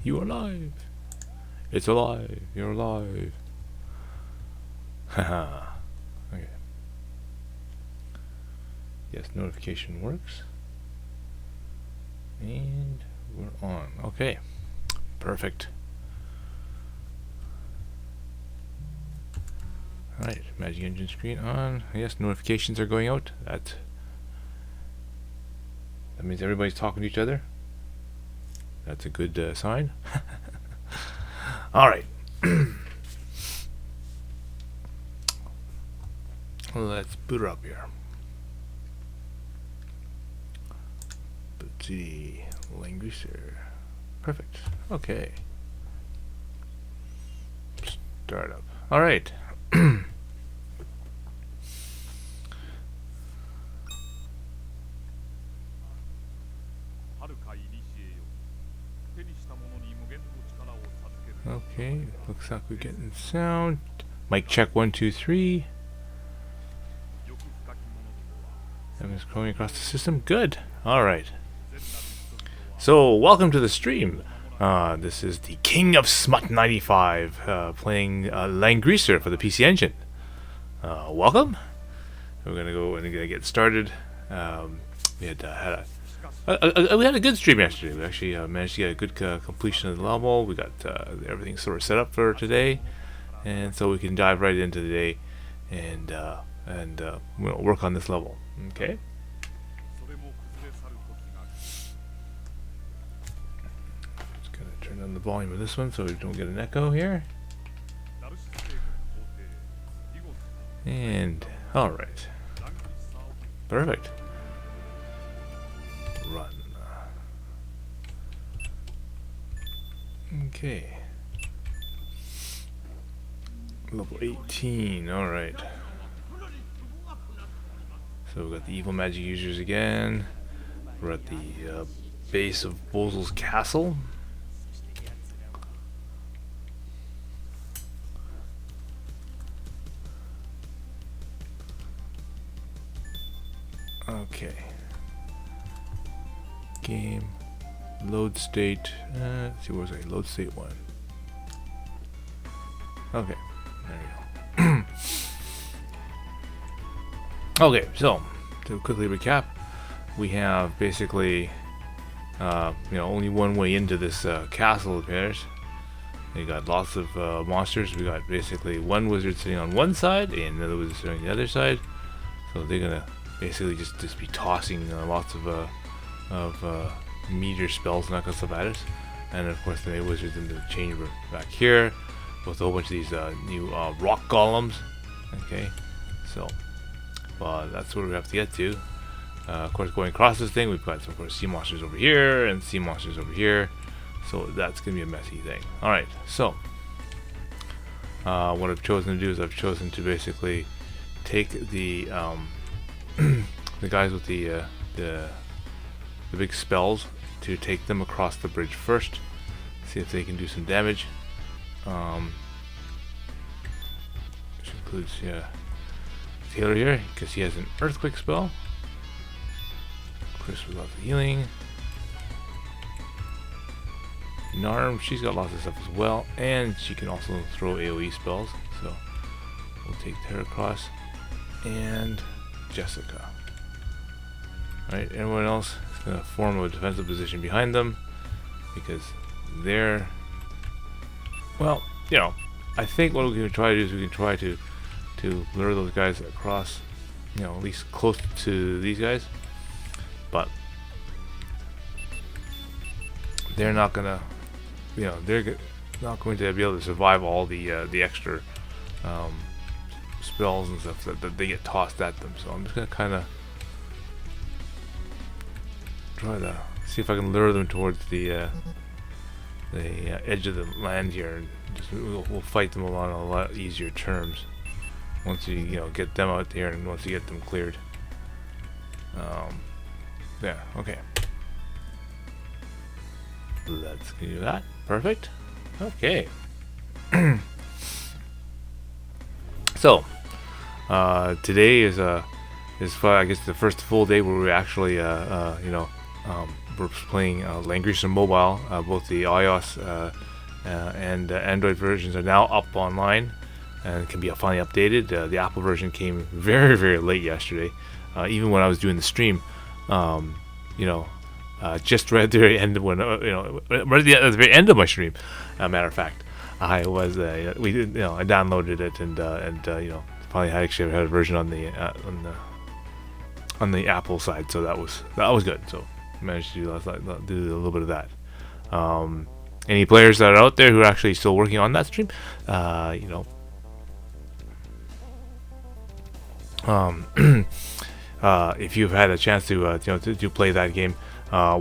You are alive. It's alive. You're alive. Haha. Okay. Yes, notification works. And we're on. Okay. Perfect. Alright, Magic Engine screen on. Yes, notifications are going out. That means everybody's talking to each other. That's a good sign. Alright. Let's boot her up here. Bootsy Langrisser. Perfect. Okay. Start up. Alright. Okay, looks like we're getting sound. Mic check 1 2 3. I'm just going across the system. Good. All right. So welcome to the stream. This is the King of Smut 95 playing Langrisser for the PC Engine. Welcome. We're gonna go and get started. We had a good stream yesterday. We actually managed to get a good completion of the level. We got everything sort of set up for today, and so we can dive right into the day and we'll work on this level. Okay. Just gonna turn on the volume of this one so we don't get an echo here. And all right, perfect. Run. Okay. Level 18. All right. So we got the evil magic users again. We're at the base of Bozel's castle. Okay. Game. Load state. Let's see, what was I? Load state 1. Okay. There we go. Okay, so to quickly recap, we have basically only one way into this castle. It appears. We got lots of monsters. We got basically one wizard sitting on one side and another wizard sitting on the other side. So they're gonna basically just be tossing lots of meteor spells and that kind of stuff at us. And of course the main wizards in the chamber back here with a whole bunch of these new rock golems. Okay, so that's what we have to get to. Of course, going across this thing, we've got some, of course, sea monsters over here and sea monsters over here. So that's gonna be a messy thing. All right, so what I've chosen to do is I've chosen to basically take the the guys with the big spells, to take them across the bridge first, see if they can do some damage. Which includes Taylor here, because he has an earthquake spell. Chris with lots of healing. Narm, she's got lots of stuff as well, and she can also throw AoE spells, so we'll take her across. And Jessica. Alright, everyone else is going to form a defensive position behind them, because they're, well, I think what we can try to do is we can try to lure those guys across, at least close to these guys, but they're not gonna, they're not going to be able to survive all the extra spells and stuff that they get tossed at them. So I'm just gonna kind of try to see if I can lure them towards the edge of the land here, and just we'll fight them on a lot easier terms once you get them out there and once you get them cleared. Yeah, okay. Let's do that. Perfect. Okay. So, today is I guess the first full day where we actually we're playing Langrisser Mobile. Both the iOS and Android versions are now up online and can be finally updated. The Apple version came very, very late yesterday. Even when I was doing the stream, you know, just right at the very end when right at the very end of my stream. Matter of fact, I was I downloaded it and finally actually had a version on the Apple side, so that was good. So I managed to do a little bit of that. Any players that are out there who are actually still working on that stream, if you've had a chance to play that game, how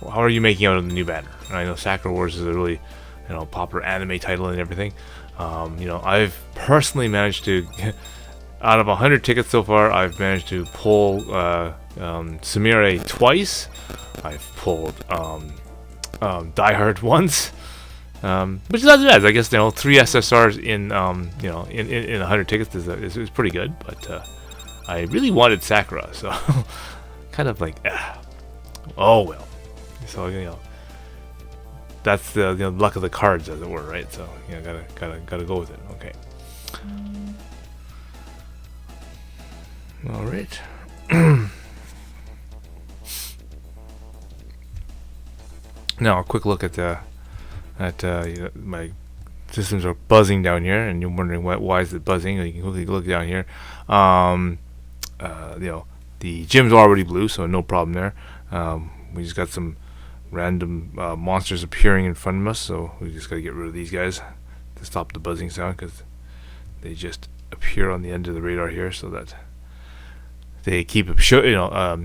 are you making out of the new banner? And I know Sakura Wars is a really popular anime title and everything. I've personally managed to out of 100 tickets so far, I've managed to pull Samire twice. I've pulled Die Hard once, which is not bad. I guess 3 SSRs in 100 tickets is pretty good. But I really wanted Sakura, so kind of like, oh well. So that's the luck of the cards, as it were, right? So gotta go with it. Okay. All right. Now a quick look at my systems are buzzing down here, and you're wondering why is it buzzing. You can quickly look down here. The gym's already blue, so no problem there. We just got some random monsters appearing in front of us, so we just got to get rid of these guys to stop the buzzing sound, because they just appear on the end of the radar here, so that they keep showing up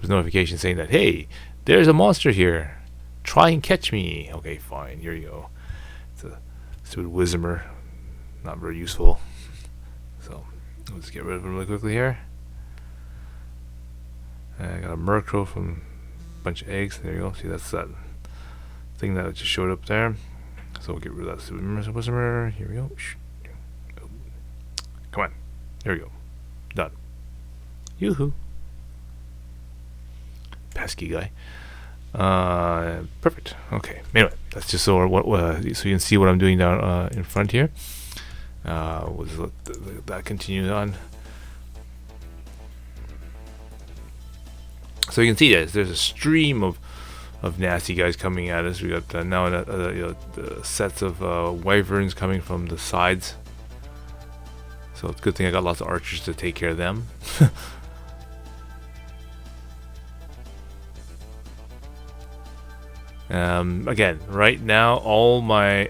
with notifications saying that, hey, there's a monster here, try and catch me. Okay, fine, here you go. It's a stupid Wizmer, not very useful. So let's get rid of him really quickly here. I got a Murkrow from a bunch of eggs. There you go. See, that's that thing that just showed up there. So we'll get rid of that stupid Wizmer. Here we go. Come on. There we go. Done. Yoo-hoo. Pesky guy. Perfect. Okay. Anyway, that's just so you can see what I'm doing down in front here. We'll just let that continue on. So you can see that there's a stream of nasty guys coming at us. We got now the sets of wyverns coming from the sides. So it's a good thing I got lots of archers to take care of them. Again, right now, all my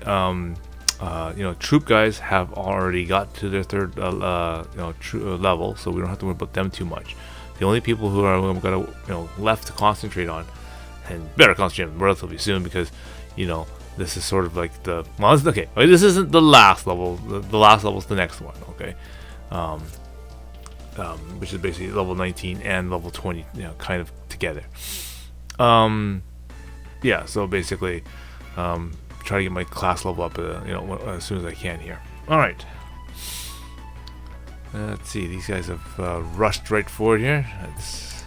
troop guys have already got to their third level, so we don't have to worry about them too much. The only people who are left to concentrate on, and better concentrate on relatively soon, because this is sort of like this isn't the last level. The last level is the next one. Okay, which is basically level 19 and level 20, kind of together. Yeah, so basically, try to get my class level up, as soon as I can here. All right. Let's see. These guys have rushed right forward here. That's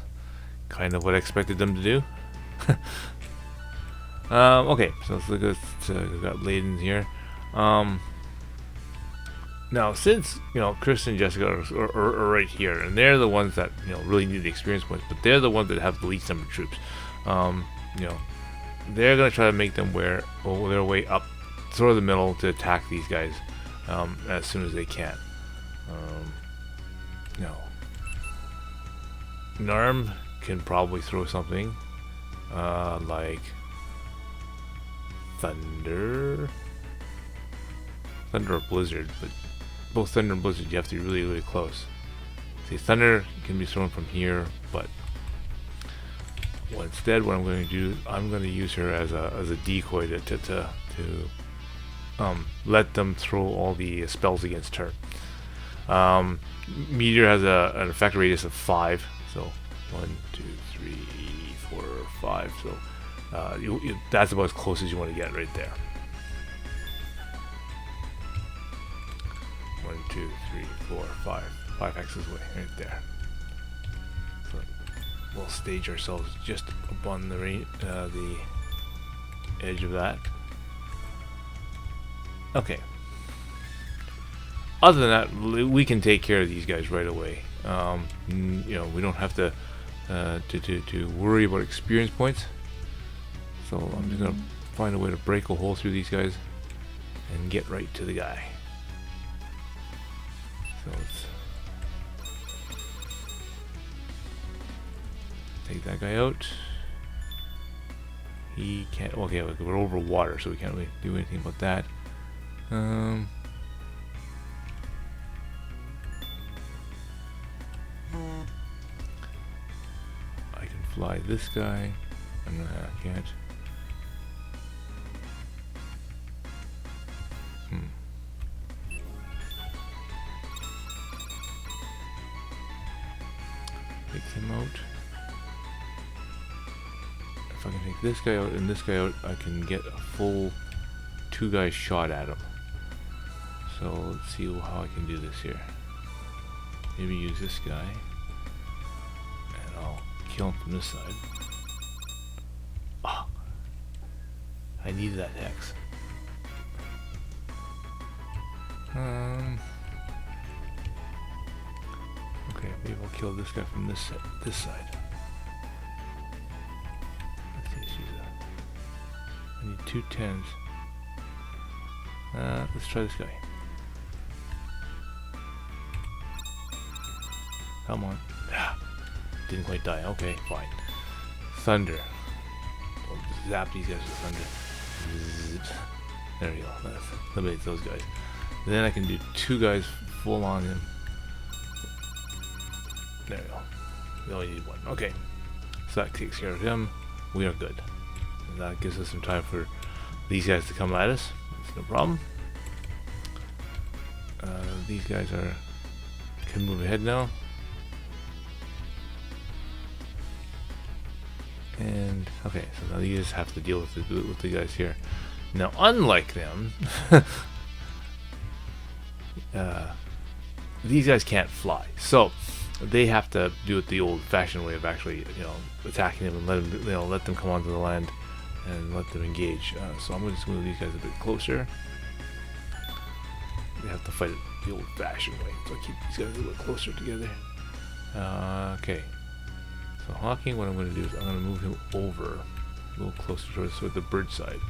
kind of what I expected them to do. Okay, so let's look at we've got Layden here. Now, since Chris and Jessica are right here, and they're the ones that really need the experience points, but they're the ones that have the least number of troops. They're gonna try to make them wear their way up sort of the middle to attack these guys as soon as they can. Narm can probably throw something like Thunder or Blizzard, but both Thunder and Blizzard you have to be really, really close. See, Thunder can be thrown from here, but instead what I'm going to do, I'm going to use her as a decoy to let them throw all the spells against her. Meteor has an effect radius of 5, so 1, 2, 3, 4, 5. So that's about as close as you want to get right there. 1, 2, 3, 4, 5. 5 hexes away right there. So we'll stage ourselves just upon the edge of that. Okay. Other than that, we can take care of these guys right away. You know, we don't have to worry about experience points. So I'm just gonna find a way to break a hole through these guys and get right to the guy. So let's take that guy out. He can't. Okay, we're over water, so we can't really do anything about that. I can fly this guy. I can't. Take him out. If I can take this guy out and this guy out, I can get a full 2-guy shot at him. So let's see how I can do this here. Maybe use this guy, and I'll kill him from this side. Ah, I needed that hex. Okay, maybe I'll kill this guy from this side. Let's see, I need 2 10s. Let's try this guy. Come on. Didn't quite die. Okay, fine. Thunder. I'll zap these guys with thunder. Zzz. There we go. That eliminates those guys. And then I can do 2 guys full on him. There we go. We only need 1. Okay. So that takes care of him. We are good. And that gives us some time for these guys to come at us. It's no problem. These guys can move ahead now. And okay, so now you just have to deal with the guys here. Now, unlike them, these guys can't fly, so they have to do it the old-fashioned way of actually, attacking them and let them come onto the land and let them engage. So I'm going to just move these guys a bit closer. They have to fight it the old-fashioned way, so I keep these guys a little closer together. Okay. So Hawking, what I'm going to do is I'm going to move him over a little closer towards the bird side.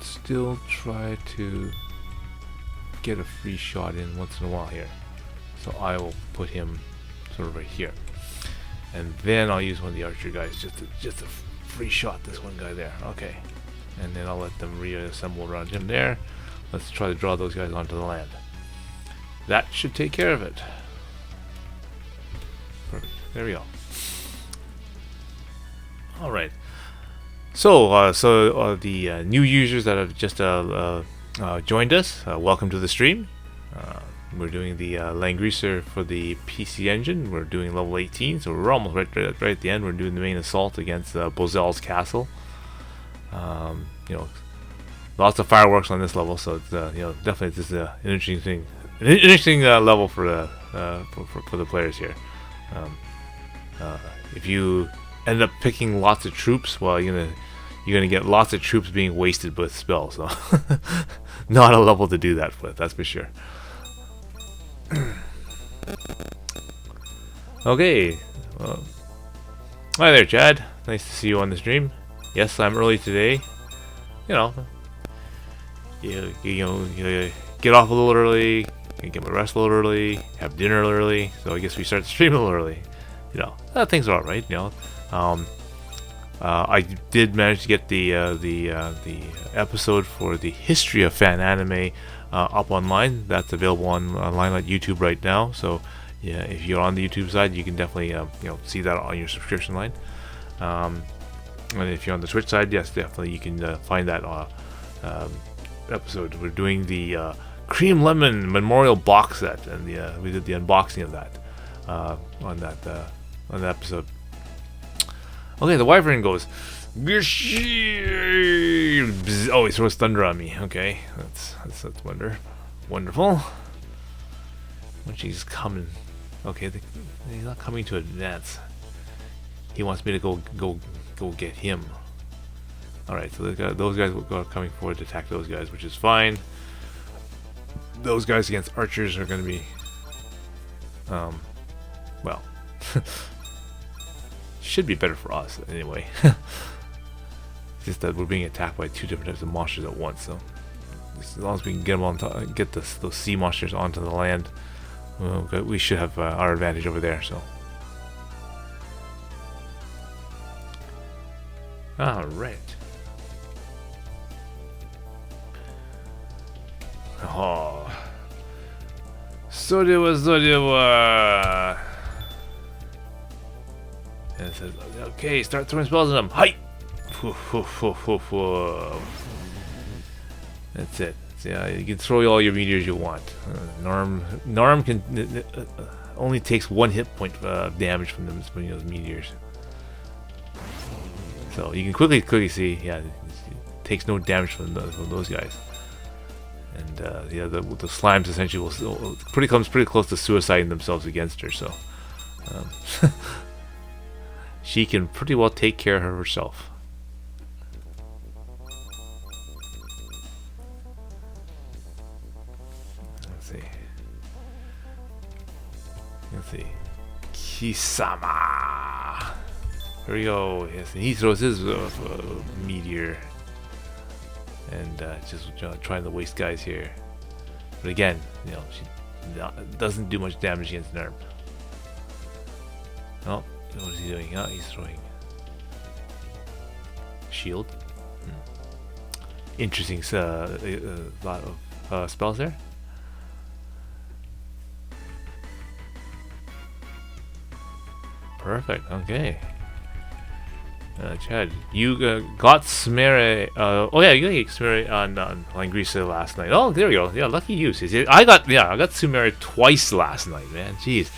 Still try to get a free shot in once in a while here. So I will put him sort of right here. And then I'll use one of the archer guys just to free shot this one guy there. Okay. And then I'll let them reassemble around him there. Let's try to draw those guys onto the land. That should take care of it. Perfect. There we go. All right. So, the new users that have just joined us, welcome to the stream. We're doing the Langrisser for the PC Engine. We're doing level 18, so we're almost right at the end. We're doing the main assault against Bozel's castle. Lots of fireworks on this level, so it's definitely this is an interesting level for the players here. If you end up picking lots of troops, well, you're gonna get lots of troops being wasted with spells. So not a level to do that with, that's for sure. Okay. Hi there, Chad. Nice to see you on the stream. Yes, I'm early today. You get off a little early, get my rest a little early, have dinner early. So I guess we start the stream a little early. Things are alright. I did manage to get the episode for the history of fan anime up online. That's available online on YouTube right now. So yeah, if you're on the YouTube side, you can definitely see that on your subscription line. And if you're on the Twitch side, yes, definitely you can find that episode. We're doing the Cream Lemon Memorial box set, and we did the unboxing of that on that episode. Okay, the Wyvern goes. Oh, he throws thunder on me. Okay, that's wonderful. When she's coming. Okay, he's not coming to advance. he wants me to go get him. All right, so those guys are coming forward to attack those guys, which is fine. Those guys against archers are going to be, well, should be better for us anyway. It's just that we're being attacked by two different types of monsters at once. So as long as we can get them on get those sea monsters onto the land, well, we should have our advantage over there. So. All right. Oh. So there was. And it says, okay, start throwing spells at them. Hi! That's it. So, yeah, you can throw all your meteors you want. Norm can only takes 1 hit point damage from those meteors. So you can quickly see, yeah, it takes no damage from those guys. And yeah, the slimes essentially will comes pretty close to suiciding themselves against her. So she can pretty well take care of herself. Let's see. Kisama. Here we go. Yes, and he throws his meteor, and just trying to waste guys here. But again, you know, she doesn't do much damage against Nerm. Oh, what is he doing? Oh, he's throwing shield. Interesting lot of spells there. Perfect. Okay. Chad, you got Smere. Oh yeah, you got Smere on Langrisser last night. Oh, there we go. Yeah, lucky you. I got Smere twice last night, man. Jeez.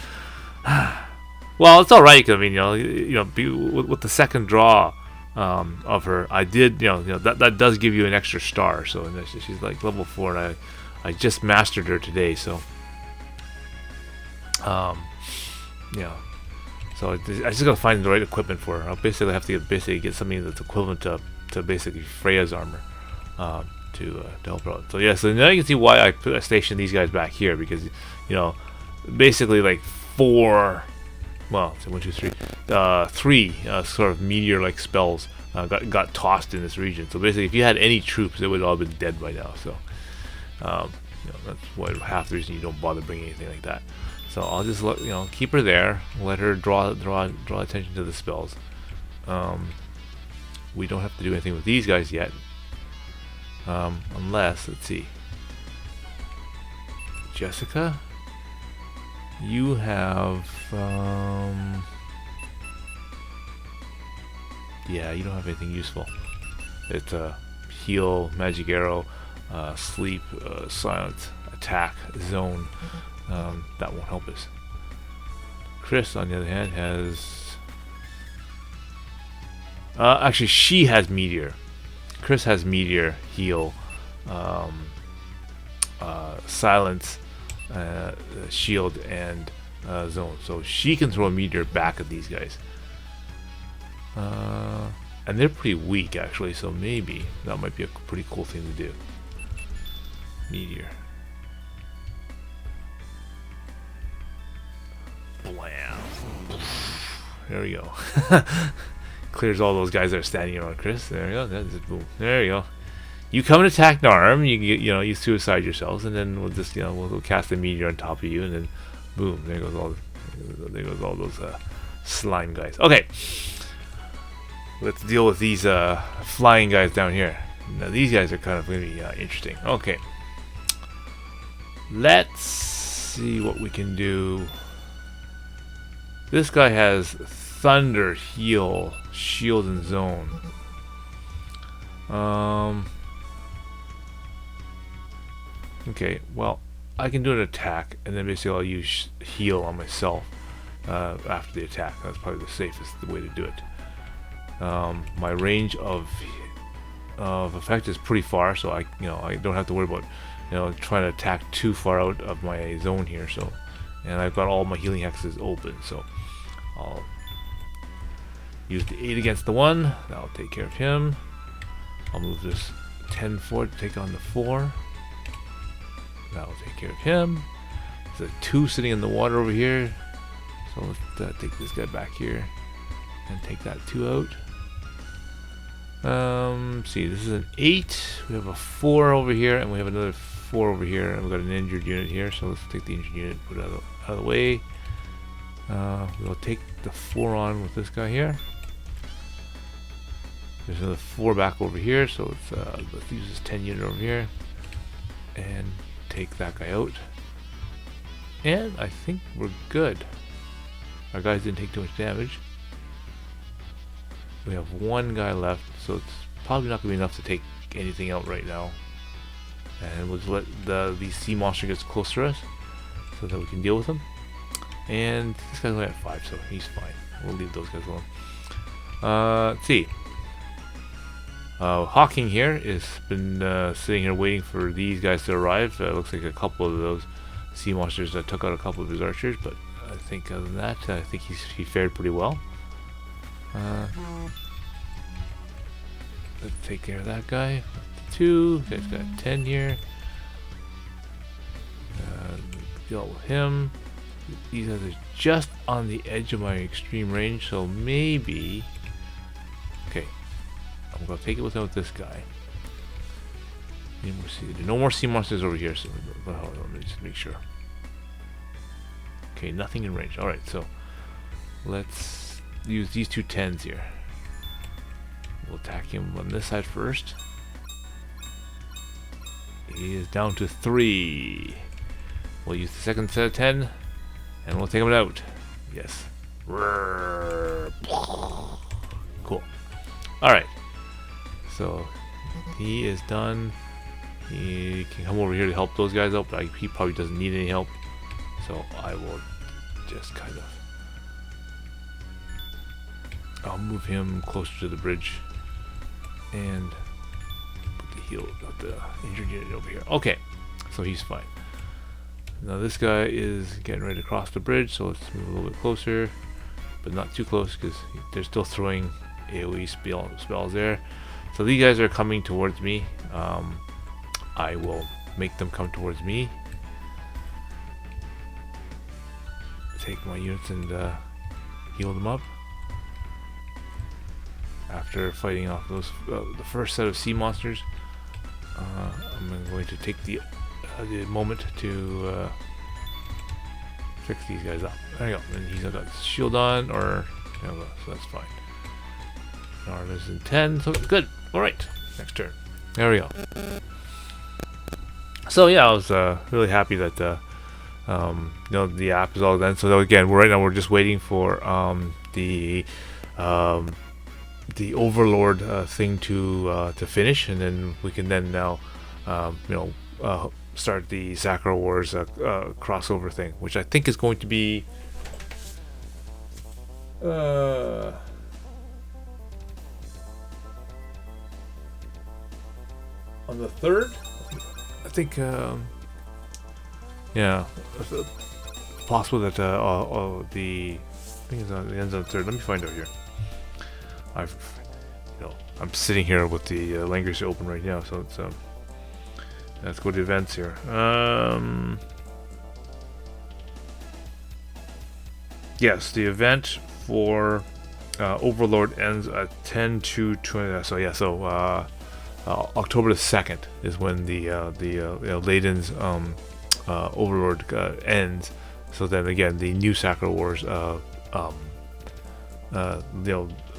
Well, it's all right. I mean, with the second draw of her, I did. That does give you an extra star. So she's like level 4, and I just mastered her today. So, yeah. So I just gotta find the right equipment for her. I'll basically have to get something that's equivalent to basically Freya's armor to help her out. So yeah, so now you can see why I stationed these guys back here, because basically like 4, well, so 1, 2, 3, 3 sort of meteor-like spells got tossed in this region. So basically, if you had any troops, it would all been dead by now. So that's half the reason you don't bother bringing anything like that. So I'll just keep her there, let her draw attention to the spells. We don't have to do anything with these guys yet, unless, let's see, Jessica, you have yeah, you don't have anything useful. It's heal, magic arrow, sleep, silence, attack, zone. That won't help us. Chris, on the other hand, has actually, she has meteor. Chris has meteor, heal, silence, shield, and zone. So she can throw a meteor back at these guys. And they're pretty weak, actually. So maybe that might be a pretty cool thing to do. Meteor. Blam. There we go. Clears all those guys that are standing around Chris. There we go. Boom. There you go. You come and attack Narm. You suicide yourselves, and then we'll just we'll cast a meteor on top of you, and then boom. There goes all those slime guys. Okay. Let's deal with these flying guys down here. Now these guys are kind of going to be interesting. Okay. Let's see what we can do. This guy has thunder, heal, shield, and zone. Okay, well, I can do an attack, and then basically I'll use heal on myself after the attack. That's probably the safest way to do it. My range of effect is pretty far, so I don't have to worry about trying to attack too far out of my zone here. So, and I've got all my healing hexes open, so I'll use the 8 against the 1. That'll take care of him. I'll move this 10 forward to take on the 4. That'll take care of him. There's a 2 sitting in the water over here. So let's take this guy back here and take that 2 out. See, this is an 8. We have a 4 over here, and we have another 4 over here, and we've got an injured unit here. So let's take the injured unit, put it out of the way. We'll take the 4 on with this guy here. There's another 4 back over here, so let's use this 10 unit over here and take that guy out. And I think we're good. Our guys didn't take too much damage. We have 1 guy left, so it's probably not going to be enough to take anything out right now. And we'll just let these sea monster gets closer to us so that we can deal with them. And this guy's only at 5, so he's fine. We'll leave those guys alone. Let's see. Hawking here has been sitting here waiting for these guys to arrive. Looks like a couple of those sea monsters that took out a couple of his archers, but I think other than that, I think he fared pretty well. Let's take care of that guy. 2. This guy's got 10 here. Deal with him. These guys are just on the edge of my extreme range, so maybe. Okay, I'm gonna take it with this guy. No more sea monsters over here, so let me just make sure. Okay, nothing in range. Alright, so let's use these 2 10s here. We'll attack him on this side first. He is down to 3. We'll use the second set of 10 and we'll take him out. Yes. Cool. Alright. So he is done. He can come over here to help those guys out, but he probably doesn't need any help. So I will just kind of... I'll move him closer to the bridge and put the injured unit over here. Okay, so he's fine. Now this guy is getting ready to cross the bridge, so let's move a little bit closer, but not too close because they're still throwing AoE spells there. So these guys are coming towards me. I will make them come towards me. Take my units and heal them up. After fighting off those the first set of sea monsters, I'm going to take the moment to fix these guys up. There you go. And he's got shield on, or so that's fine. Narda's in 10, so good. All right, next turn. There we go. So yeah, I was really happy that the app is all done. So again, right now we're just waiting for the Overlord thing to finish, and then we can then now start the Sakura Wars crossover thing, which I think is going to be on the 3rd. I think yeah, it's possible that the thing is on the ends on the 3rd. Let me find out here. I'm sitting here with the Langrisser open right now, so it's let's go to events here. Yes, the event for Overlord ends at 10/2/20. So yeah, so October the 2nd is when the Layden's Overlord ends. So then again, the new Sakura Wars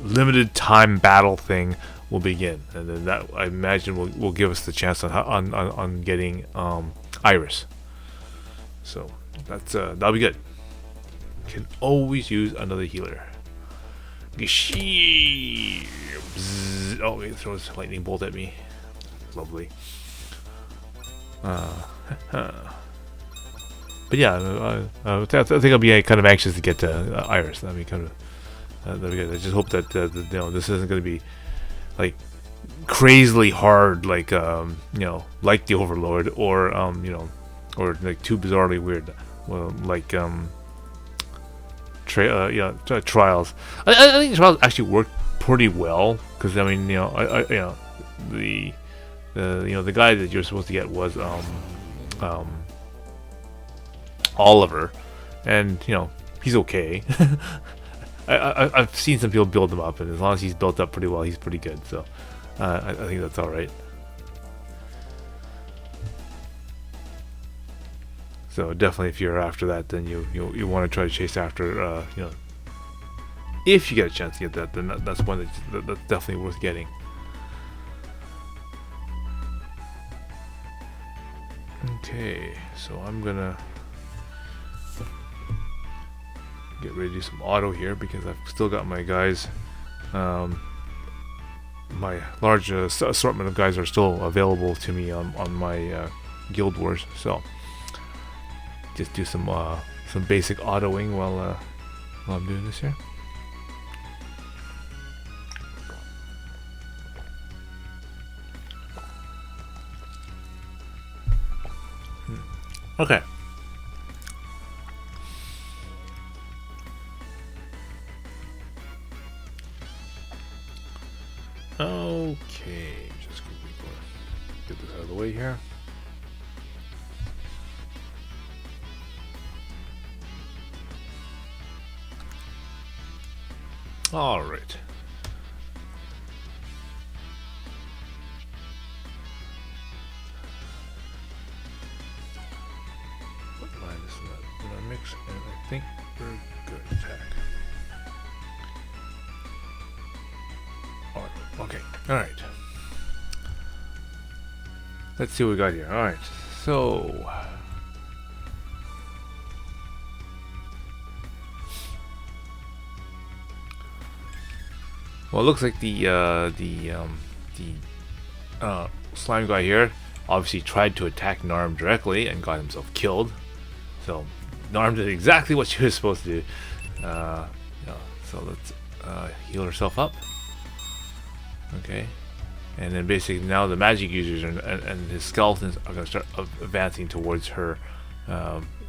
limited time battle thing will begin, and then that, I imagine, will give us the chance on getting Iris. So that's that'll be good. Can always use another healer. Oh, he throws a lightning bolt at me. Lovely. But yeah, I think I'll be kind of anxious to get to Iris. That'd be kind of that'd be good. I just hope that this isn't going to be like crazily hard, like like the Overlord, or or like too bizarrely weird, well, like trials. I think trials actually worked pretty well because I mean the the guy that you're supposed to get was Oliver, and he's okay. I've seen some people build him up, and as long as he's built up pretty well, he's pretty good. So I think that's all right. So definitely, if you're after that, then you want to try to chase after if you get a chance to get that, then that's one that's definitely worth getting. Okay, so I'm gonna get ready to do some auto here because I've still got my guys. My large assortment of guys are still available to me on my Guild Wars. So just do some basic autoing while I'm doing this here. Okay. Okay, just get this out of the way here. All right. What line is that? In our mix, and I think we're good. Attack. Okay. All right. Let's see what we got here. All right. So. Well, it looks like the slime guy here obviously tried to attack Narm directly and got himself killed. So Narm did exactly what she was supposed to do. So let's heal herself up. Okay, and then basically now the magic users and his skeletons are going to start advancing towards her,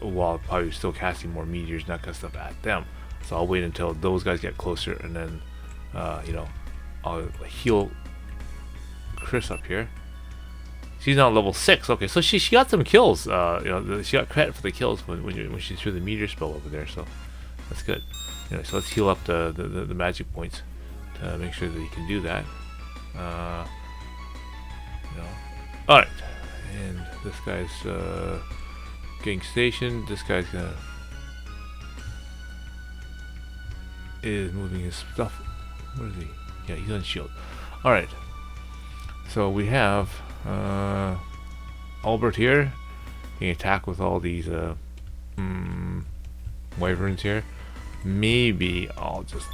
while probably still casting more meteors and that kind of stuff at them. So I'll wait until those guys get closer, and then I'll heal Chris up here. She's now level 6. Okay, so she got some kills. She got credit for the kills when she threw the meteor spell over there. So that's good. Anyway, so let's heal up the magic points to make sure that you can do that. All right, and this guy's getting stationed. This guy's is moving his stuff. Where is he? Yeah, he's on shield. All right. So we have Albert here. He can attack with all these wyverns here. Maybe I'll just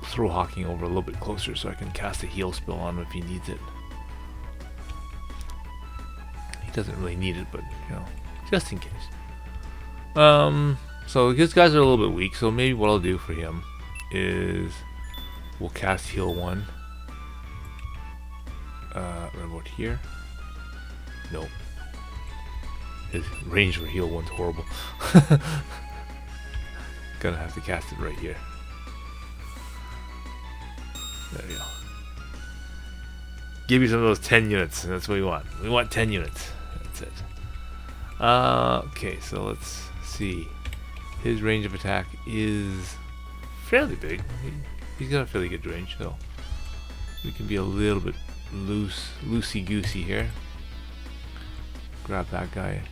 throw Hawking over a little bit closer so I can cast a heal spell on him if he needs it. He doesn't really need it, but just in case. So his guys are a little bit weak, so maybe what I'll do for him is we'll cast heal 1 right about here. Nope. His range for heal 1's horrible. Gonna have to cast it right here. There we go. Give you some of those 10 units. That's what we want. We want 10 units. That's it. Okay, so let's see. His range of attack is fairly big. He's got a fairly good range, so we can be a little bit loosey-goosey here. Grab that guy.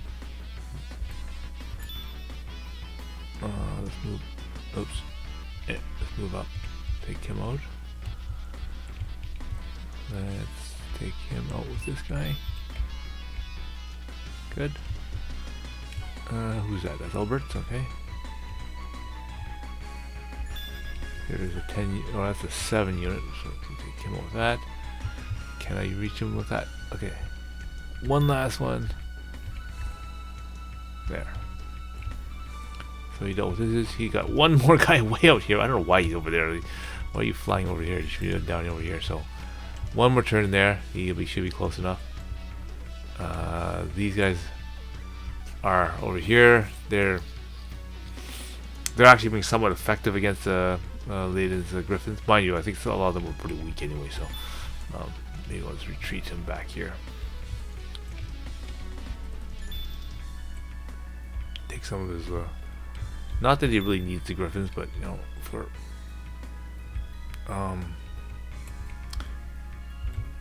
Let's move. Oops. Yeah, let's move up. Take him out. Let's take him out with this guy. Good. Who's that? That's Albert's, okay. There's a 10, oh that's a 7 unit, so we can take him out with that. Can I reach him with that? Okay. One last one. There. So he dealt with this. He got one more guy way out here. I don't know why he's over there. Why are you flying over here? You should be down over here. So one more turn there. He should be close enough. These guys are over here. They're they're actually being somewhat effective against Leiden's Griffins. Mind you, I think a lot of them were pretty weak anyway, so maybe let's retreat him back here. Take some of his, not that he really needs the Griffins, but you know, for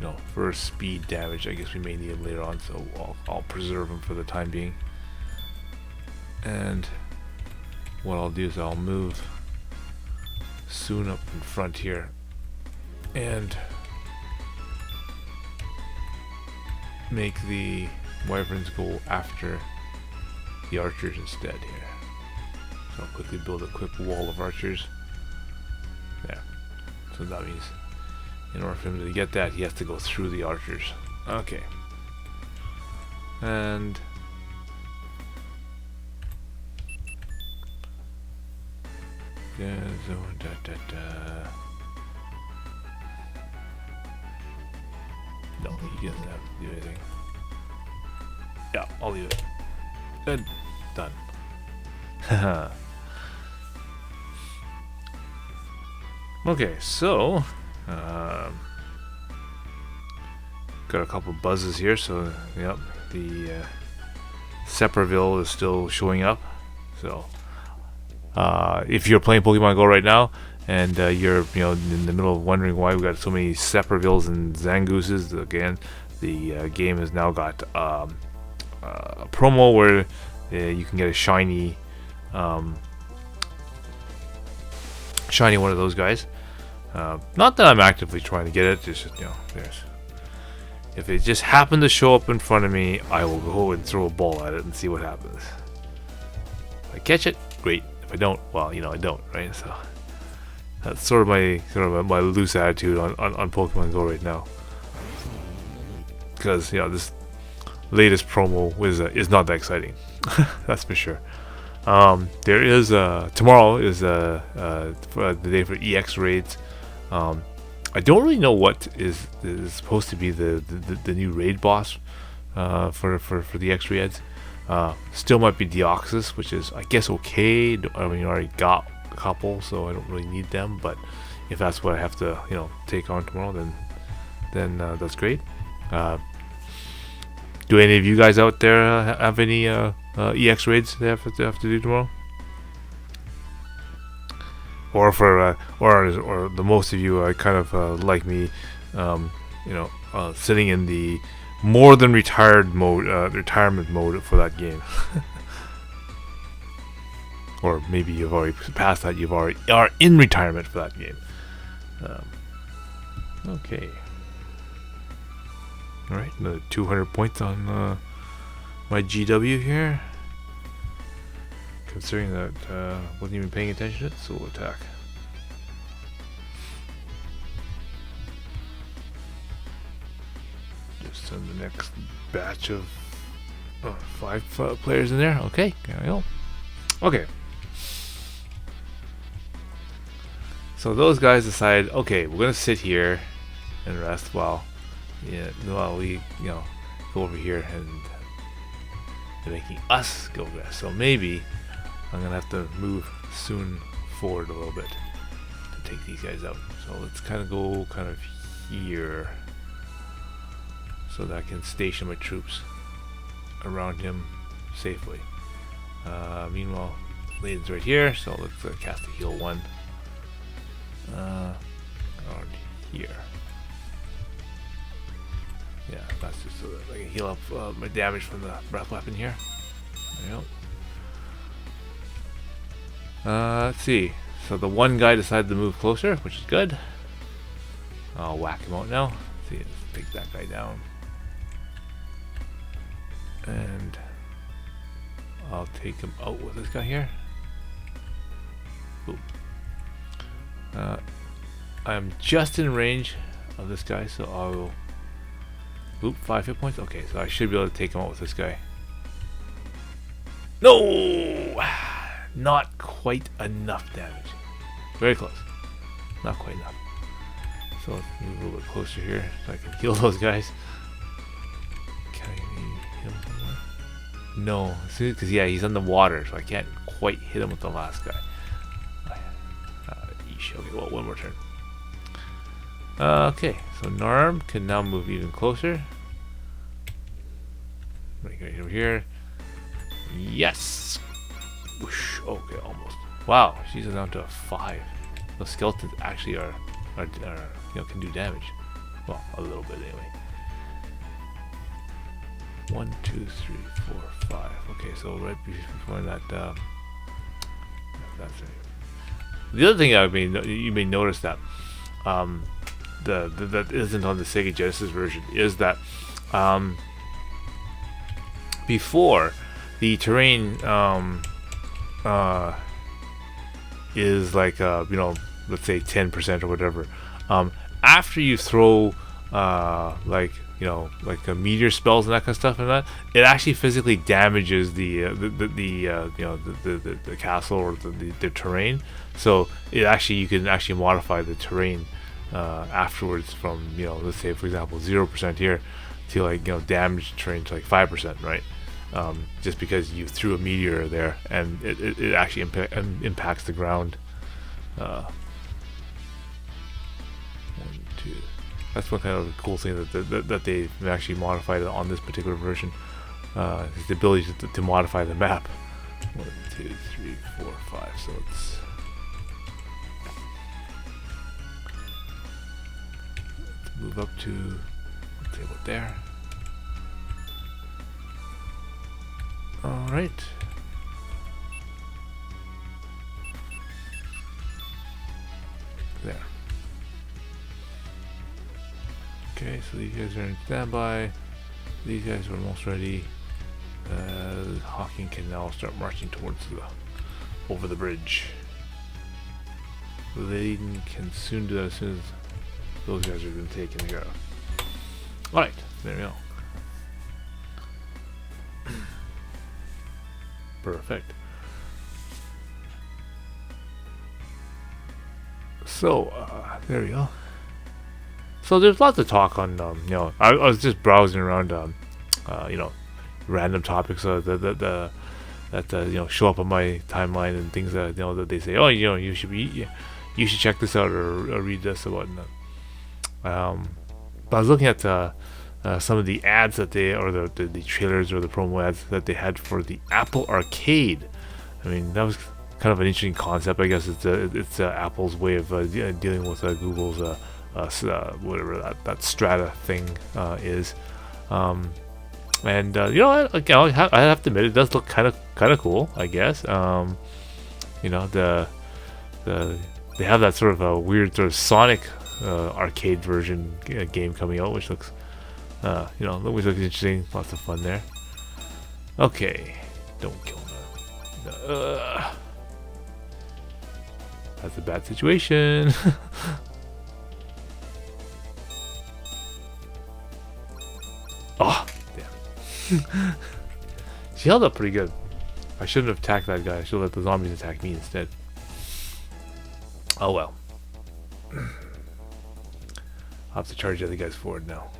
you know, for speed damage, I guess we may need him later on, so I'll preserve him for the time being. And what I'll do is I'll move soon up in front here and make the wyverns go after the archers instead here. So I'll quickly build a quick wall of archers there. So that means in order for him to get that, he has to go through the archers. Okay. And yeah, so no, he doesn't have to do anything. Yeah, I'll leave it. Good. Done. Okay, so got a couple buzzes here, so yep, the Separville is still showing up. So if you're playing Pokemon Go right now and you're in the middle of wondering why we got so many Separvilles and Zangooses, again, the game has now got a promo where you can get a shiny one of those guys. Not that I'm actively trying to get it, just if it just happened to show up in front of me, I will go and throw a ball at it and see what happens. If I catch it, great. If I don't, well, I don't, right? So that's sort of my loose attitude on Pokemon Go right now, because this latest promo is not that exciting. That's for sure. There is tomorrow is the day for EX raids. I don't really know what is supposed to be the new raid boss for the X raids. Still might be Deoxys, which is, I guess, okay. I mean, I already got a couple, so I don't really need them. But if that's what I have to take on tomorrow, then that's great. Do any of you guys out there have any EX raids they have to do tomorrow? Or or the most of you are kind of like me, sitting in the more than retirement mode for that game. Or maybe you've already passed that. You are in retirement for that game. Okay. All right, another 200 points on my GW here. Considering that wasn't even paying attention to it, so we'll attack. Just send the next batch of 5 players in there. Okay, there we go. Okay. So those guys decide, okay, we're gonna sit here and rest while we go over here, and they're making us go rest. So maybe I'm gonna have to move soon forward a little bit to take these guys out. So let's kind of go here so that I can station my troops around him safely. Meanwhile, Leiden's right here, so let's cast a heal 1 around here. Yeah, that's just so that I can heal up my damage from the breath weapon here. There we go. Let's see. So the one guy decided to move closer, which is good. I'll whack him out now. Let's see, let's take that guy down. And I'll take him out with this guy here. Boom. I'm just in range of this guy, so I will. Oop, 5 hit points. Okay, so I should be able to take him out with this guy. No! Not quite enough damage. Very close. Not quite enough. So let's move a little bit closer here so I can heal those guys. Can I hit him somewhere? No. See, because yeah, he's on the water, so I can't quite hit him with the last guy. Sheesh. Okay, well, one more turn. Okay, so Narm can now move even closer. Right over here. Yes! Whoosh. Okay, almost. Wow, she's down to a 5. Those skeletons actually are can do damage. Well, a little bit anyway. 1, 2, 3, 4, 5. Okay, so right before that, that's it. The other thing you may notice that that isn't on the Sega Genesis version is that before the terrain is like let's say 10% or whatever. After you throw like a meteor spells and that kind of stuff and that, it actually physically damages the castle or the terrain. So you can actually modify the terrain afterwards from let's say for example 0% here to like damage terrain to like 5%, right? Just because you threw a meteor there and it actually impacts the ground. 1, 2. That's one kind of cool thing that they actually modified on this particular version. Is the ability to modify the map. 1, 2, 3, 4, 5. So let's move up to, let's say about there. All right. There. Okay, so these guys are in standby. These guys are almost ready. Hawking can now start marching towards over the bridge. Layden can soon do that as soon as those guys are been taken care of. Alright, there we go. Perfect. So, there we go. So there's lots of talk on, I was just browsing around, random topics that show up on my timeline and things that that they say, oh, you should check this out or read this or whatnot. But I was looking at some of the ads that the trailers or the promo ads that they had for the Apple Arcade. I mean, that was kind of an interesting concept. I guess it's Apple's way of dealing with Google's whatever that Strata thing is. And I have to admit, it does look kind of cool, I guess. They have that sort of a weird sort of Sonic arcade version game coming out, which looks looks interesting. Lots of fun there. Okay, don't kill me. That's a bad situation. Oh, damn. She held up pretty good. I shouldn't have attacked that guy. I should let the zombies attack me instead. Oh well. I'll have to charge the other guys forward now.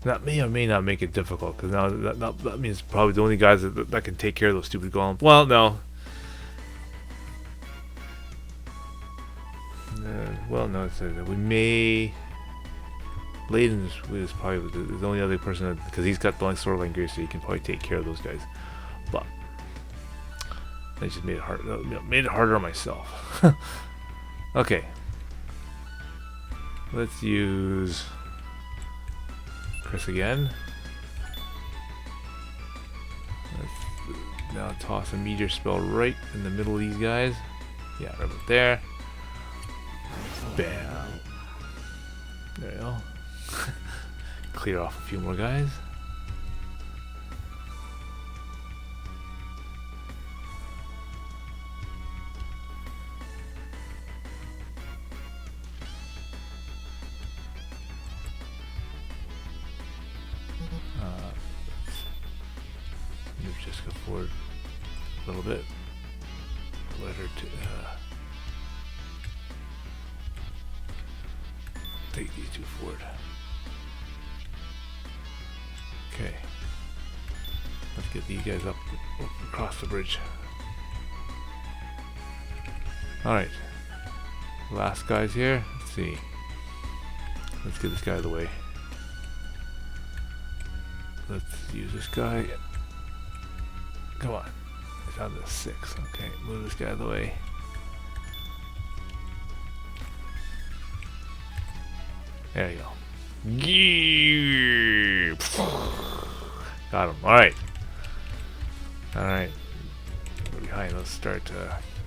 That may or may not make it difficult, because now that means probably the only guys that can take care of those stupid golems. Well, no. No, it says that we may. Layden is probably the only other person because he's got the sword Langrisser, so he can probably take care of those guys. But I just made it hard. Made it harder on myself. Okay. Let's use Chris again. Let's now toss a meteor spell right in the middle of these guys. Yeah, right about there. Bam. There you go. Clear off a few more guys. Move Jessica forward a little bit. Let her take these two forward. Okay. Let's get these guys up across the bridge. Alright. Last guy's here. Let's see. Let's get this guy out of the way. Let's use this guy. Come on. It's down to 6. Okay, move this guy out of the way. There you go. Got him. Alright. Alright. We're behind. Let's start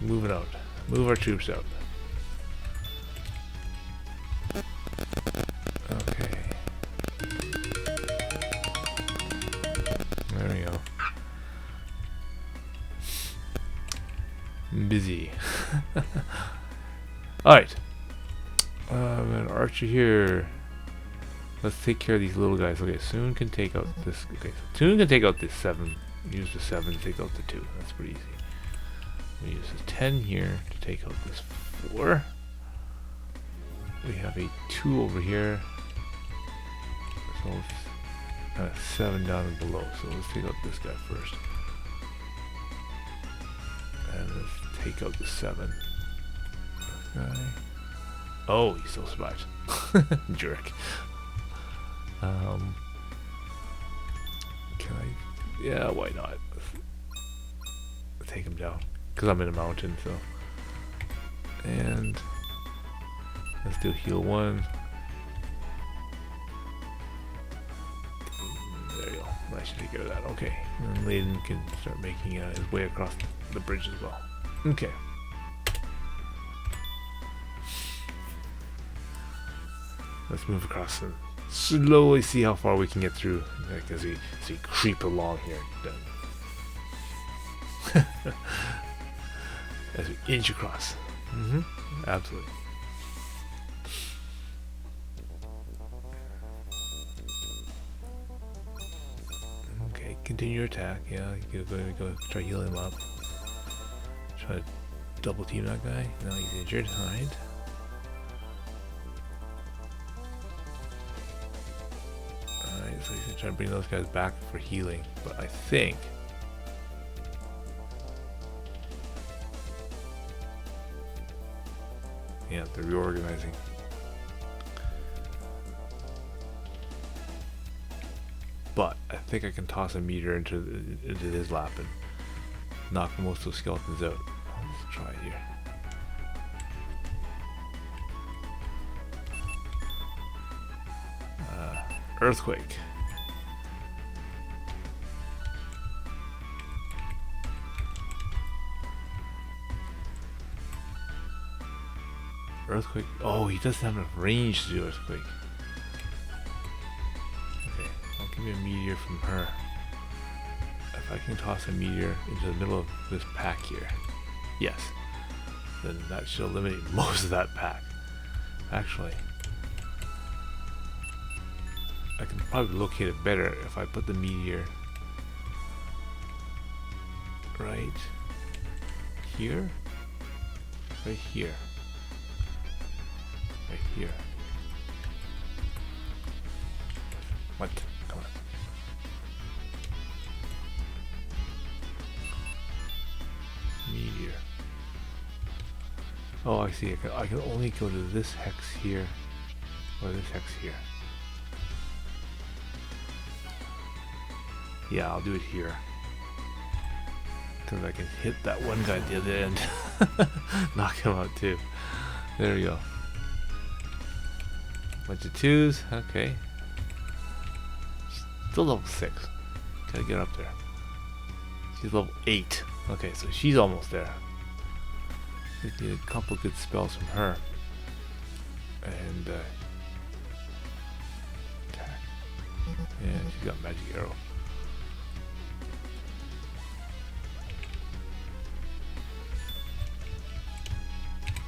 moving out. Move our troops out. Okay. There we go. Busy. Alright. An archer here. Let's take care of these little guys. Okay, Soon can take out this. Okay, so Soon can take out this 7. Use the 7 to take out the 2. That's pretty easy. We use this 10 here to take out this 4. We have a 2 over here. So let's 7 down and below. So let's take out this guy first. And let's take out the 7. Guy. Oh, he still survived. Jerk. Can I? Yeah, why not? Let's take him down. Because I'm in a mountain, so. And let's do heal 1. There you go. I should take care of that. Okay. And then Layden can start making his way across the bridge as well. Okay. Let's move across and slowly see how far we can get through, like, as we creep along here. As we inch across. Absolutely. Okay, continue your attack. Yeah, you're going to go try healing him up. Try to double team that guy. No, he's injured. Alright. So he's gonna try to bring those guys back for healing, but I think yeah, they're reorganizing. But I think I can toss a meteor into his lap and knock most of those skeletons out. Let's try it here. Earthquake. Earthquake. Oh, he doesn't have enough range to do earthquake. Okay, I'll give me a meteor from her. If I can toss a meteor into the middle of this pack here, yes, then that should eliminate most of that pack. Actually, I can probably locate it better if I put the meteor right here, right here. Right here. What? Come on. Meteor. Oh, I see. I can only go to this hex here, or this hex here. Yeah, I'll do it here. Because I can hit that one guy at the other end. Knock him out too. There we go. Bunch of 2s, okay. Still level 6. Gotta get up there. She's level 8. Okay, so she's almost there. We need a couple good spells from her. And attack. Yeah, she's got magic arrow.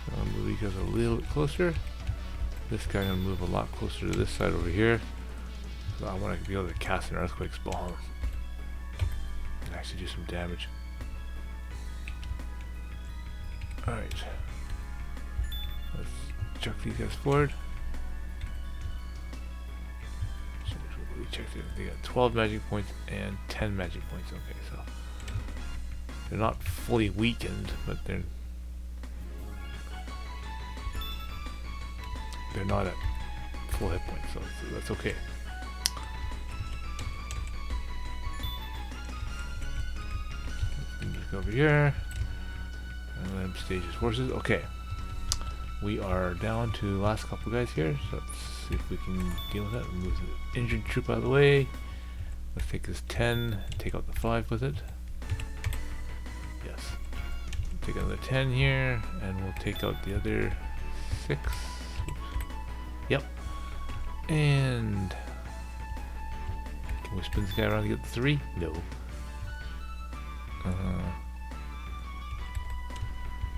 So I'll move you guys a little bit closer. This guy gonna move a lot closer to this side over here. So I want to be able to cast an earthquake spell on him and actually do some damage. Alright. Let's chuck these guys forward. We checked it. They got 12 magic points and 10 magic points. Okay, so they're not fully weakened, but they're they're not at full hit points, so that's okay. Let's go over here. And then stage his forces. Okay. We are down to the last couple guys here, so let's see if we can deal with that. Remove the injured troop out of the way. Let's take this 10 and take out the 5 with it. Yes. Take another 10 here, and we'll take out the other 6. Oops. Yep. And can we spin this guy around to get the 3? No.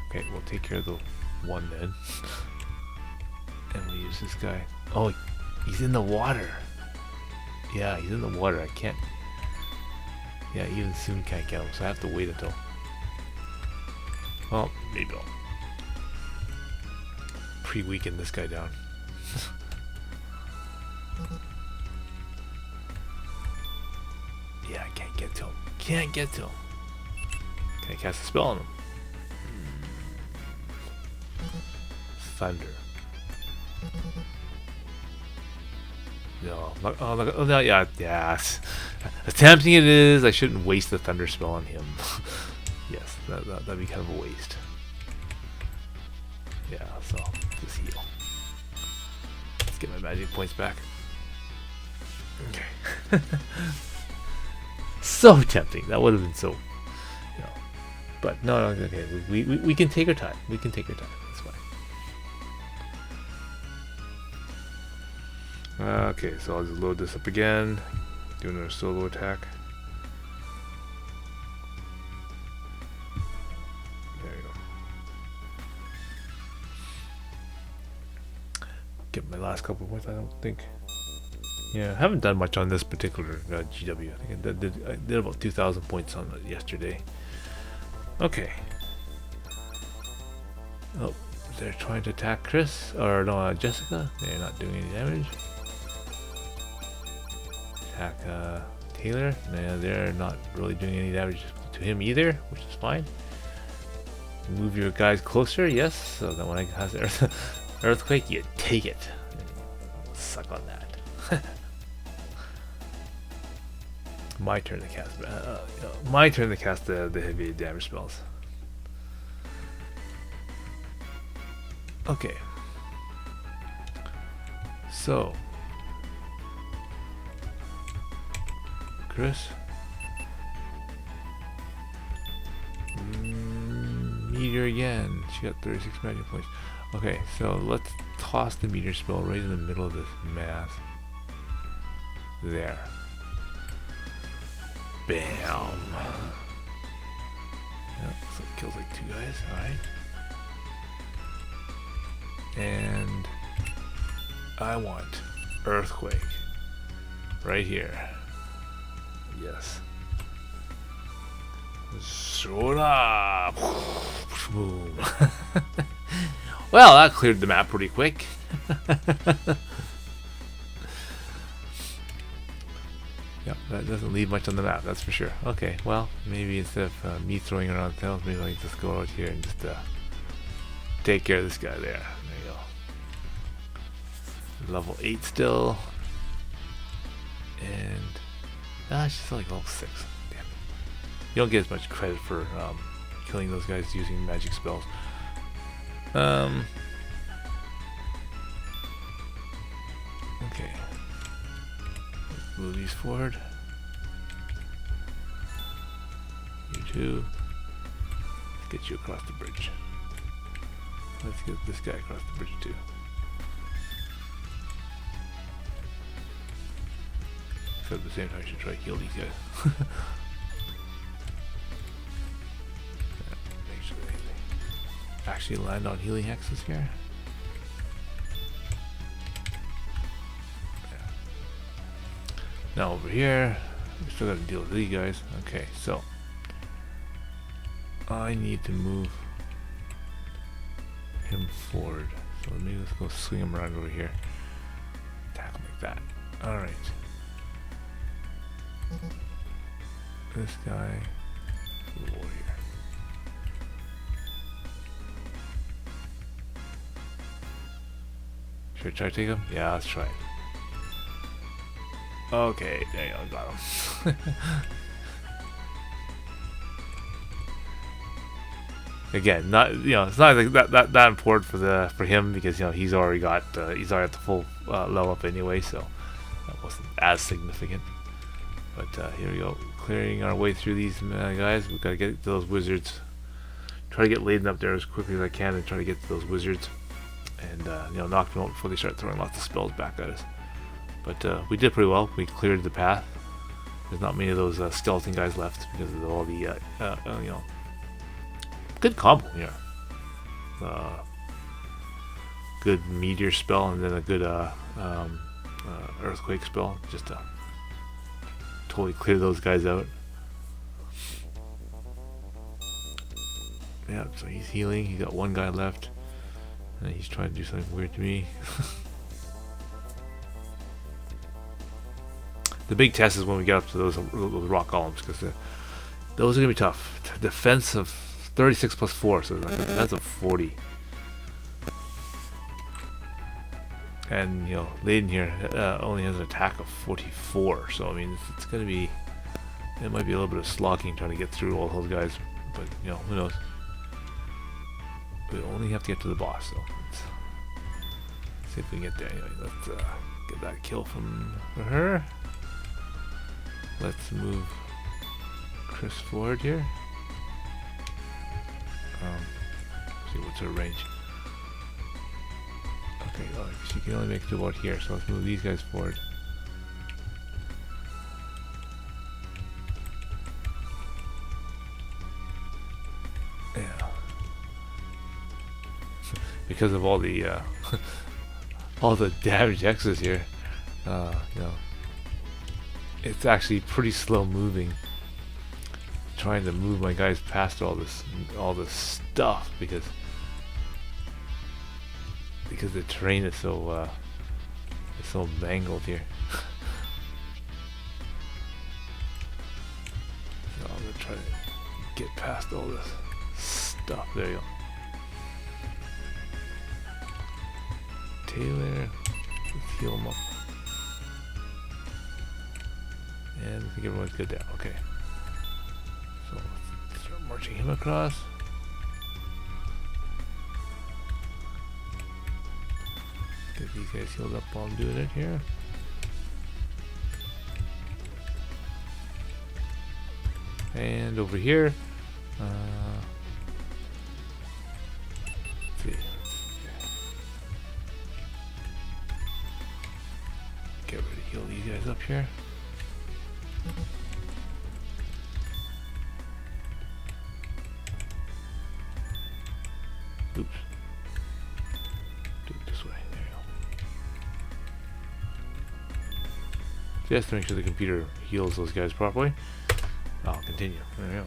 Okay, we'll take care of the 1 then. And we'll use this guy. Oh, he's in the water. Yeah, he's in the water. I can't. Yeah, even soon can't get him, so I have to wait until. Well, maybe I'll pre-weaken this guy down. Yeah, I can't get to him. Can't get to him. Can I cast a spell on him? Thunder. No, oh, no, yeah, yes. As tempting it is, I shouldn't waste the thunder spell on him. Yes, that'd be kind of a waste. Yeah, so just heal. Let's get my magic points back. Okay. So tempting. That would have been so, you know. But no, okay. We can take our time. We can take our time. That's fine. Okay, so I'll just load this up again. Do another solo attack. There you go. Get my last couple of points, I don't think. Yeah, I haven't done much on this particular GW. I think I did about 2,000 points on it yesterday. Okay. Oh, they're trying to attack Chris, or no, Jessica. They're not doing any damage. Attack Taylor. No, they're not really doing any damage to him either, which is fine. Move your guys closer, yes. So that when I has earthquake, you take it. Suck on that. My turn to cast. My turn to cast the heavy damage spells. Okay. So, Chris. Meteor again. She got 36 magic points. Okay, so let's toss the meteor spell right in the middle of this mass. There. Bam. Yep, so it kills like 2 guys. Alright. And I want earthquake. Right here. Yes. Soda. Boom. Well, that cleared the map pretty quick. Yep, that doesn't leave much on the map, that's for sure. Okay, well, maybe instead of me throwing around tails, maybe I can just go out here and just take care of this guy there. There you go. Level 8 still. And she's like level 6. Damn. You don't get as much credit for killing those guys using magic spells. Okay. Let's move these forward. You two. Let's get you across the bridge. Let's get this guy across the bridge too. Except at the same time I should try to heal these guys. Make sure they actually land on healing hexes here. Now over here, we still got to deal with these guys. Okay, so I need to move him forward. So maybe let's go swing him around over here. Attack him like that. All right. This guy, warrior. Should I try to take him? Yeah, let's try it. Okay, there you go, got him. Again, not it's not like that important for him because he's already got he's already at the full level up anyway, so that wasn't as significant. But here we go, clearing our way through these guys. We've got to get to those wizards. Try to get laden up there as quickly as I can and try to get to those wizards, and knock them out before they start throwing lots of spells back at us. But we did pretty well. We cleared the path. There's not many of those skeleton guys left because of all the good combo here. Good meteor spell and then a good earthquake spell just to totally clear those guys out. Yeah, so he's healing. He got one guy left, and he's trying to do something weird to me. The big test is when we get up to those rock columns, because those are gonna be tough. Defense of 36 plus 4, so like a defense of 40. And Layden here only has an attack of 44, so I mean it's gonna be. It might be a little bit of slogging trying to get through all those guys, but who knows. We only have to get to the boss, so let's see if we can get there. Anyway, let's get that kill from her. Let's move Chris forward here. See what's her range. Okay, she can only make it to about here, so let's move these guys forward. Yeah. Because of all the all the damage X's here, it's actually pretty slow moving. Trying to move my guys past all this stuff because the terrain is so mangled here. So I'm gonna try to get past all this stuff. There you go. Taylor, let's heal him up. And I think everyone's good there. Okay. So let's start marching him across. Get these guys healed up while I'm doing it here. And over here, let's see. Get ready to heal these guys up here. Oops. Do it this way. There you go. Just to make sure the computer heals those guys properly. I'll continue. There we go.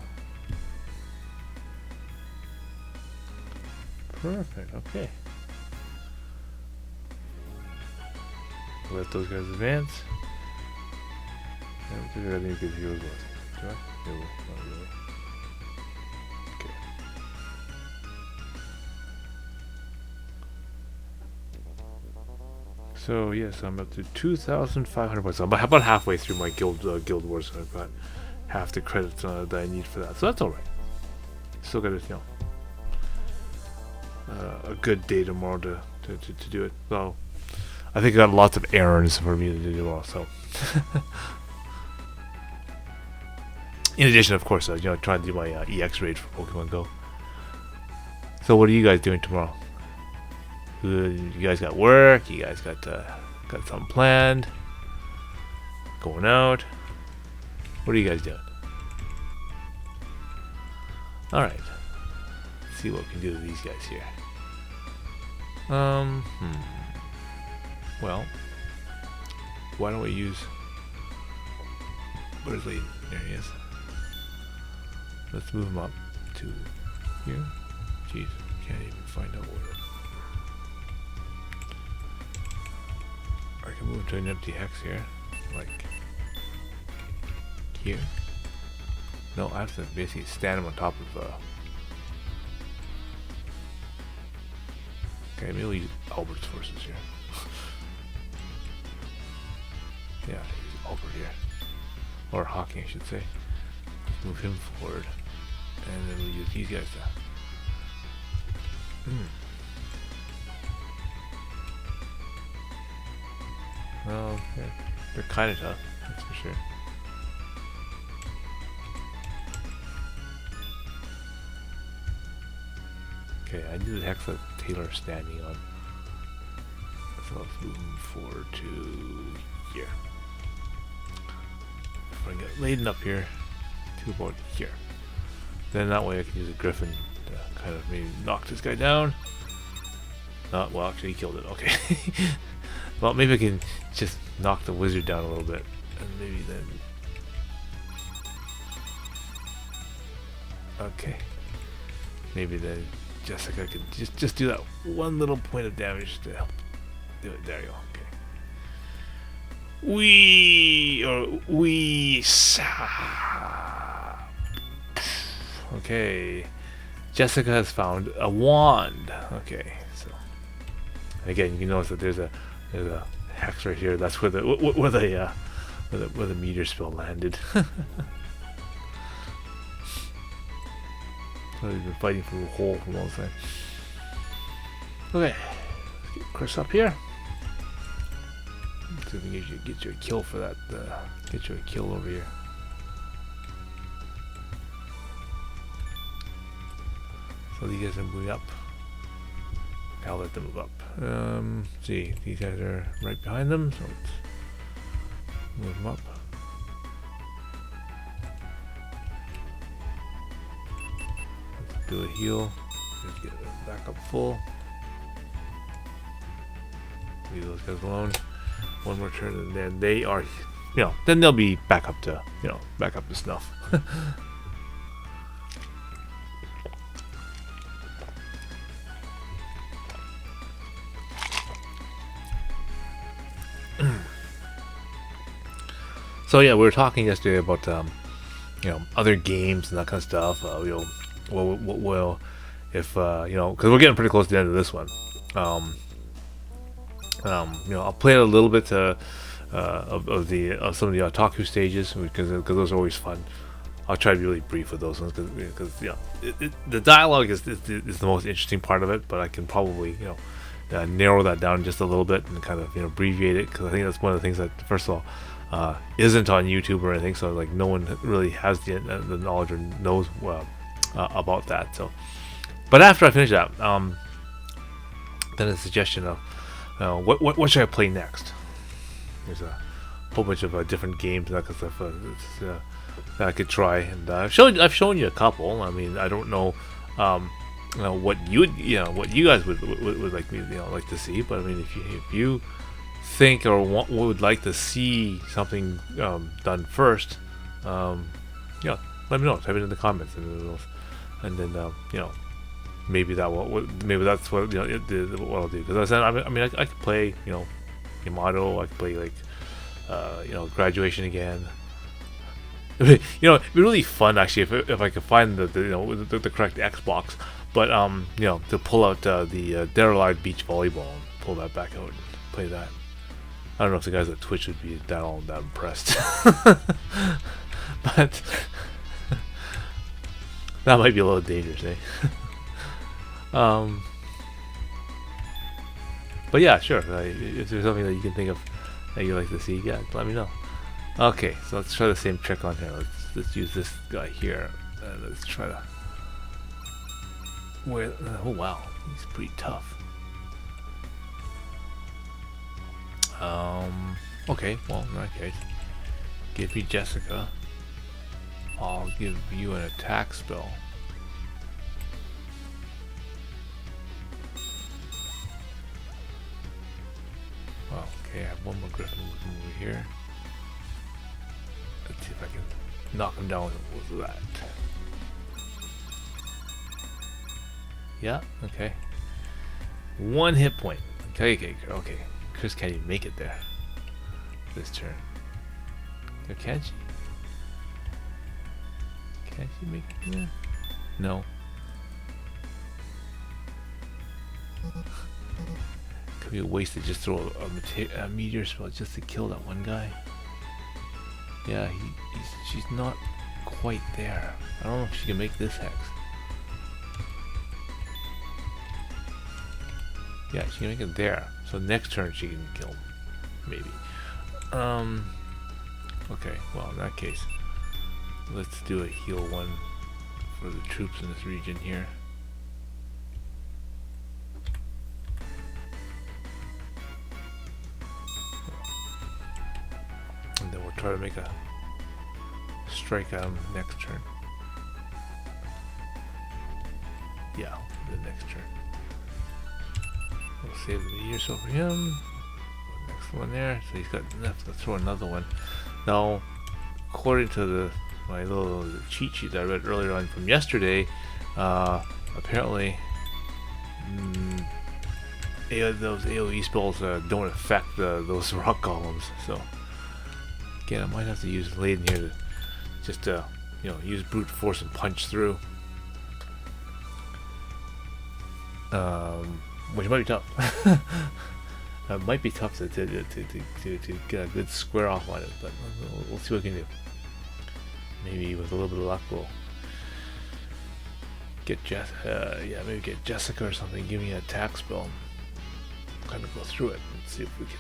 Perfect. Okay. Let those guys advance. I don't think I think good heals was. Do I? No, not really. Okay. So yes, I'm up to 2,500 points. I'm about halfway through my guild wars. So I've got half the credits that I need for that. So that's all right. Still got a good day tomorrow to do it. So I think I got lots of errands for me to do also. In addition, of course, trying to do my EX raid for Pokemon Go. So what are you guys doing tomorrow? You guys got work? You guys got something planned? Going out? What are you guys doing? All right. Let's see what we can do to these guys here. Well, why don't we use? Where's Layden? There he is. Let's move him up to here. Jeez, can't even find out where. I can move to an empty hex here, like here. No, I have to basically stand him on top of Okay, maybe we'll use Albert's forces here. Yeah, use Albert here. Or Hawking, I should say. Move him forward. And then we'll use these guys to... Well, they're kind of tough, that's for sure. Okay, I knew the Hexa Taylor standing on. So let's move him forward to here. If I get laden up here to about here. Then that way I can use a Griffin to kind of maybe knock this guy down. Well, actually he killed it, okay. Well, maybe I can just knock the wizard down a little bit. And maybe then... Okay. Maybe then Jessica could just do that one little point of damage to help do it. There you go. Okay. Okay. Jessica has found a wand. Okay, so again, you can notice that there's a hex right here. That's where the meteor spell landed. So we've been fighting through a hole from all sides. Okay, let's get Chris up here. See if we can get you a kill for that. Get you a kill over here. So these guys are moving up. I'll let them move up. See, these guys are right behind them, so let's move them up. Let's do a heal. Just get them back up full. Leave those guys alone. One more turn, and then they are, then they'll be back up to, back up to snuff. So yeah, we were talking yesterday about other games and that kind of stuff. Well, if because we're getting pretty close to the end of this one. I'll play a little bit of some of the otaku stages because those are always fun. I'll try to be really brief with those ones because the dialogue is the most interesting part of it, but I can probably narrow that down just a little bit and kind of abbreviate it because I think that's one of the things that first of all isn't on YouTube or anything, so like no one really has the knowledge or knows about that. So, but after I finish that, then a suggestion of what should I play next? There's a whole bunch of different games and that kind of stuff that I could try, and I've shown you a couple. I mean, I don't know, what you guys would like me like to see, but I mean, if you think or would like to see something done first, let me know. Type it in the comments, and then maybe that's what what I'll do. Because I said, I could play Yamato. I could play like Graduation again. It'd be really fun actually if I could find the correct Xbox. But to pull out the Derelive Beach Volleyball and pull that back out and play that. I don't know if the guys at Twitch would be that impressed. But that might be a little dangerous, eh? But yeah, sure. If there's something that you can think of that you'd like to see, yeah, let me know. Okay, so let's try the same trick on here. Let's use this guy here. Let's try to. Oh wow, he's pretty tough. Okay, well, in that case, give me Jessica. I'll give you an attack spell. Well, okay, I have one more Griffin over here. Let's see if I can knock him down with that. Yeah, okay. 1 hit point. Okay. Chris can't even make it there this turn. Or can she? Can she make it there? No. We wasted just throw a meteor spell just to kill that one guy. Yeah, she's not quite there. I don't know if she can make this hex. Yeah, she can make it there. So next turn she can kill him. Maybe. Okay, well in that case, let's do a heal one for the troops in this region here. And then we'll try to make a strike at him next turn. Yeah, the next turn. We'll save the meteor so for him. Next one there. So he's got enough to throw another one. Now, according to my little cheat sheet that I read earlier on from yesterday, apparently those AoE spells don't affect those rock columns. So again, I might have to use Laden here to just use brute force and punch through. Which might be tough. It might be tough to get a good square off on it, but we'll see what we can do. Maybe with a little bit of luck we'll get maybe get Jessica or something, give me an attack spell. Kind of go through it and see if we can.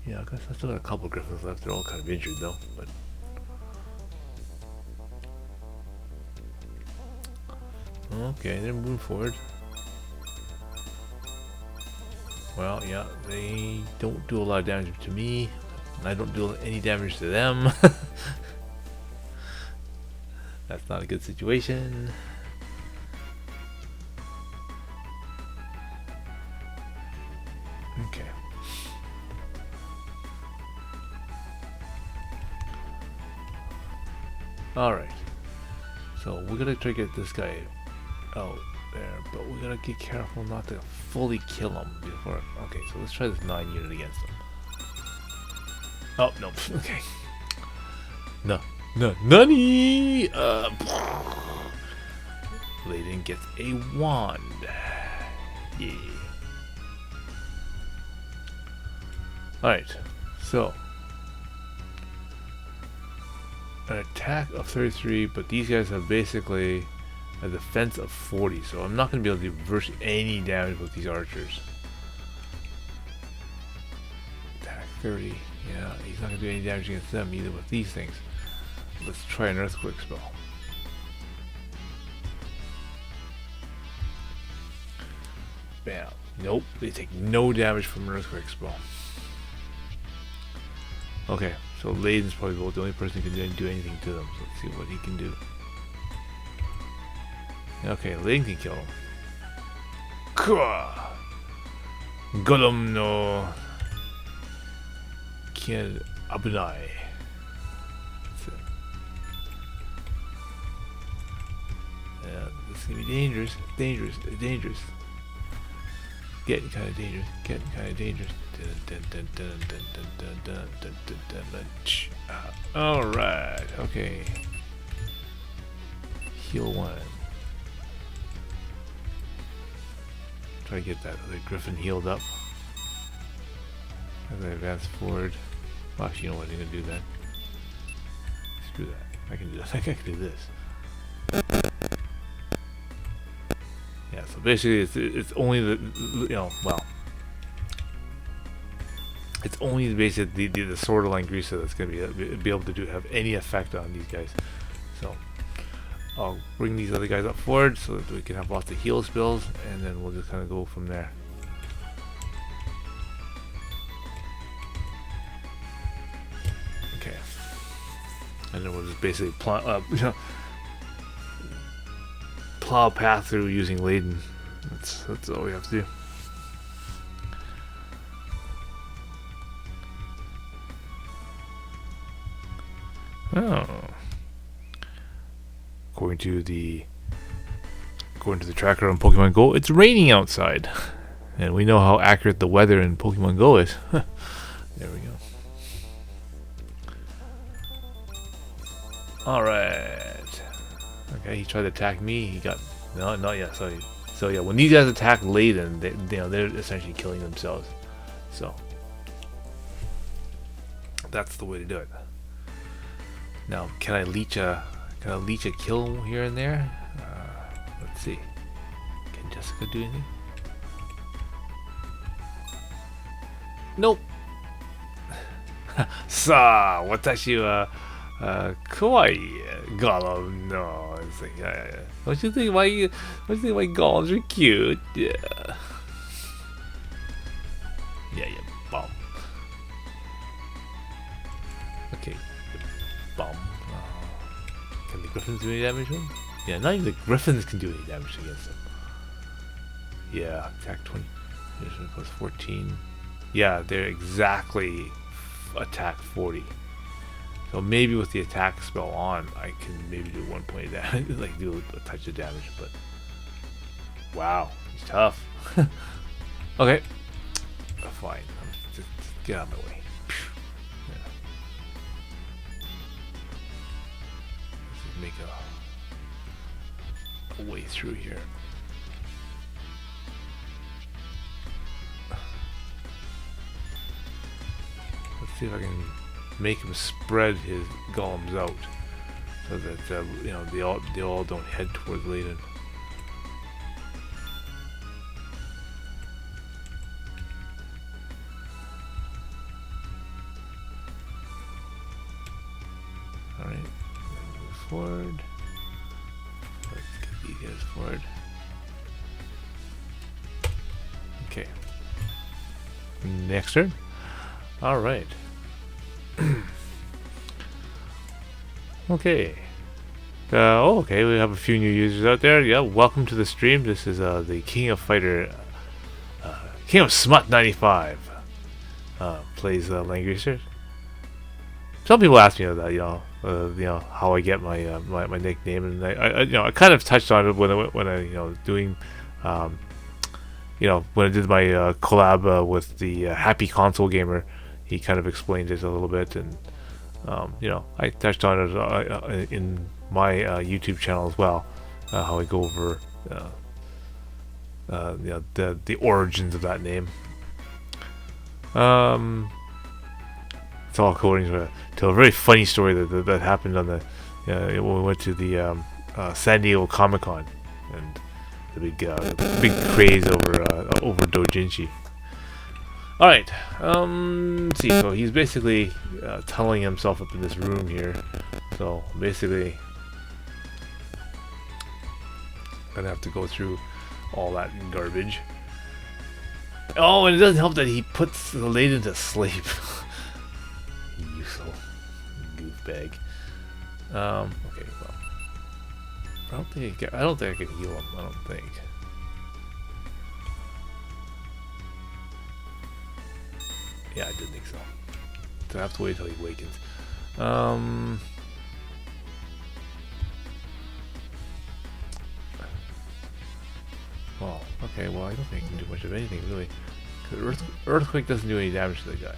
Yeah, I guess I still got a couple griffins left. They're all kind of injured though, but. Okay, they're moving forward. Well, yeah, they don't do a lot of damage to me, and I don't do any damage to them. That's not a good situation. Okay. Alright. So we're gonna try to get this guy out there, but we gotta be careful not to fully kill him before. Okay, so let's try this 9 unit against him. Oh no, okay. Nani! Laden gets a wand. Yeah. Alright, so an attack of 33, but these guys have basically a defense of 40, so I'm not going to be able to reverse any damage with these archers. Attack 30, yeah, he's not going to do any damage against them either with these things. Let's try an earthquake spell. Bam. Nope, they take no damage from an earthquake spell. Okay, so Laden's probably the only person who can do anything to them, so let's see what he can do. Okay, Laden can kill him. Golem no Kien Abunai. That's it. Yeah, this is gonna be dangerous. Dangerous. Getting kind of dangerous. Alright, okay. Heal 1. Try to get that other griffin healed up as I advance forward. Well, actually, you know what? I'm gonna do that. Screw that. I can do this. I think I can do this. Yeah. So basically, it's only the it's only basically the sword of Langrisser that's gonna be able to have any effect on these guys. So I'll bring these other guys up forward so that we can have lots of heal spells, and then we'll just kind of go from there. Okay. And then we'll just basically plow a path through using Laden. That's all we have to do. Oh. According to the tracker on Pokemon Go, it's raining outside, and we know how accurate the weather in Pokemon Go is. There we go. All right. Okay, he tried to attack me. He got no, not yet. So So yeah, when these guys attack laden, they're essentially killing themselves. So that's the way to do it. Now, can I leech a kill here and there? Let's see. Can Jessica do anything? Nope. Sa, watashi wa kawaii golem. No, it's like, don't you think my golems are cute? Yeah. Yeah, bomb. Okay, bomb. Can the griffins do any damage to him? Yeah, not even the griffins can do any damage against him. Yeah, attack 20. Plus 14. Yeah, they're exactly attack 40. So maybe with the attack spell on, I can maybe do 1 point of damage, like do a touch of damage. But wow, he's tough. Okay, fine. Just get out of my way. Yeah. Let's make a way through here. Let's see if I can make him spread his golems out so that they all don't head towards Leyden. All right, move forward. Let's get these guys forward. Okay. Next turn. All right. Okay. Okay, we have a few new users out there. Yeah, welcome to the stream. This is the King of Smut 95. Plays Langrisser. Some people ask me that, how I get my my nickname, and I kind of touched on it when I doing, when I did my collab with the Happy Console Gamer. He kind of explained it a little bit, and I touched on it in my YouTube channel as well, how I go over the origins of that name. It's all according to a very funny story that happened on the when we went to the San Diego Comic-Con, and the big craze over doujinshi. All right, let's see. So he's basically tunneling himself up in this room here. So basically, gonna have to go through all that garbage. Oh, and it doesn't help that he puts the lady to sleep. You so goofbag. Okay, well, I don't think I can heal him. I don't think. Yeah, I did think so. So I have to wait until he awakens. Well, okay, well, I don't think I can do much of anything, really. Because Earthquake doesn't do any damage to the guy.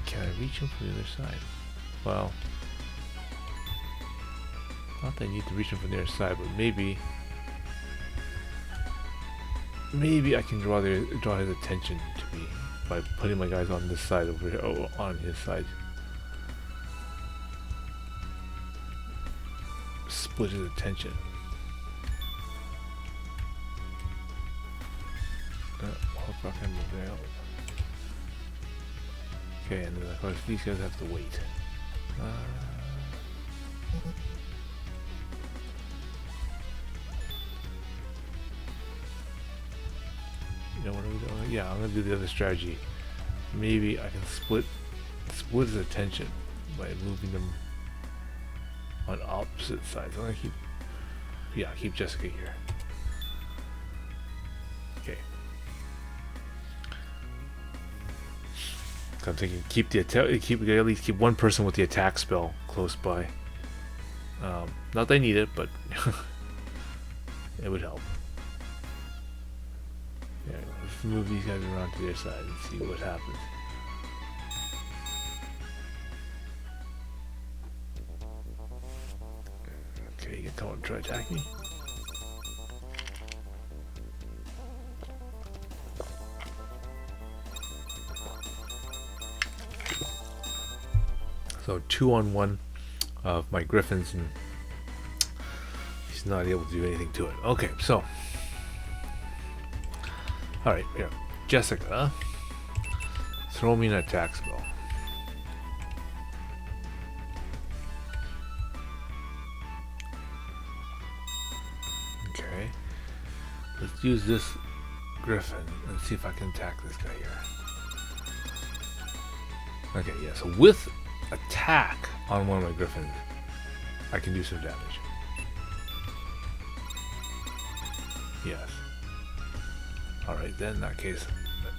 Can I reach him from the other side? Well, not that I need to reach him from the other side, but maybe I can draw his attention to me by putting my guys on this side over here, on his side. Split his attention. How can I move there? Okay, and then of course these guys have to wait. You know what I'm doing? Yeah, I'm gonna do the other strategy. Maybe I can split his attention by moving them on opposite sides. I'm gonna keep Jessica here. Okay. So I'm thinking at least keep one person with the attack spell close by. Not that I need it, but it would help. Yeah, let's move these guys around to their side and see what happens. come and try to attack me. So 2-on-1 of my griffins, and he's not able to do anything to it. Okay, so alright, here. Jessica, throw me an attack spell. Okay. Let's use this griffin and see if I can attack this guy here. Okay, yeah, so with attack on one of my griffins, I can do some damage. Yes. Alright, then in that case,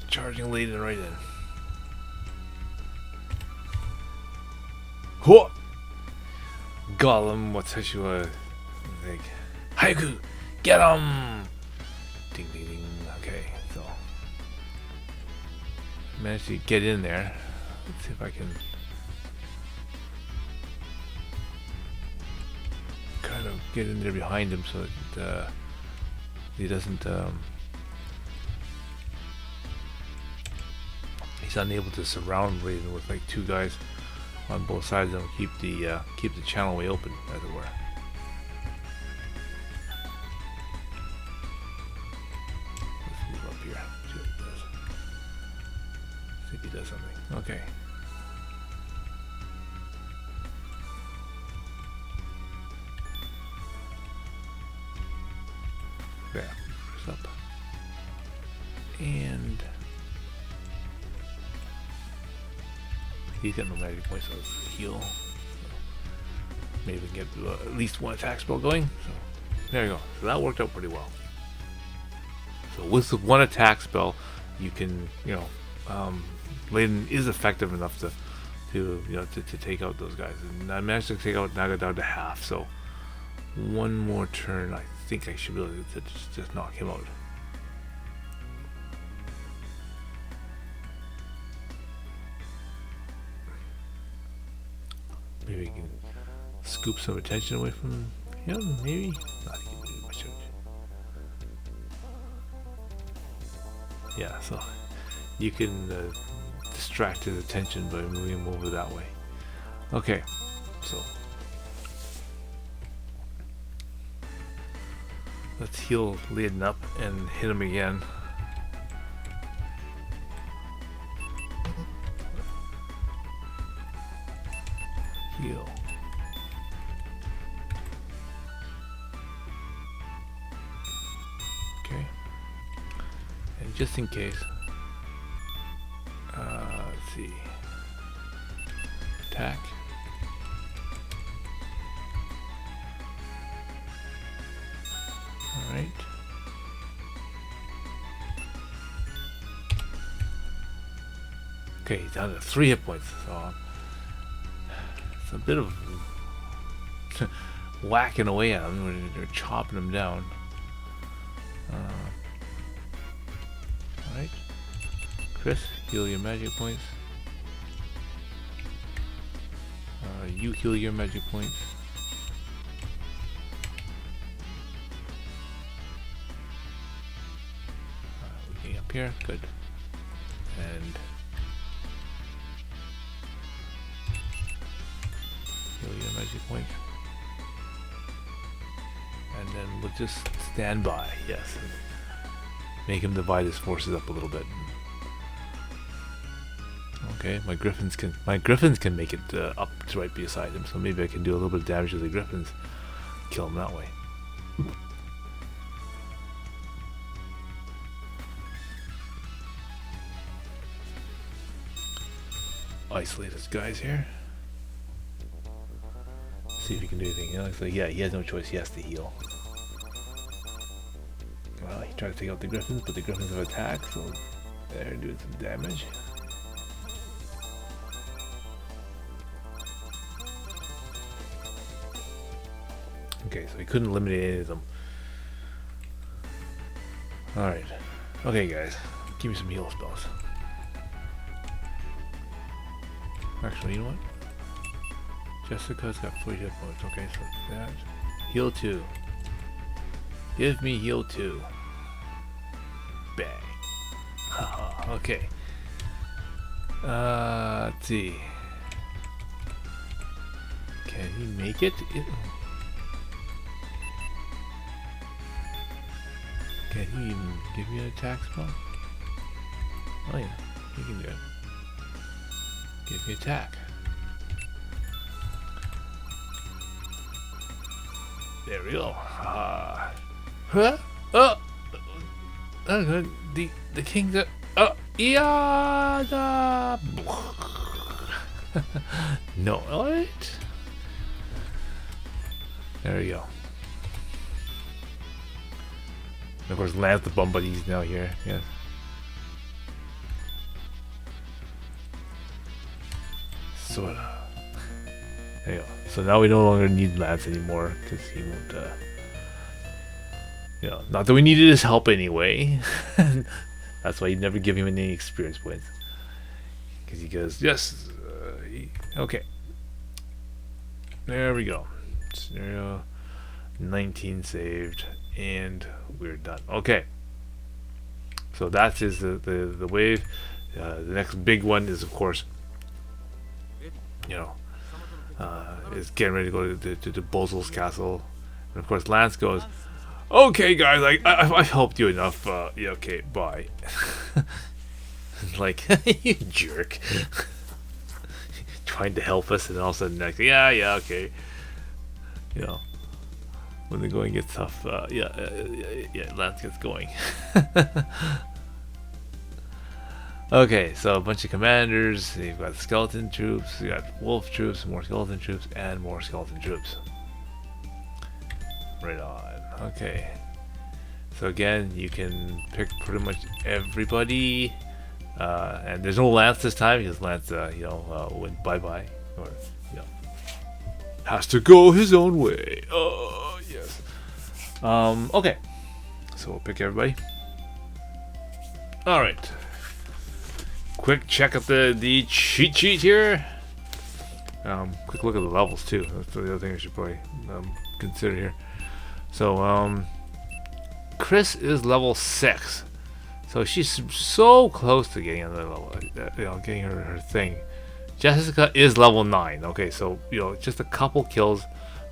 charging lead and right in. Ho! Gollum, what's you like? Haiku! Get him! Ding ding ding. Okay, so managed to get in there. Let's see if I can kind of get in there behind him so that he doesn't he's unable to surround Raven with like two guys on both sides and keep the channel way open, as it were. Let's move up here. See what he does. See if he does something. Okay. There. Press up. And he's got no magic points, so let's heal. So maybe we can get at least one attack spell going. So there you go. So that worked out pretty well. So with the one attack spell, you can, Layden is effective enough to take out those guys. And I managed to take out Naga down to half. So one more turn, I think I should be able to just knock him out. Maybe we can scoop some attention away from him, maybe? Not he can do much of it. Yeah, so you can distract his attention by moving him over that way. Okay, so let's heal Layden up and hit him again. Heal. Okay. And just in case, let's see. Attack. All right. Okay, he's down to 3 hit points. So it's a bit of whacking away at him when they're chopping him down. Alright. Chris, heal your magic points. You heal your magic points. Looking up here, good. And heal your magic points. And then we'll just stand by, yes. Make him divide his forces up a little bit. Okay, my griffins can make it up to right beside him, so maybe I can do a little bit of damage to the griffins, kill him that way. Isolate his guys here. See if he can do anything. Looks like, yeah, he has no choice. He has to heal. Well, he tried to take out the griffins, but the griffins have attacked, so they're doing some damage. Okay, so he couldn't eliminate any of them. Alright. Okay, guys. Give me some heal spells. Actually, you know what? Jessica's got 40 hit points. Okay, so that. Heal 2. Give me heal 2. Bang. Haha, okay. Let's see. Can he make it? Can he even give me an attack spell? Oh yeah, he can do it. Give me attack. There we go. Huh? Oh! The king's yeah! No, what? There we go. And of course, Lance the Bum Buddy's now here. Yes. Sorta. There you go. So now we no longer need Lance anymore because he won't. You know, not that we needed his help anyway. That's why you never give him any experience points. Because he goes, yes. Okay. There we go. Scenario 19 saved, and we're done. Okay. So that is the wave. The next big one is, of course, you know, is getting ready to go to Bozel's castle, and of course Lance goes, okay guys, I've helped you enough, yeah, okay, bye. Like, you jerk. Trying to help us, and all of a sudden next, yeah, okay, you know, when the going gets tough, yeah, Lance gets going. Okay, so a bunch of commanders. You've got skeleton troops, you got wolf troops, more skeleton troops, and more skeleton troops. Right on. Okay. So again, you can pick pretty much everybody, and there's no Lance this time because Lance, you know, went bye-bye, or you know, has to go his own way. Oh yes. Okay. So we'll pick everybody. All right. Quick check at the cheat sheet here. Quick look at the levels too. That's the other thing I should probably consider here. So Chris is level 6, so she's so close to getting another level. You know, getting her thing. Jessica is level 9. Okay, so you know, just a couple kills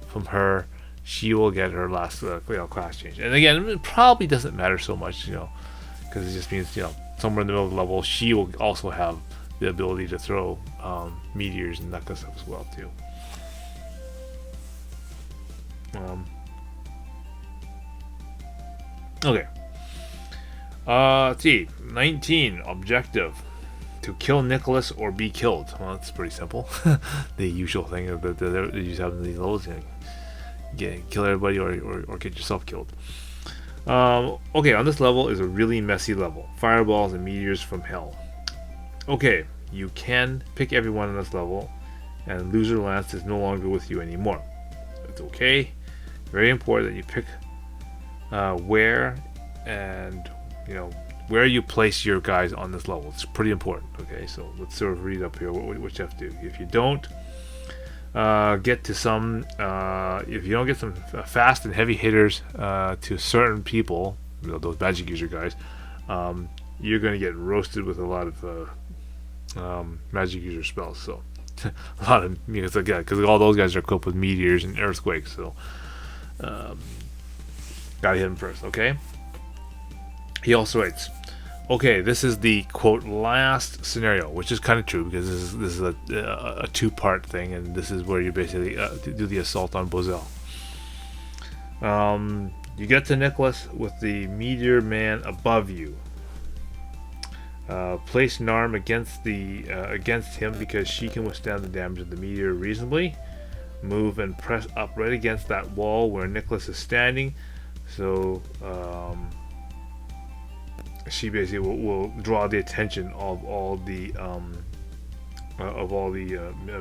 from her, she will get her last you know, class change. And again, it probably doesn't matter so much, you know, because it just means, you know, somewhere in the middle of the level, she will also have the ability to throw meteors and that kind of stuff as well too. Okay. Let's see. 19 objective: to kill Nicholas or be killed. Well, that's pretty simple. The usual thing that you use in these levels: kill everybody or get yourself killed. Okay, on this level is a really messy level. Fireballs and meteors from hell. Okay, you can pick everyone on this level, and loser Lance is no longer with you anymore. It's okay. Very important that you pick where and, you know, where you place your guys on this level. It's pretty important. Okay, so let's sort of read up here what you have to do. If you don't get to some, if you don't get some fast and heavy hitters to certain people, you know, those magic user guys, you're going to get roasted with a lot of magic user spells. So a lot of, because again, because all those guys are equipped with meteors and earthquakes, so gotta hit him first. Okay. He also writes, okay, this is the quote last scenario, which is kind of true because this is a two-part thing, and this is where you basically do the assault on Bozel. You get to Nicholas with the meteor man above you. Place Narm against him because she can withstand the damage of the meteor reasonably. Move and press up right against that wall where Nicholas is standing. So she basically will draw the attention of all the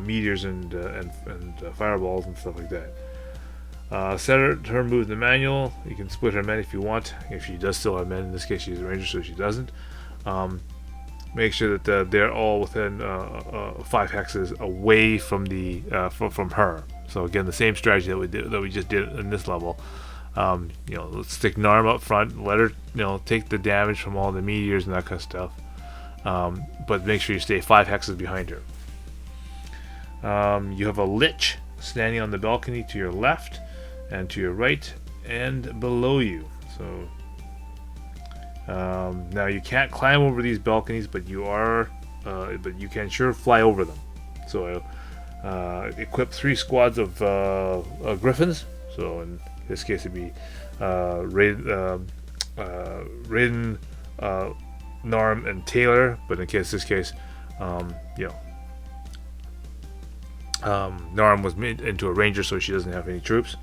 meteors and fireballs and stuff like that. Set her move in the manual. You can split her men if you want. If she does still have men, in this case she's a ranger, so she doesn't. Make sure that they're all within 5 hexes away from the from her. So again, the same strategy that we just did in this level. Let's stick Narm up front, let her, take the damage from all the meteors and that kind of stuff. But make sure you stay 5 hexes behind her. You have a Lich standing on the balcony to your left and to your right and below you. So now you can't climb over these balconies, but you can sure fly over them. So equip 3 squads of griffins. So in this case, it'd be Raiden, Narm, and Taylor. But in this case, Narm was made into a ranger, so she doesn't have any troops.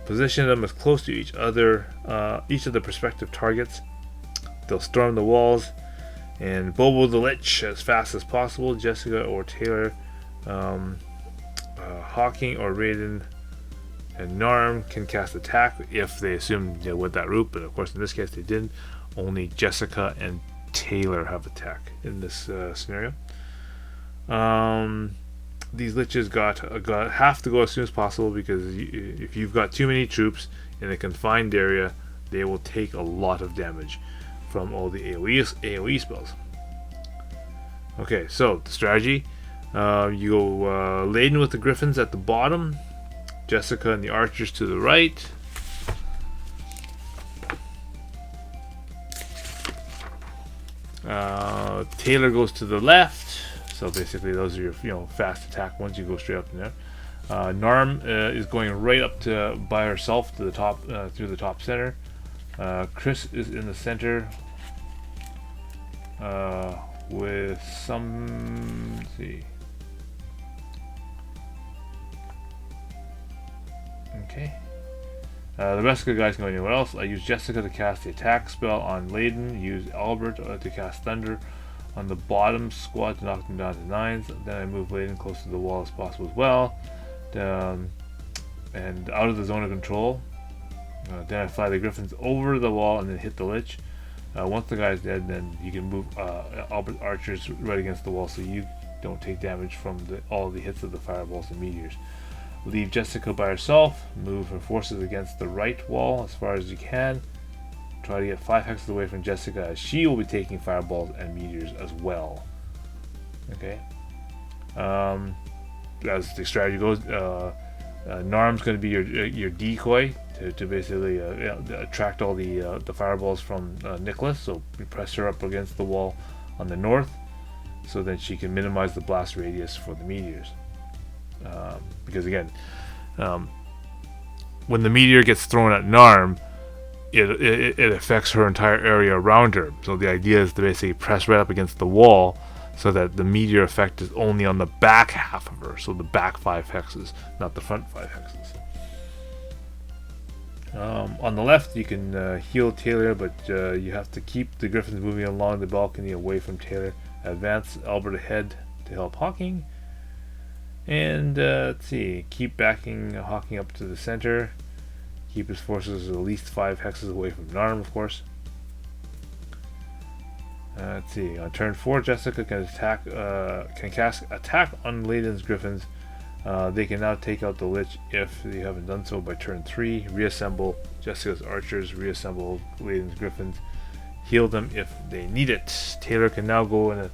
Position them as close to each of the prospective targets. They'll storm the walls and Bobo the Lich as fast as possible. Jessica or Taylor, Hawking or Raiden, and Narm can cast attack if they assume they went that route, but of course in this case they didn't. Only Jessica and Taylor have attack in this scenario. These liches have to go as soon as possible, because if you've got too many troops in a confined area, they will take a lot of damage from all the AoE spells. Okay, so the strategy: you go laden with the griffins at the bottom, Jessica and the archers to the right. Taylor goes to the left. So basically, those are your fast attack ones. You go straight up in there. Narm is going right up by herself to the top through the top center. Chris is in the center with some. Let's see. Okay. The rest of the guys can go anywhere else. I use Jessica to cast the attack spell on Layden. Use Albert to cast Thunder on the bottom squad to knock them down to 9s. Then I move Layden close to the wall as possible as well. And out of the zone of control. Then I fly the griffins over the wall and then hit the lich. Once the guy's dead, then you can move Albert archers right against the wall, so you don't take damage from all the hits of the fireballs and meteors. Leave Jessica by herself. Move her forces against the right wall as far as you can. Try to get 5 hexes away from Jessica, as she will be taking fireballs and meteors as well. Okay. As the strategy goes, Narm's going to be your decoy to basically attract all the fireballs from Nicholas. So you press her up against the wall on the north, so that she can minimize the blast radius for the meteors. Because again, when the meteor gets thrown at Narm, it affects her entire area around her. So the idea is to basically press right up against the wall, so that the meteor effect is only on the back half of her, so the back 5 hexes, not the front 5 hexes. On the left, you can heal Taylor, but you have to keep the griffins moving along the balcony away from Taylor. Advance Albert ahead to help Hawking. And let's see, keep backing Hawking up to the center. Keep his forces at least 5 hexes away from Narm, of course. Let's see, on turn 4, Jessica can cast attack on Layden's griffins. They can now take out the lich if they haven't done so by turn 3. Reassemble Jessica's archers, reassemble Layden's griffins, heal them if they need it. Taylor can now go and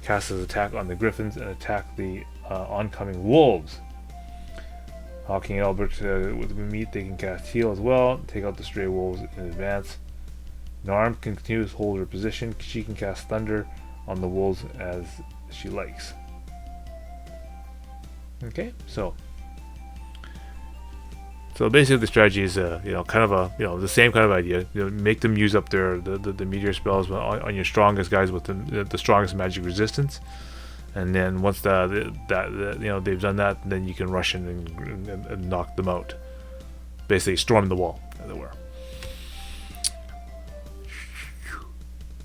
cast his attack on the griffins and attack the oncoming wolves. Hawking and Albert with meat, they can cast heal as well, take out the stray wolves in advance. Narm can continue to hold her position. She can cast Thunder on the wolves as she likes. Okay, so basically the strategy is kind of the same kind of idea. Make them use up the meteor spells on your strongest guys with the strongest magic resistance, and then once they've done that, then you can rush in and knock them out. Basically, storm the wall, as it were.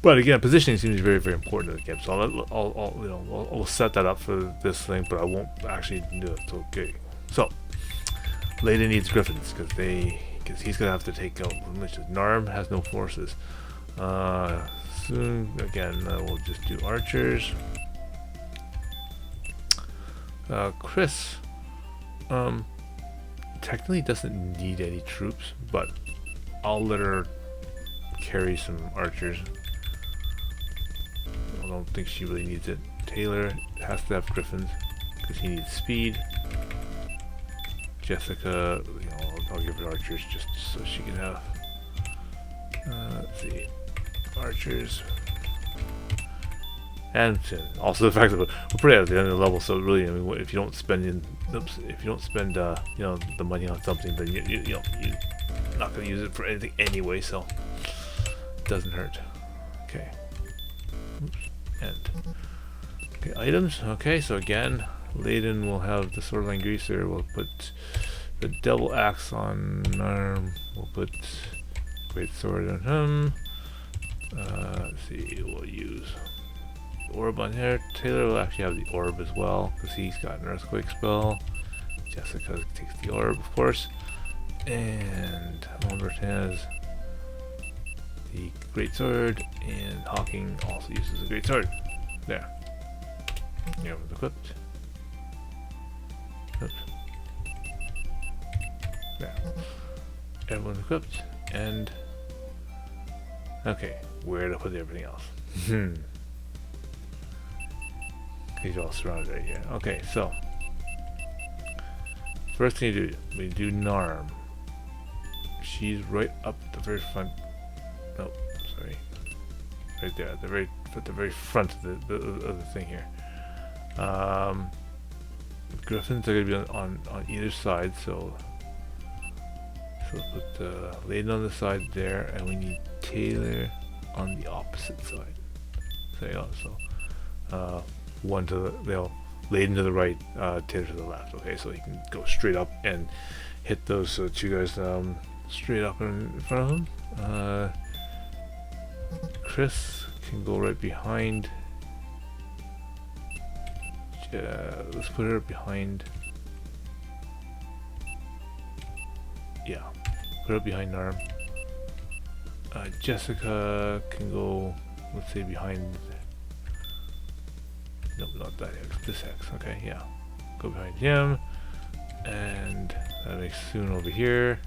But again, positioning seems very, very important in the game. So I'll set that up for this thing, but I won't actually do it. Okay. So Layden needs griffins because he's gonna have to take out liches. Narm has no forces. Soon again, we'll just do archers. Chris technically doesn't need any troops, but I'll let her carry some archers. I don't think she really needs it. Taylor has to have griffins because he needs speed. Jessica, you know, I'll give her archers just so she can have. Let's see, archers, and also the fact that we're pretty at the end of the level. So really, I mean, if you don't spend you know, the money on something, then you're not going to use it for anything anyway. So it doesn't hurt. Okay. Oops. And okay, items. Okay, so again, Layden will have the sword Langrisser. We'll put the devil axe on arm. We'll put great sword on him. Let's see, we'll use orb on here. Taylor will actually have the orb as well because he's got an earthquake spell. Jessica takes the orb, of course, and Albert has the great sword, and Hawking also uses the great sword. There. Everyone's equipped. Oops. There. Everyone's equipped, and okay, where to put everything else? He's all surrounded right here. Okay, so first thing you do, we do Narm. She's right up at the very front. Nope, sorry. Right there, at the very front of the thing here. Griffins are gonna be on either side, so let's put Layden on the side there, and we need Taylor on the opposite side. So yeah, so one to the Layden to the right, Taylor to the left. Okay, so he can go straight up and hit those two guys straight up in front of him. Chris can go right behind. Let's put her behind. Yeah, put her behind Narm. Jessica can go, let's say, behind. Nope, not that hex. This hex. Okay, yeah. Go behind him, and that makes Soon over here,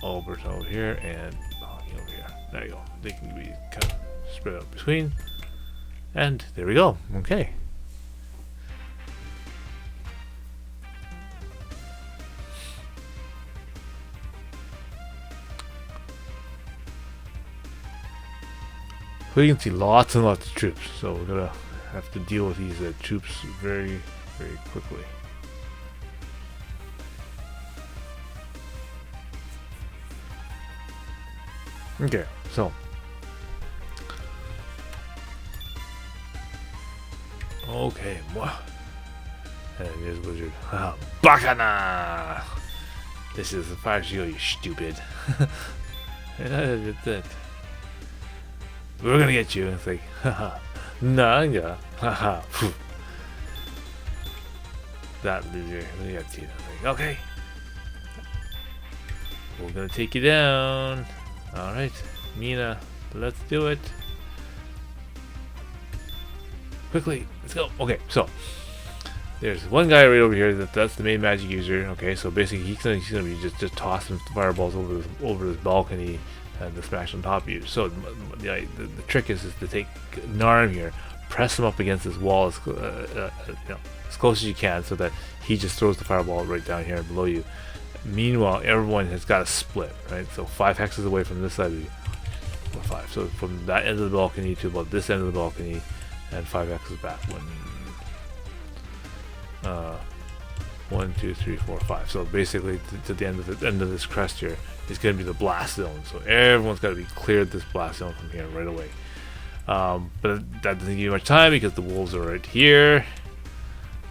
Albert over here, and Hawking over here. There you go. They can be kind of spread out between, and there we go. Okay. So you can see lots and lots of troops, so we're gonna have to deal with these troops very, very quickly. Okay, so okay, mwah. And there's Wizard. Bakana! This is the fire shield, you stupid. That's it. We're gonna get you. It's like, haha, nah, yeah, haha. That loser, we got you. Like, okay, we're gonna take you down. All right, Mina, let's do it. Quickly, let's go. Okay, so there's one guy right over here. That's the main magic user. Okay, so basically he's gonna be just tossing fireballs over this balcony. And to smash on top of you. So the trick is to take Narm here, press him up against this wall as close as you can, so that he just throws the fireball right down here below you. Meanwhile, everyone has got to split, right? So 5 hexes away from this side of you, or 5. So from that end of the balcony to about this end of the balcony, and 5 hexes back. 1, 2, 3, 4, 5. So basically, to the end of this crest here is going to be the blast zone. So everyone's got to be cleared this blast zone from here right away. But that doesn't give you much time because the wolves are right here.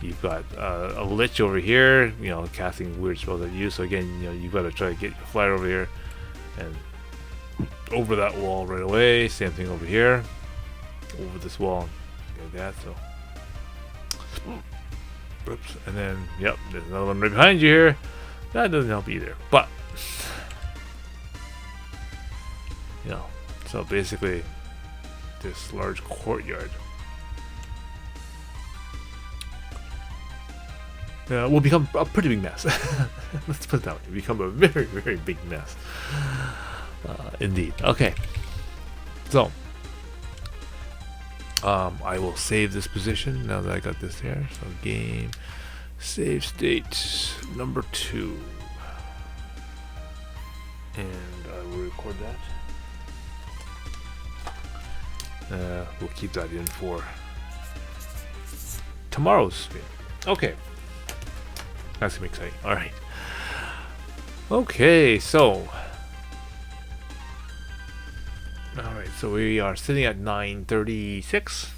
You've got a lich over here, you know, casting weird spells at you. So again, you know, you've got to try to get your flyer over here and over that wall right away. Same thing over here, over this wall. Like that. So. Oops, and then, yep, there's another one right behind you here. That doesn't help either, but, you know, so basically, this large courtyard. will become a pretty big mess. Let's put it that way. Become a very, very big mess. Indeed. Okay. So, I will save this position now that I got this there. So, game, save state number 2. And I will record that. We'll keep that in for tomorrow's stream. Okay. That's gonna be exciting. Alright. Okay, so. Alright, so we are sitting at 9:36.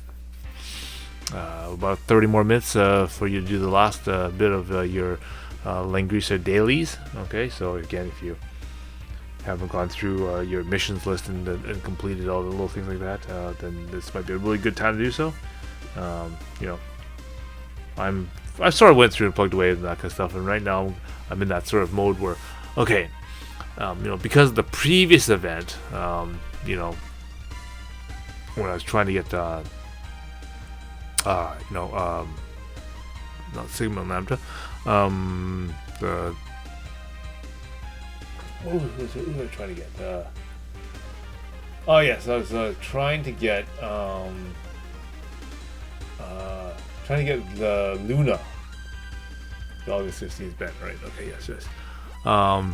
About 30 more minutes for you to do the last bit of your Langrisser dailies. Okay, so again, if you haven't gone through your missions list and completed all the little things like that, then this might be a really good time to do so. You know, I sort of went through and plugged away and that kind of stuff, and right now I'm in that sort of mode where, okay, you know, because of the previous event, you know, when I was trying to get, you know, not Sigma and Lambda, the what was I trying to get? Oh yes, I was trying to get the Luna, the August 15th band, right? Okay, yes.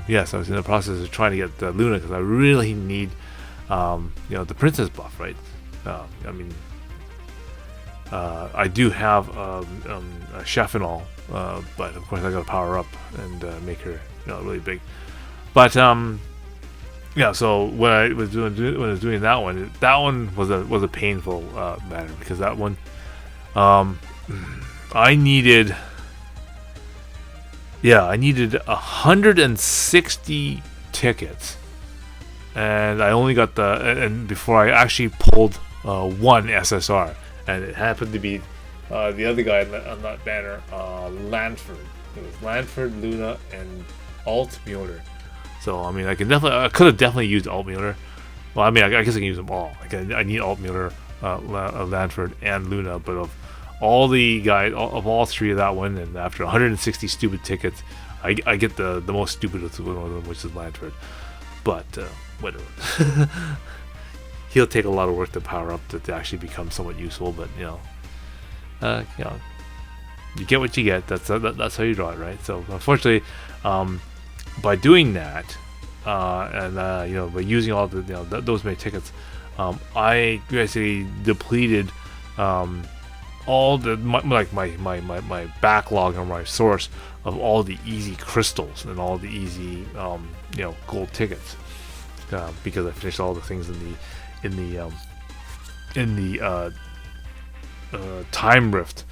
Yes, I was in the process of trying to get the Luna because I really need, you know, the princess buff, right? I mean, I do have a chef and all, but of course I got to power her up and make her, you know, really big. But yeah. So when I was doing that one was a painful matter because that one, I needed 160 tickets, and I only got and before I actually pulled one SSR, and it happened to be the other guy on that banner, Lanford. It was Lanford, Luna, and Alt Mueller. So I mean, I could have definitely used Alt Mueller. Well, I mean, I guess I can use them all. Like I need Alt Mueller, Lanford, and Luna, but of all the guys, of all three of that one, and after 160 stupid tickets, I get the most stupid of one of them, which is Lanford. But whatever. He'll take a lot of work to power up to actually become somewhat useful. But you know, you get what you get. That's how you draw it, right? So unfortunately, by doing that, and you know, by using all the, you know, those many tickets, I basically depleted all the my backlog or my source of all the easy crystals and all the easy you know, gold tickets, because I finished all the things in the time rift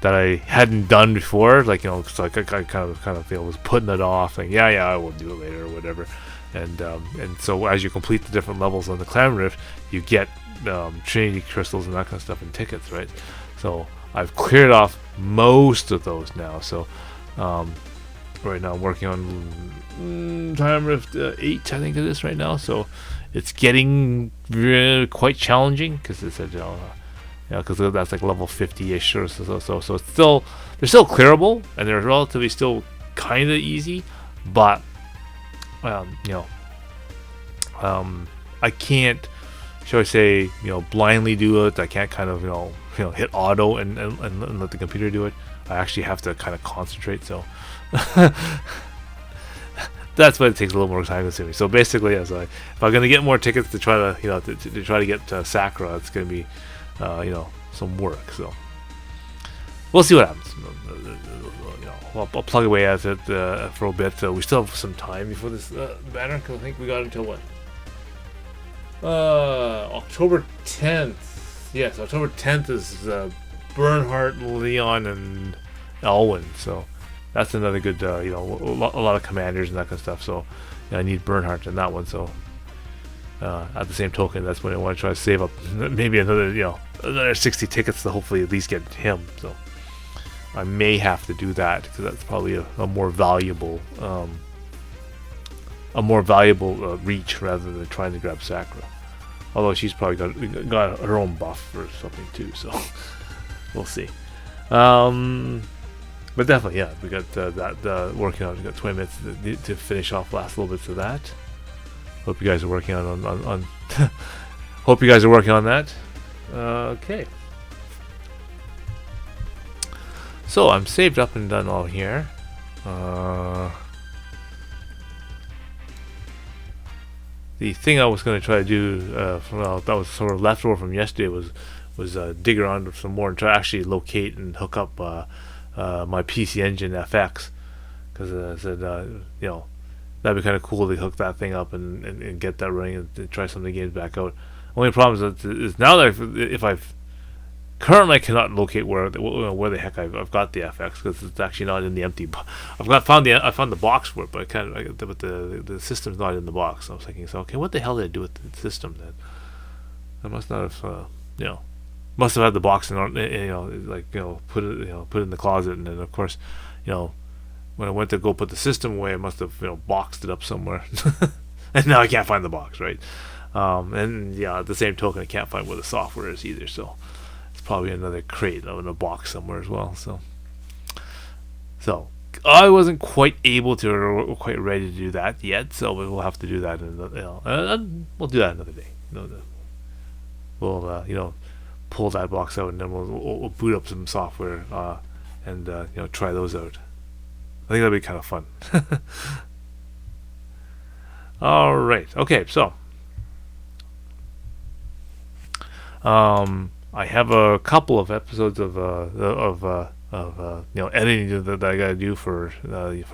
that I hadn't done before, like, you know, so I kind of feel was putting it off, and yeah, I will do it later or whatever, and so as you complete the different levels on the clan rift, you get Trinity crystals and that kind of stuff and tickets, right? So I've cleared off most of those now. So right now I'm working on Time Rift 8, I think it is right now. So it's getting quite challenging because it's because that's like level 50-ish or so. So it's still, they're still clearable and they're relatively still kind of easy, but you know, I can't, shall I say, you know, blindly do it. I can't kind of, you know, hit auto and let the computer do it. I actually have to kind of concentrate. So that's why it takes a little more time consuming. So basically, if I'm gonna get more tickets to try to, you know, to try to get Sakura, it's gonna be, you know, some work. So we'll see what happens. You know, I'll plug away at it for a bit. We still have some time before this banner, because I think we got until what? October 10th. Yes, October 10th is Bernhardt, Leon, and Elwyn. So that's another good, you know, a lot of commanders and that kind of stuff. So yeah, I need Bernhardt in that one. So at the same token, that's when I want to try to save up maybe another 60 tickets to hopefully at least get him. So I may have to do that because that's probably a more valuable reach rather than trying to grab Sakura. Although she's probably got her own buff or something too, so we'll see. But definitely, yeah, we got that working on. We got 20 minutes to finish off last little bits of that. Hope you guys are working on hope you guys are working on that. Okay. So I'm saved up and done all here. The thing I was going to try to do, that was sort of leftover from yesterday, was dig around with some more and try to actually locate and hook up my PC Engine FX, because I said, that'd be kind of cool to hook that thing up and get that running and try some of the games back out. Only problem is now that if I've currently I cannot locate where the heck I've got the FX, because it's actually not in the empty. I found the box for it, but but the system's not in the box. So I was thinking, okay, what the hell did I do with the system then? I must not have must have had the box and put it in the closet, and then of course, when I went to go put the system away, I must have boxed it up somewhere, and now I can't find the box, right? And at the same token, I can't find where the software is either. So it's probably another crate in a box somewhere as well. So I wasn't quite able to, or quite ready to do that yet. So we'll have to do that, we'll do that another day. We'll pull that box out, and then we'll boot up some software and try those out. I think that'd be kind of fun. All right. Okay. So I have a couple of episodes of editing that I gotta do for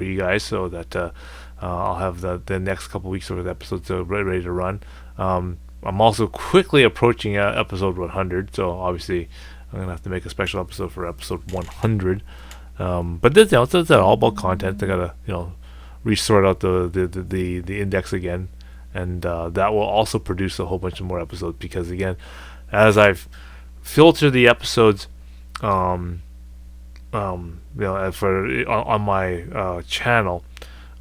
you guys, so that I'll have the next couple weeks of the episodes ready to run. I'm also quickly approaching episode 100, so obviously I'm gonna have to make a special episode for episode 100. But this, it's all about content. I gotta resort out the index again, and that will also produce a whole bunch of more episodes, because again, as I've filtered the episodes, on my channel,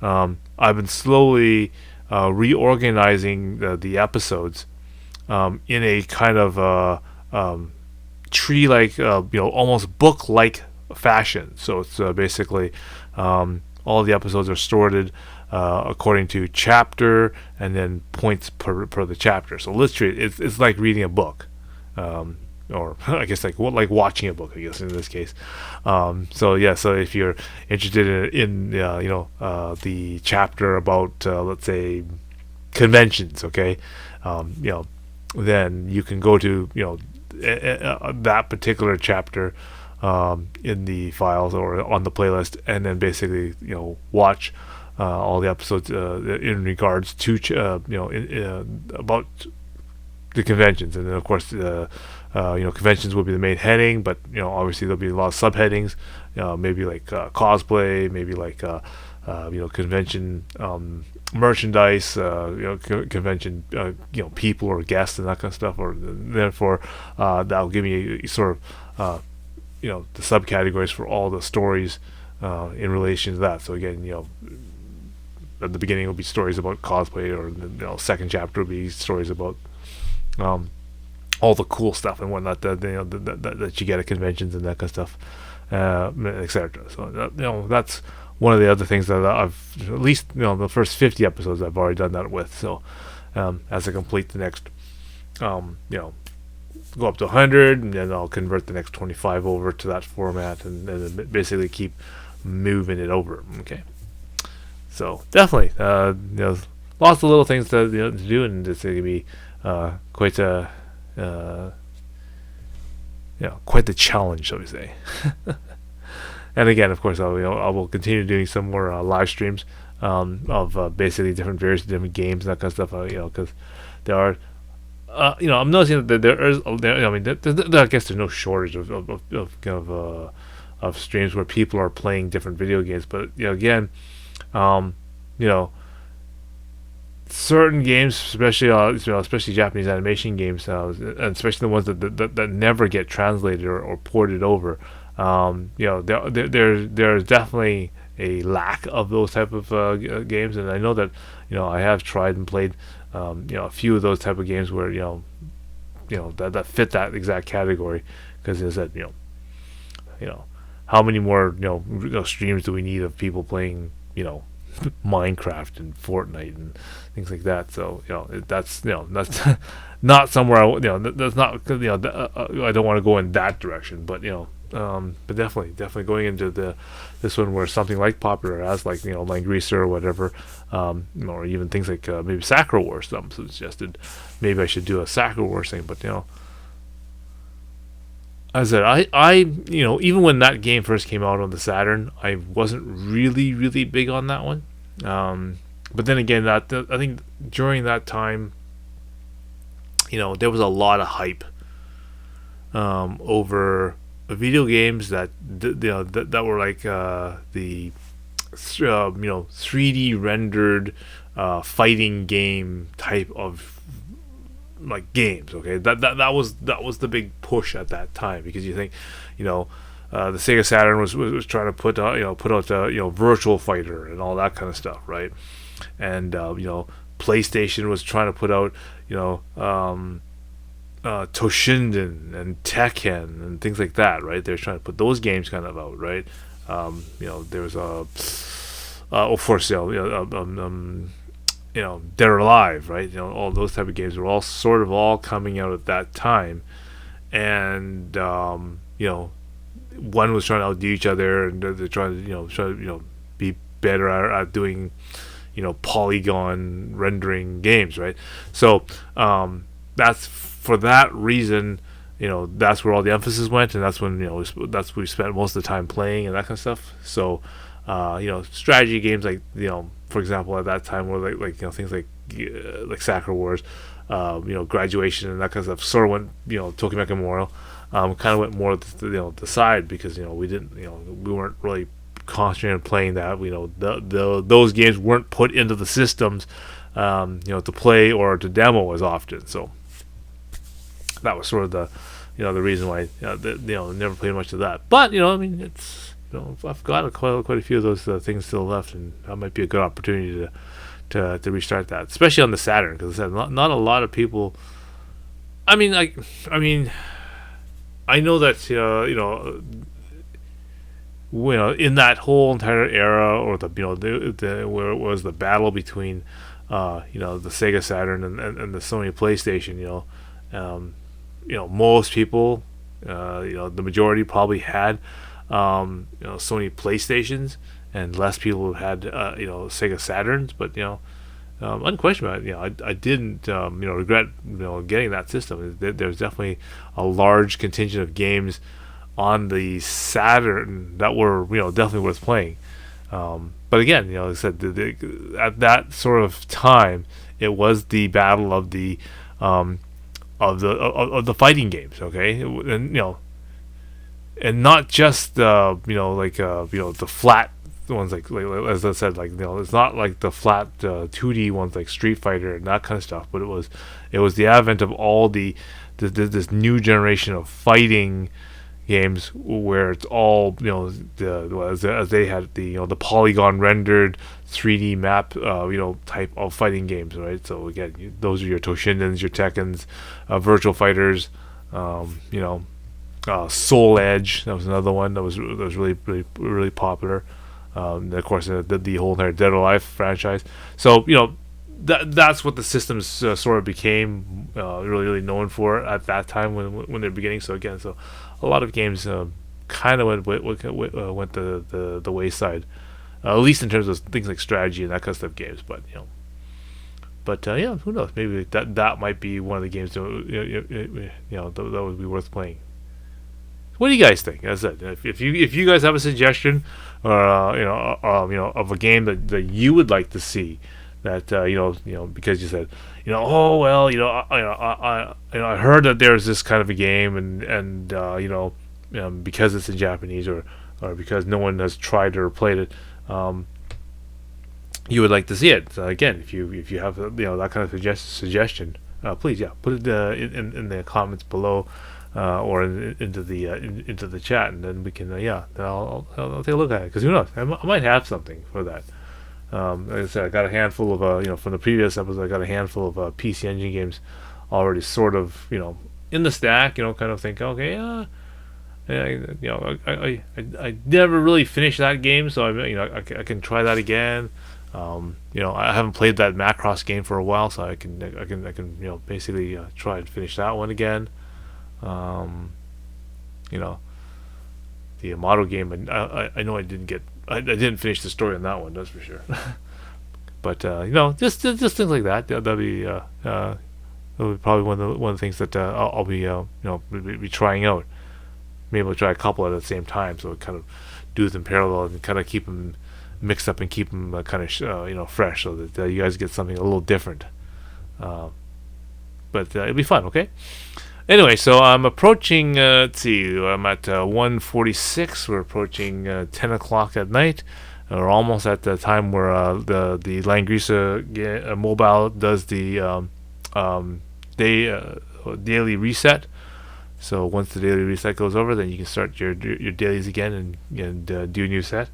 I've been slowly reorganizing the episodes in a kind of tree-like, almost book-like fashion. So it's basically all the episodes are sorted according to chapter, and then points per the chapter. So literally, it's like reading a book, or I guess like watching a book, I guess in this case. So if you're interested in the chapter about let's say conventions, okay, then you can go to that particular chapter in the files or on the playlist, and then basically watch all the episodes in regards to about the conventions. And then of course conventions will be the main heading, but obviously there'll be a lot of subheadings, maybe like cosplay, maybe like convention merchandise, convention people or guests and that kind of stuff, or therefore that'll give me a sort of the subcategories for all the stories in relation to that. So again, at the beginning will be stories about cosplay, or the second chapter will be stories about all the cool stuff and whatnot that you get at conventions and that kind of stuff, etc. So that's one of the other things that I've, at least the first 50 episodes I've already done that with. So as I complete the next go up to 100, and then I'll convert the next 25 over to that format, and then basically keep moving it over. Okay, so definitely lots of little things to do, and it's going to be quite a quite the challenge, shall we say. And again, of course, I will continue doing some more live streams of basically various different games and that kind of stuff. Because there are, I'm noticing that there is. I guess there's no shortage of streams where people are playing different video games. But again, certain games, especially Japanese animation games, and especially the ones that never get translated or ported over. There's definitely a lack of those type of games, and I know that I have tried and played a few of those type of games where that fit that exact category, because as I said, how many more streams do we need of people playing Minecraft and Fortnite and things like that? So that's not somewhere that's not I don't want to go in that direction, but but definitely going into this one where something like popular as like Langrisser or whatever, or even things like maybe Sacro Wars. Some suggested maybe I should do a Sacro Wars thing, but as I said, I even when that game first came out on the Saturn, I wasn't really big on that one. But then again, I think during that time, there was a lot of hype over video games that were like the 3D rendered fighting game type of like games. Okay, that was the big push at that time, because you think the Sega Saturn was trying to put out Virtual Fighter and all that kind of stuff, right? And PlayStation was trying to put out Toshinden and Tekken and things like that, right? They're trying to put those games kind of out, right? There was of course, Dead or Alive, right? All those type of games were all sort of all coming out at that time, and one was trying to outdo each other, and they're trying to be better at doing polygon rendering games, right? So that's for that reason, that's where all the emphasis went, and that's when that's where we spent most of the time playing and that kind of stuff. So strategy games like for example at that time were like things like Sacro Wars, Graduation and that kind of stuff sort of went Tokimeki Memorial kind of went more to the side, because we didn't we weren't really concentrating on playing that. Those games weren't put into the systems to play or to demo as often. So that was sort of the the reason why never played much of that. But I mean, it's I've got quite a few of those things still left, and that might be a good opportunity to restart that, especially on the Saturn, because not a lot of people. I mean, I know that in that whole entire era, or the where it was the battle between the Sega Saturn and the Sony PlayStation, most people, the majority probably had Sony PlayStations, and less people had Sega Saturns. But unquestionably, I didn't regret getting that system. There's definitely a large contingent of games on the Saturn that were definitely worth playing. But again, like I said, at that sort of time, it was the battle of the of the fighting games. Okay, and not just the flat ones like as I said, it's not like the flat 2D ones like Street Fighter and that kind of stuff, but it was the advent of all this new generation of fighting games, where it's all as they had the polygon rendered 3D map type of fighting games, right? So again, those are your Toshindens, your Tekkens, Virtual Fighters, Soul Edge. That was another one that was really popular. And of course, the whole entire Dead or Alive franchise. So that's what the systems sort of became really known for at that time when they're beginning. So again, a lot of games kind of went the wayside, at least in terms of things like strategy and that kind of stuff games. But who knows? Maybe that might be one of the games that would be worth playing. What do you guys think? As I said, if you guys have a suggestion, or of a game that you would like to see, that because you said oh well I heard that there's this kind of a game, and because it's in Japanese, or because no one has tried or played it, you would like to see it. So again, if you have that kind of suggestion, please put it in the comments below. Or into the chat, and then we can I'll take a look at it, because who knows, I might have something for that. Like I said, I got a handful of from the previous episode, I got a handful of PC Engine games already sort of in the stack, kind of think, okay, I never really finished that game, so I can try that again. I haven't played that Macross game for a while, so I can basically try and finish that one again. Um, you know, the Amato game, I know I didn't finish the story on that one, that's for sure. But just things like that. That'll be probably one of the things that I'll be be trying out. Be able to try a couple at the same time, so kind of do them parallel and kind of keep them mixed up and keep them kind of fresh, so that you guys get something a little different. Uh, but it'll be fun. Okay. Anyway, so I'm approaching. Let's see, I'm at 1:46. We're approaching 10 o'clock at night. We're almost at the time where the Langrisser mobile does the daily reset. So once the daily reset goes over, then you can start your dailies again and do a new set.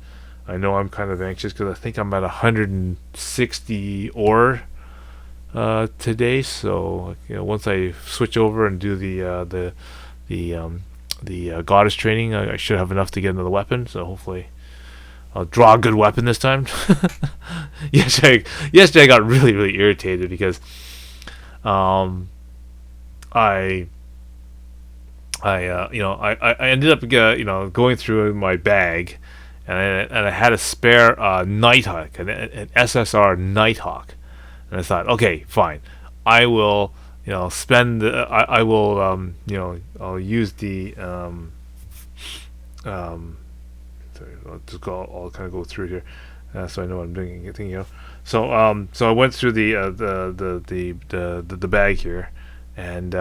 I know I'm kind of anxious because I think I'm at 160 ore today. So once I switch over and do the goddess training, I should have enough to get another weapon. So hopefully I'll draw a good weapon this time. yesterday I got really irritated because I ended up going through my bag, and I had a spare Nighthawk, an SSR Nighthawk, and I thought, okay, fine, I will spend I will I'll use the sorry, I'll kind of go through here, so I know what I'm doing. So I went through the bag here, and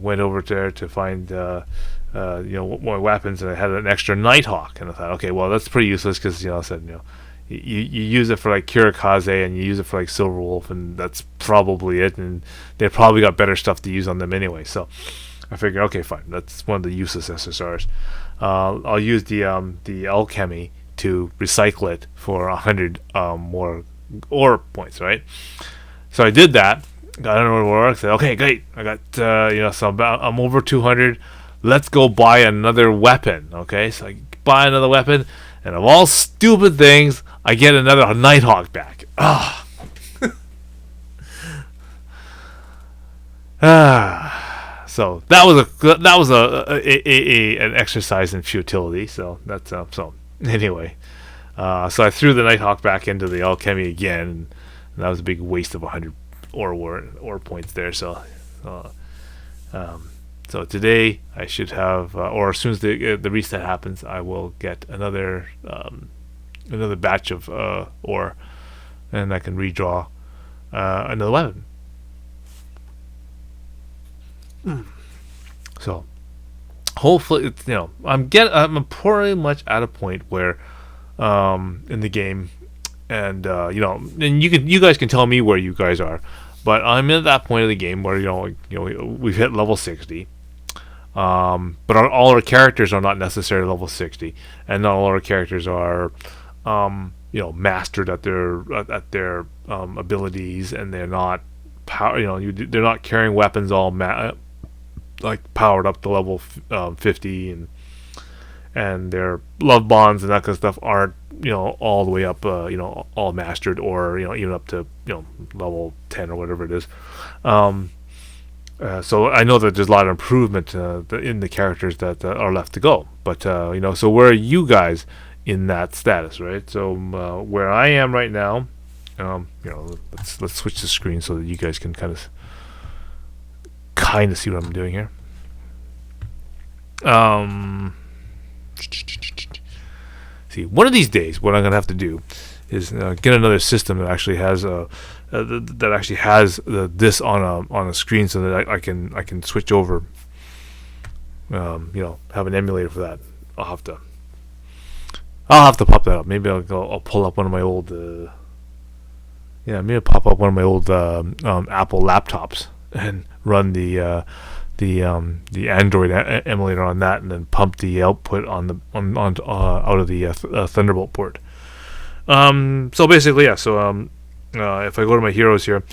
went over there to find more weapons, and I had an extra Nighthawk, and I thought, okay, well, that's pretty useless because I said you use it for like Kirikaze and you use it for like Silverwolf, and that's probably it, and they probably got better stuff to use on them anyway. So I figured, okay, fine, that's one of the useless SSRs. I'll use the alchemy to recycle it for 100 more ore points, right? So I did that. I don't know what works. Said, okay, great. I got so I'm over 200. Let's go buy another weapon. Okay, so I buy another weapon, and of all stupid things, I get another Nighthawk back. Ah. So that was an exercise in futility. So that's so anyway. So I threw the Nighthawk back into the alchemy again, and that was a big waste of 100 ore points there. So today I should have, or as soon as the reset happens, I will get another batch of ore, and I can redraw another weapon. So hopefully, I'm pretty much at a point where in the game, and and you guys can tell me where you guys are, but I'm at that point of the game where we've hit level 60, but all our characters are not necessarily level 60, and not all our characters are mastered at their abilities, and they're not they're not carrying weapons all like powered up to level 50, and their love bonds and that kind of stuff aren't all the way up all mastered, or even up to level 10 or whatever it is. So I know that there's a lot of improvement in the characters that are left to go, but so where are you guys in that status, right? So where I am right now, let's switch the screen so that you guys can kind of see what I'm doing here. See, one of these days, what I'm gonna have to do is get another system that actually has this on a screen, so that I can switch over. Have an emulator for that. I'll have to pop that up. Maybe I'll pull up one of my old maybe I'll pop up one of my old Apple laptops and run the Android emulator on that, and then pump the output out of the Thunderbolt port. So basically, yeah. So if I go to my heroes here,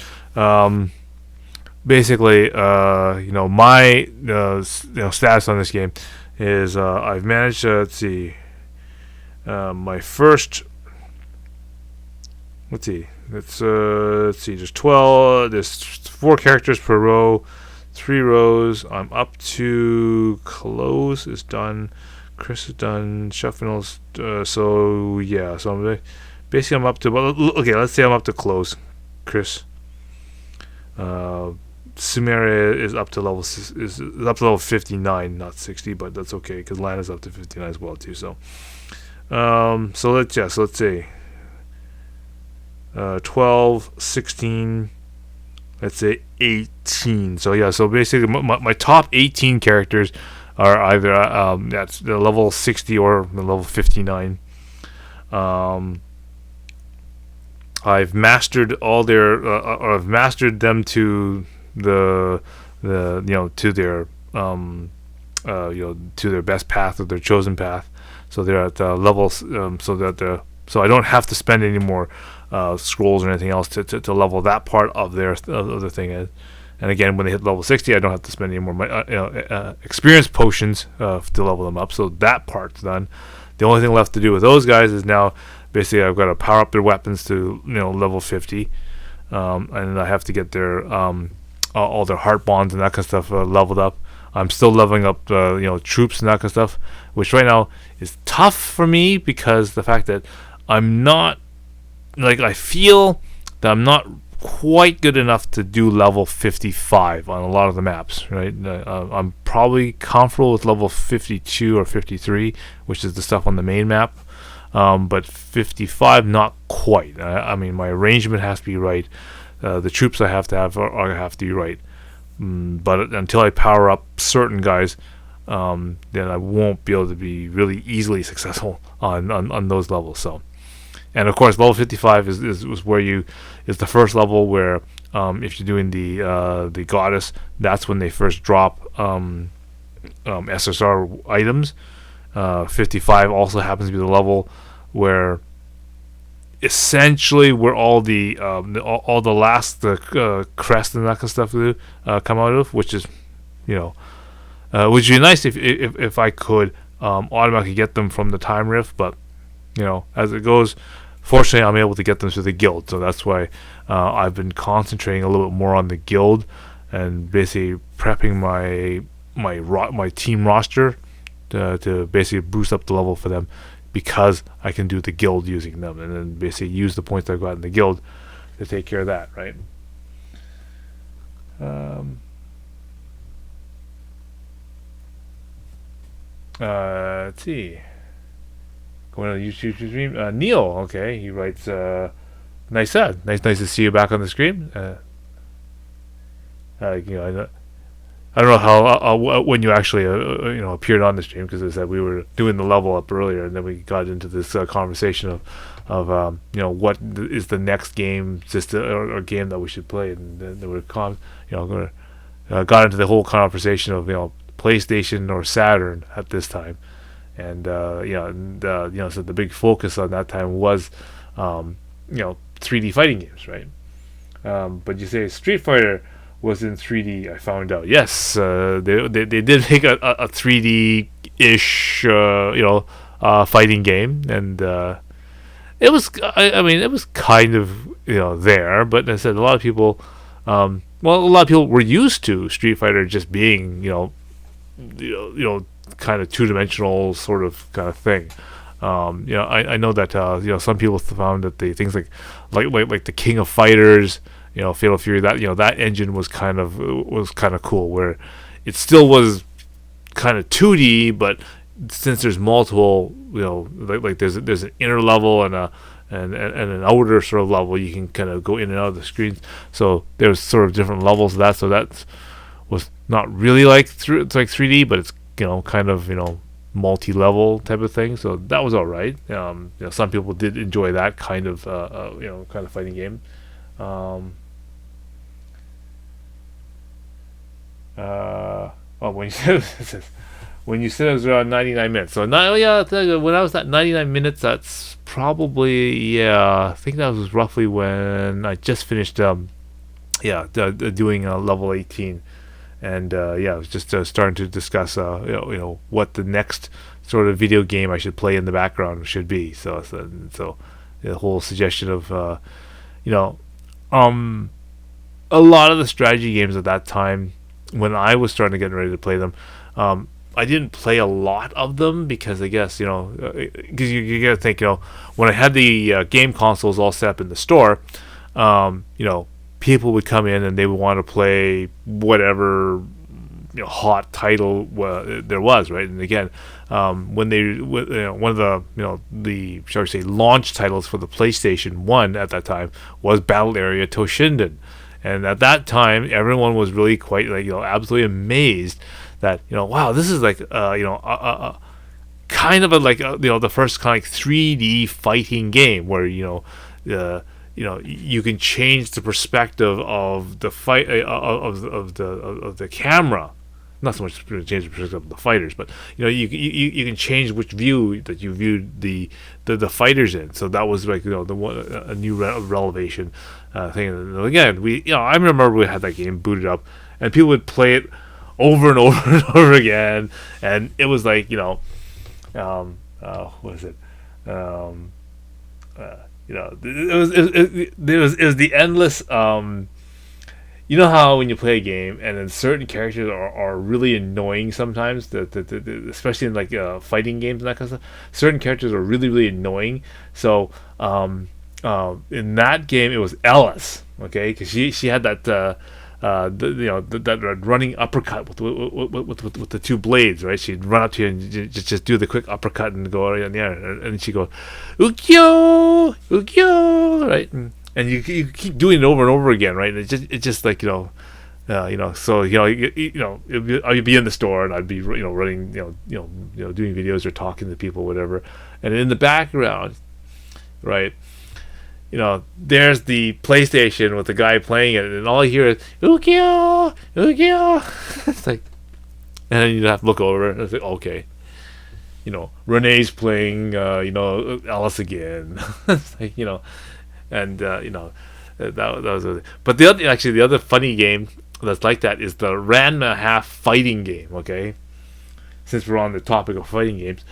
basically, my status on this game is I've managed to, let's see, my first, let's see, let's see, there's 12, there's 4 characters per row, 3 rows. I'm up to close is done, Chris is done, Sheffield, so yeah, so basically I'm up to, well, okay, let's say I'm up to close, Chris. Sumeria is up to level is up to level 59, not 60, but that's okay because Lana's up to 59 as well too. So, so let's say 12, 16, let's say 18. So yeah, so basically my top 18 characters are either that's the level 60 or the level 59. I've mastered all their, or I've mastered them to the to their to their best path or their chosen path. So they're at levels, so I don't have to spend any more scrolls or anything else to level that part of their thing. And again, when they hit level 60, I don't have to spend any more experience potions to level them up. So that part's done. The only thing left to do with those guys is now basically I've got to power up their weapons to level 50, and I have to get their all their heart bonds and that kind of stuff leveled up. I'm still leveling up troops and that kind of stuff, which right now is tough for me because the fact that I'm not, like, I feel that I'm not quite good enough to do level 55 on a lot of the maps, right? I'm probably comfortable with level 52 or 53, which is the stuff on the main map, but 55 not quite. I mean, my arrangement has to be right. The troops I have to have have to be right. But until I power up certain guys, then I won't be able to be really easily successful on those levels. So, and of course, level 55 is where is the first level where if you're doing the goddess, that's when they first drop SSR items. 55 also happens to be the level where essentially where all the last crest and that kind of stuff come out of, which is which would be nice if I could automatically get them from the time rift, but as it goes, fortunately I'm able to get them through the guild, so that's why I've been concentrating a little bit more on the guild and basically prepping my team roster to basically boost up the level for them, because I can do the guild using them, and then basically use the points I've got in the guild to take care of that, right? Let's see. Going on the YouTube stream, Neil. Okay, he writes, nice to see you back on the screen. I don't know how when you actually appeared on the stream, because I said we were doing the level up earlier, and then we got into this conversation of what is the next game system or game that we should play, and then there were got into the whole conversation of PlayStation or Saturn at this time, and so the big focus on that time was 3D fighting games, right? But you say Street Fighter was in 3D. I found out. Yes, they did make a 3D-ish fighting game, and it was. I mean, it was kind of there, but I said a lot of people. A lot of people were used to Street Fighter just being kind of two-dimensional sort of kind of thing. I know that some people found that the things like the King of Fighters, Fatal Fury, that engine was kind of cool, where it still was kind of 2D, but since there's multiple, there's an inner level and an outer sort of level, you can kind of go in and out of the screens. So there's sort of different levels of that. So that was not really it's like 3D, but it's kind of multi-level type of thing. So that was all right. Some people did enjoy that kind of fighting game. When you said it was around 99 minutes. So when I was at 99 minutes, that's probably I think that was roughly when I just finished doing level 18, and yeah, I was just starting to discuss what the next sort of video game I should play in the background should be. So the whole suggestion of you know um a lot of the strategy games at that time when I was starting to get ready to play them. I didn't play a lot of them because I guess because you gotta think when I had the game consoles all set up in the store, people would come in and they would want to play whatever hot title there was, right? And again, when one of the shall we say launch titles for the PlayStation 1 at that time was Battle Area Toshinden. And at that time, everyone was really quite absolutely amazed that wow, this is like kind of a the first kind of like 3D fighting game where you can change the perspective of the fight of the camera. Not so much to change the perspective of the fighters, but you can change which view that you viewed the fighters in. So that was like a new relevation thing. And again, I remember we had that game booted up, and people would play it over and over and over again, and it was like what is it? It was the endless. You know how when you play a game and then certain characters are really annoying sometimes, especially in like fighting games and that kind of stuff. Certain characters are really really annoying. So in that game it was Alice, okay, because she had that that running uppercut with the two blades, right? She'd run up to you and just do the quick uppercut and go right in the air, and she'd go ukyo ukyo, right? And you keep doing it over and over again, right? And it's just like so I'd be in the store and I'd be running doing videos or talking to people, whatever, and in the background, right, there's the PlayStation with the guy playing it, and all I hear is ukyo ukyo. It's like, and then you have to look over and it's like, okay, Renee's playing Alice again. It's like and that was. But the other funny game that's like that is the Ranma half fighting game. Okay, since we're on the topic of fighting games,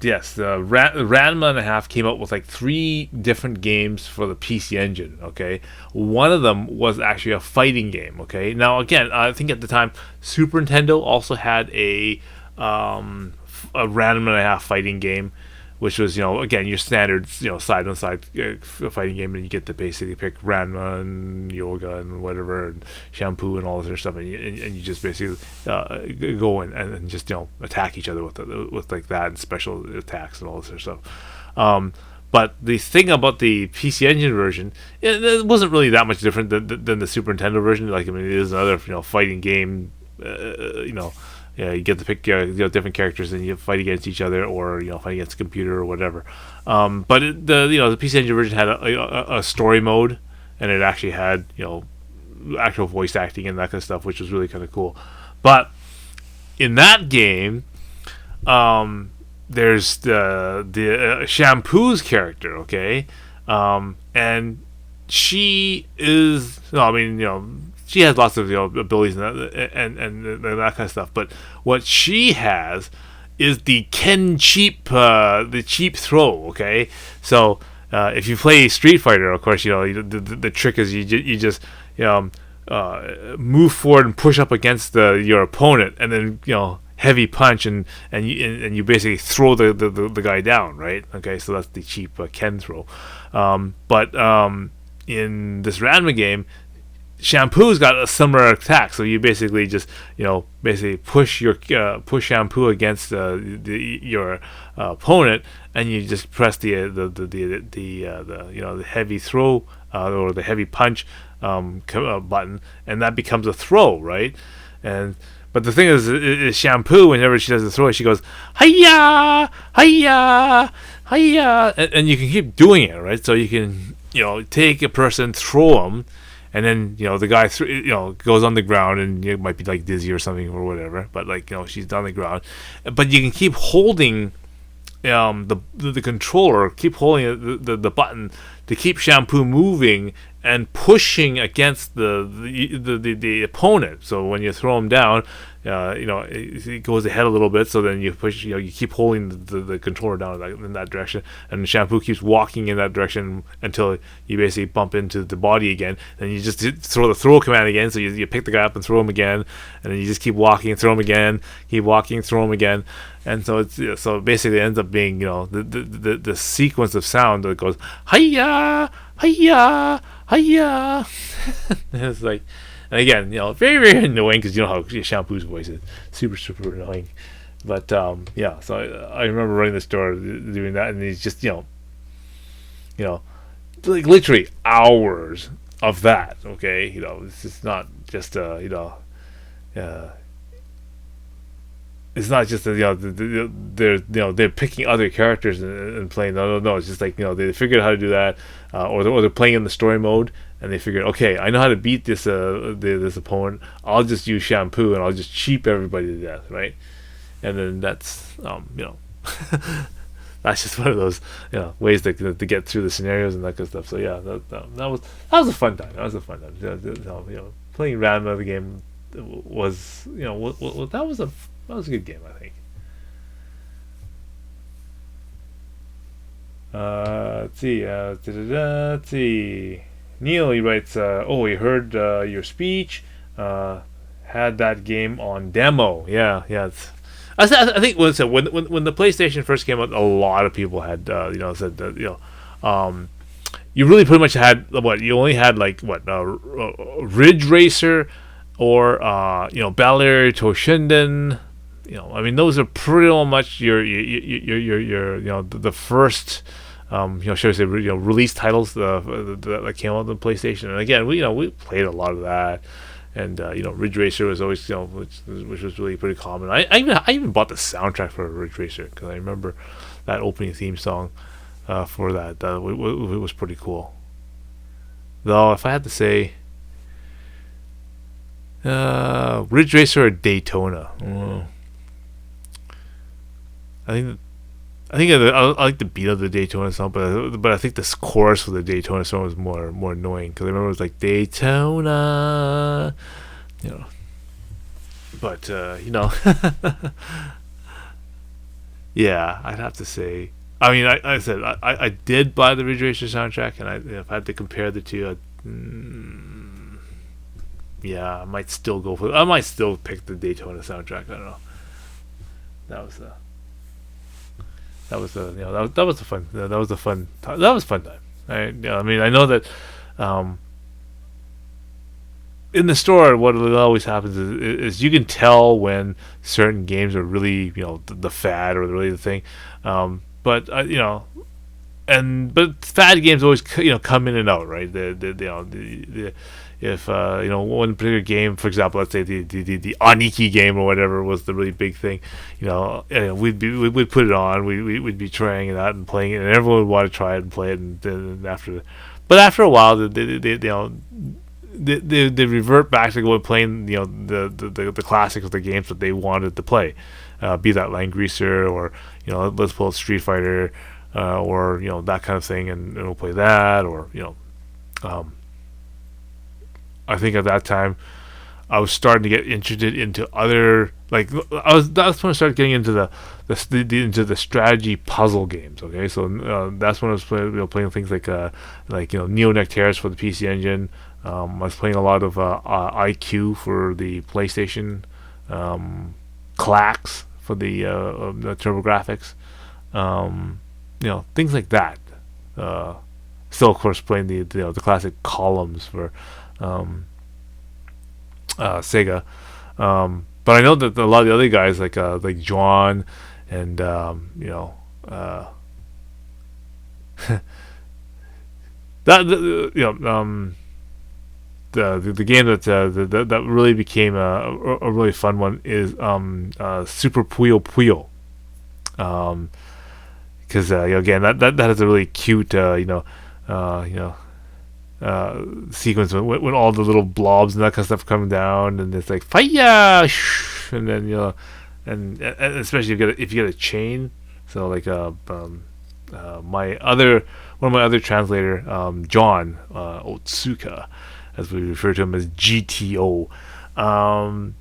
yes, the Ranma and a half came out with like 3 different games for the PC Engine. Okay, one of them was actually a fighting game. Okay, now again, I think at the time Super Nintendo also had a Ranma and a half fighting game, which was again your standard side on side fighting game, and you get to basically pick Ranma and Yoga and whatever and Shampoo and all this other stuff, and you just basically go and just attack each other with like that and special attacks and all this other stuff. But the thing about the PC Engine version, it wasn't really that much different than the Super Nintendo version. Like, I mean, it is another fighting game. You get to pick different characters and you fight against each other, or fight against a computer or whatever. But the PC Engine version had a story mode, and it actually had actual voice acting and that kind of stuff, which was really kind of cool. But in that game, there's the Shampoo's character, okay, and she is. She has lots of abilities and that kind of stuff. But what she has is the the cheap throw. Okay, so if you play Street Fighter, of course, the trick is you just move forward and push up against your opponent, and then heavy punch and you basically throw the guy down, right? Okay, so that's the cheap Ken throw. But in this Ranma game, Shampoo's got a similar attack, so you basically just basically push Shampoo against your opponent, and you just press the heavy throw or the heavy punch button, and that becomes a throw, right? But the thing is Shampoo, whenever she does the throw, she goes hiya hiya hiya, and you can keep doing it, right? So you can take a person, throw them. And then the guy goes on the ground, and it might be like dizzy or something or whatever. But she's on the ground, but you can keep holding the controller, keep holding the button to keep Shampoo moving and pushing against the opponent. So when you throw him down, it goes ahead a little bit. So then you push, you keep holding the controller down in that direction, and the shampoo keeps walking in that direction until you basically bump into the body again. And you just throw the throw command again. So you pick the guy up and throw him again, and then you just keep walking, throw him again, keep walking, throw him again. And so so basically it ends up being the sequence of sound that goes hiya hiya hiya. It's like, and again, very, very annoying because you know how Shampoo's voice is super annoying. But yeah, so I remember running the store doing that, and he's just like literally hours of that. Okay, it's just not just it's not just they're picking other characters and playing. No. It's just like they figured out how to do that, or they're playing in the story mode, and they figured, okay, I know how to beat this this opponent. I'll just use Shampoo and I'll just cheap everybody to death, right? And then that's that's just one of those ways to get through the scenarios and that kind of stuff. So yeah, that was a fun time. That was a fun time. Playing random of the game was that was a good game, I think. Let's see. Let's see. Neil, he writes, we heard your speech. Had that game on demo. Yeah. I think when the PlayStation first came out, a lot of people had said that you really pretty much had you only had Ridge Racer or Bel Air Toshinden. I mean, those are pretty much your the first should I say release titles that came out on the PlayStation. And again, we played a lot of that, and Ridge Racer was always which was really pretty common. I even bought the soundtrack for Ridge Racer because I remember that opening theme song for that. It was pretty cool. Though, if I had to say, Ridge Racer or Daytona. I like the beat of the Daytona song, but I think the chorus for the Daytona song was more annoying because I remember it was like Daytona, But yeah, I'd have to say. I mean, I said I did buy the Ridge Racer soundtrack, and if I had to compare the two, I might still I might still pick the Daytona soundtrack. I don't know. That was a fun time. I mean, I know that in the store, what always happens is you can tell when certain games are really the fad or really the thing, but fad games always come in and out, right? If one particular game, for example, let's say the Aniki game or whatever was the really big thing, we'd put it on, we'd be trying it out and playing it, and everyone would want to try it and play it, and then after a while they revert back to going playing the classics of the games that they wanted to play, be that Langrisser or let's pull Street Fighter, or that kind of thing, and we'll play that, or I think at that time I was starting to get interested into other that's when I started getting into the strategy puzzle games. Okay, so that's when I was playing things like Neo Nectaris for the PC Engine. I was playing a lot of IQ for the PlayStation, Clax for the TurboGrafx, things like that. Still, of course, playing the classic columns for Sega, but I know that a lot of the other guys like John and the game that really became a really fun one is Super Puyo Puyo, because again that has a really cute sequence when all the little blobs and that kind of stuff come down, and it's like fire, and then and especially if you get a chain, so like my other one of my other translator, John Otsuka, as we refer to him as GTO.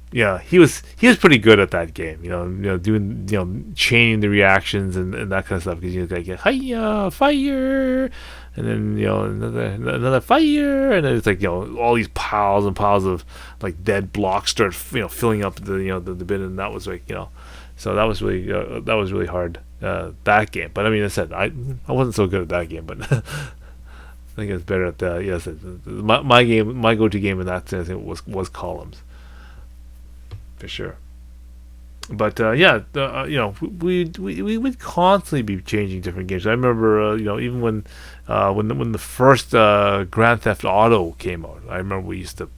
Yeah, he was pretty good at that game. Doing chaining the reactions and that kind of stuff because like hiya fire, and then another fire, and then it's like all these piles and piles of like dead blocks start filling up the bin, and that was like so that was really hard that game. But I mean, I said I wasn't so good at that game, but I think it's better at the yes my go-to game in that sense was Columns for sure. But we would constantly be changing different games. I remember even when the first Grand Theft Auto came out, I remember we used to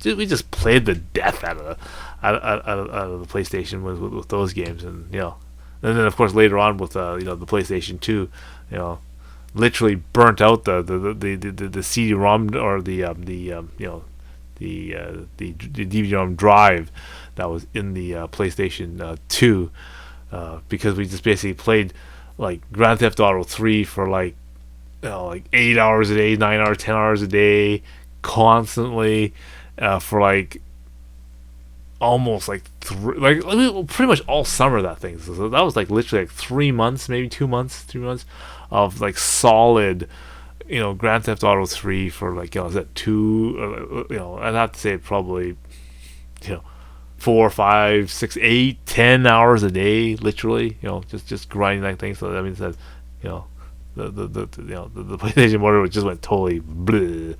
we just played the death out of the PlayStation with those games, and and then of course later on with the PlayStation 2, literally burnt out the CD-ROM or the DVD-ROM drive that was in the PlayStation 2 because we just basically played like Grand Theft Auto 3 for like 8 hours a day, 9 hours, 10 hours a day, constantly for like almost like pretty much all summer that thing. So that was like literally like 3 months, maybe 2 months, 3 months of like solid Grand Theft Auto 3 for like is that 2 I'd have to say probably 4, 5, 6, 8, 10 hours a day, literally just grinding that thing. So that means that the PlayStation motor just went totally bleh,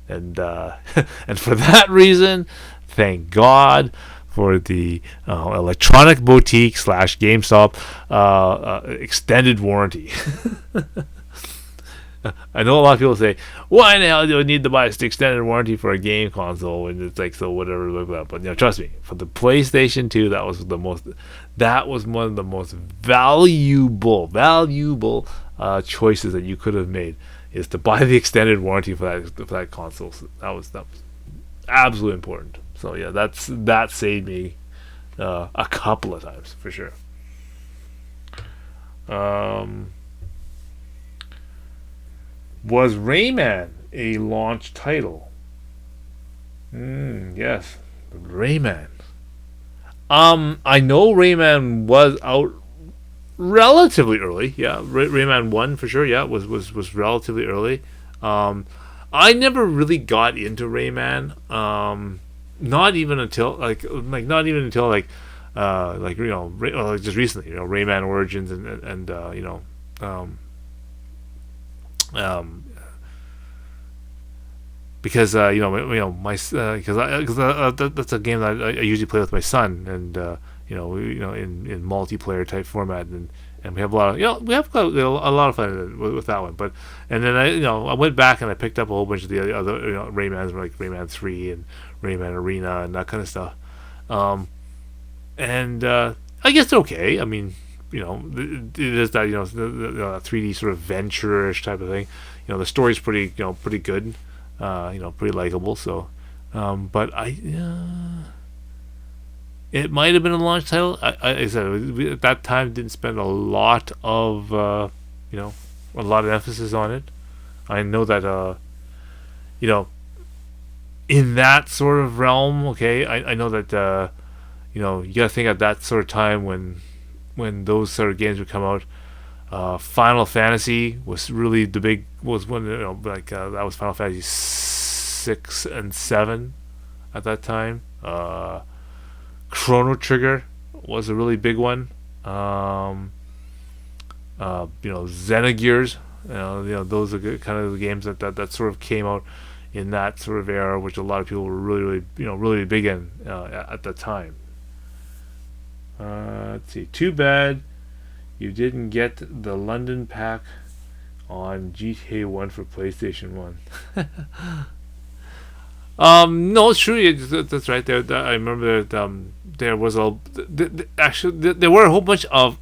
and and for that reason, thank God for the Electronic Boutique / GameStop extended warranty. I know a lot of people say, why the hell do I need to buy an extended warranty for a game console? And it's like, so whatever, blah, blah. But trust me, for the PlayStation 2, that was one of the most valuable choices that you could have made, is to buy the extended warranty for that console. So that was absolutely important. So yeah, that saved me a couple of times for sure. Was Rayman a launch title? Yes, Rayman. I know Rayman was out relatively early. Yeah, Rayman 1 for sure. Yeah, was relatively early. I never really got into Rayman. Not even until just recently. Rayman Origins and because my because that's a game that I usually play with my son, and in multiplayer type format, and we have a lot of we have got a lot of fun with that one. But and then I went back and I picked up a whole bunch of the other Raymans, like Rayman 3 and Rayman Arena and that kind of stuff. And I guess they're okay. I mean, it is that the 3D sort of venture-ish type of thing. The story's pretty good, pretty likable. So, but it might have been a launch title. I said we, at that time didn't spend a lot of a lot of emphasis on it. I know that in that sort of realm, okay, I know that you gotta think at that sort of time when those sort of games would come out. Final Fantasy was really was when that was Final Fantasy 6 and 7 at that time. Chrono Trigger was a really big one. Xenogears, those are kind of the games that sort of came out in that sort of era, which a lot of people were really big in at the time. Let's see. Too bad you didn't get the London pack on GTA 1 for PlayStation 1. No, it's true. That's right. There, I remember that there was actually there were a whole bunch of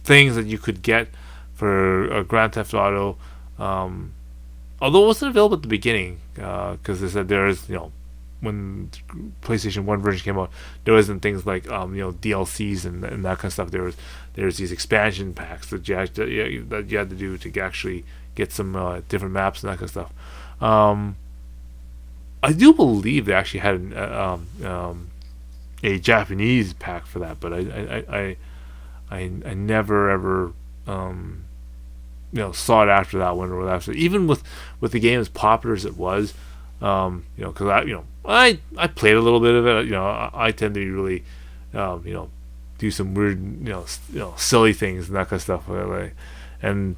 things that you could get for Grand Theft Auto. Although it wasn't available at the beginning, because they said there is when PlayStation 1 version came out, there wasn't things like DLCs and that kind of stuff. There's these expansion packs that you had to do to actually get some different maps and that kind of stuff. I do believe they actually had a Japanese pack for that, but I never ever sought after that one or after, even with the game as popular as it was. Because I played a little bit of it. I tend to really do some weird silly things and that kind of stuff. And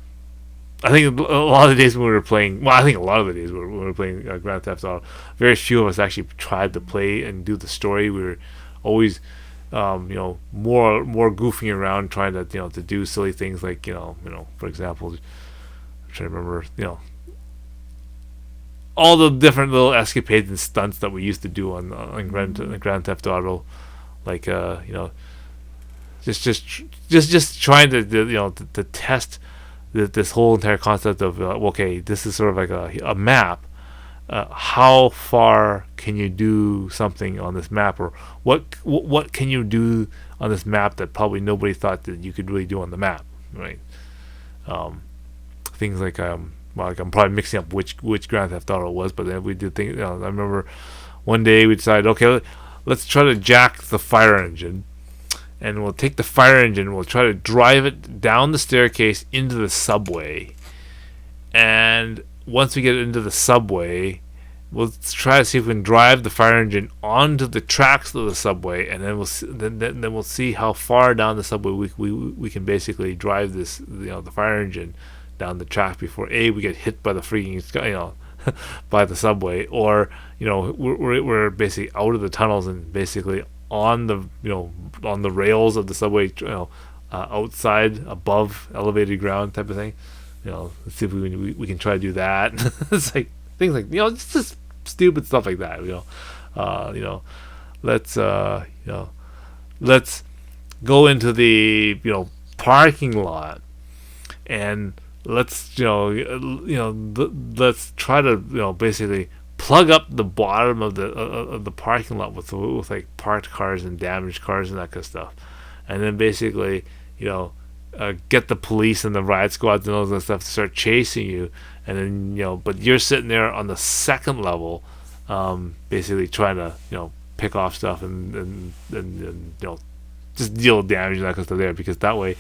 I think a lot of the days when we were playing, well, I think a lot of the days when we were playing Grand Theft Auto, very few of us actually tried to play and do the story. We were always more goofing around, trying to do silly things like for example, I'm trying to remember all the different little escapades and stunts that we used to do on Grand Theft Auto, like just trying to test this whole entire concept of okay, this is sort of like a map. How far can you do something on this map, or what can you do on this map that probably nobody thought that you could really do on the map, right? Things like I'm probably mixing up which Grand Theft Auto it was, but then we did things. I remember one day we decided, okay, let's try to jack the fire engine, and we'll take the fire engine, we'll try to drive it down the staircase into the subway, and once we get into the subway, we'll try to see if we can drive the fire engine onto the tracks of the subway, and then we'll see how far down the subway we can basically drive this the fire engine down the track before we get hit by the freaking by the subway, or we're basically out of the tunnels and basically on the on the rails of the subway, outside above elevated ground type of thing. Let's see if we can try to do that. It's like things like it's just stupid stuff like that. Let's go into the parking lot, and let's let's try to basically plug up the bottom of the parking lot with like parked cars and damaged cars and that kind of stuff, and then basically get the police and the riot squads and all that stuff to start chasing you, and then but you're sitting there on the second level, basically trying to pick off stuff and just deal damage and that kind of stuff there, because that way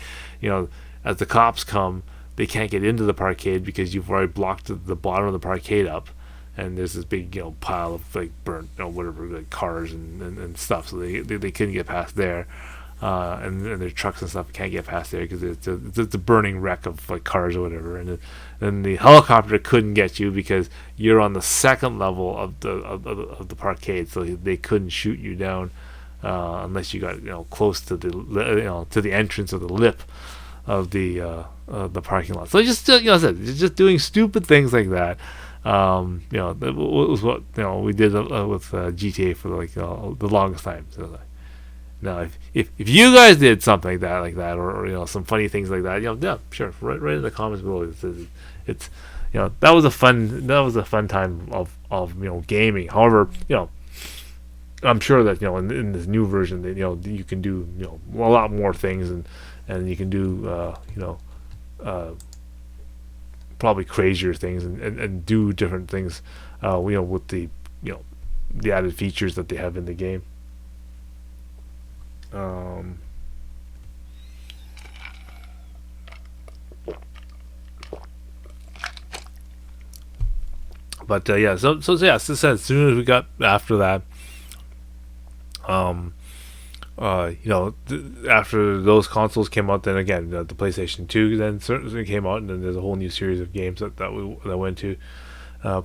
as the cops come, they can't get into the parkade because you've already blocked the bottom of the parkade up, and there's this big pile of like burnt whatever, like cars and stuff, so they couldn't get past there. And their trucks and stuff can't get past there because it's a burning wreck of like cars or whatever, and then the helicopter couldn't get you because you're on the second level of the parkade, so they couldn't shoot you down unless you got close to the entrance or the lip of the parking lot. So just I said, just doing stupid things like that. That was what we did with GTA for like the longest time. So like, now, if you guys did something like that, or some funny things like that, yeah, sure, right in the comments below. It's that was a fun time of gaming. However, I'm sure that in this new version that you can do a lot more things, and you can do probably crazier things and do different things with the the added features that they have in the game. But yeah, so as soon as we got after that, after those consoles came out, then again the PlayStation 2 then certainly came out, and then there's a whole new series of games that went to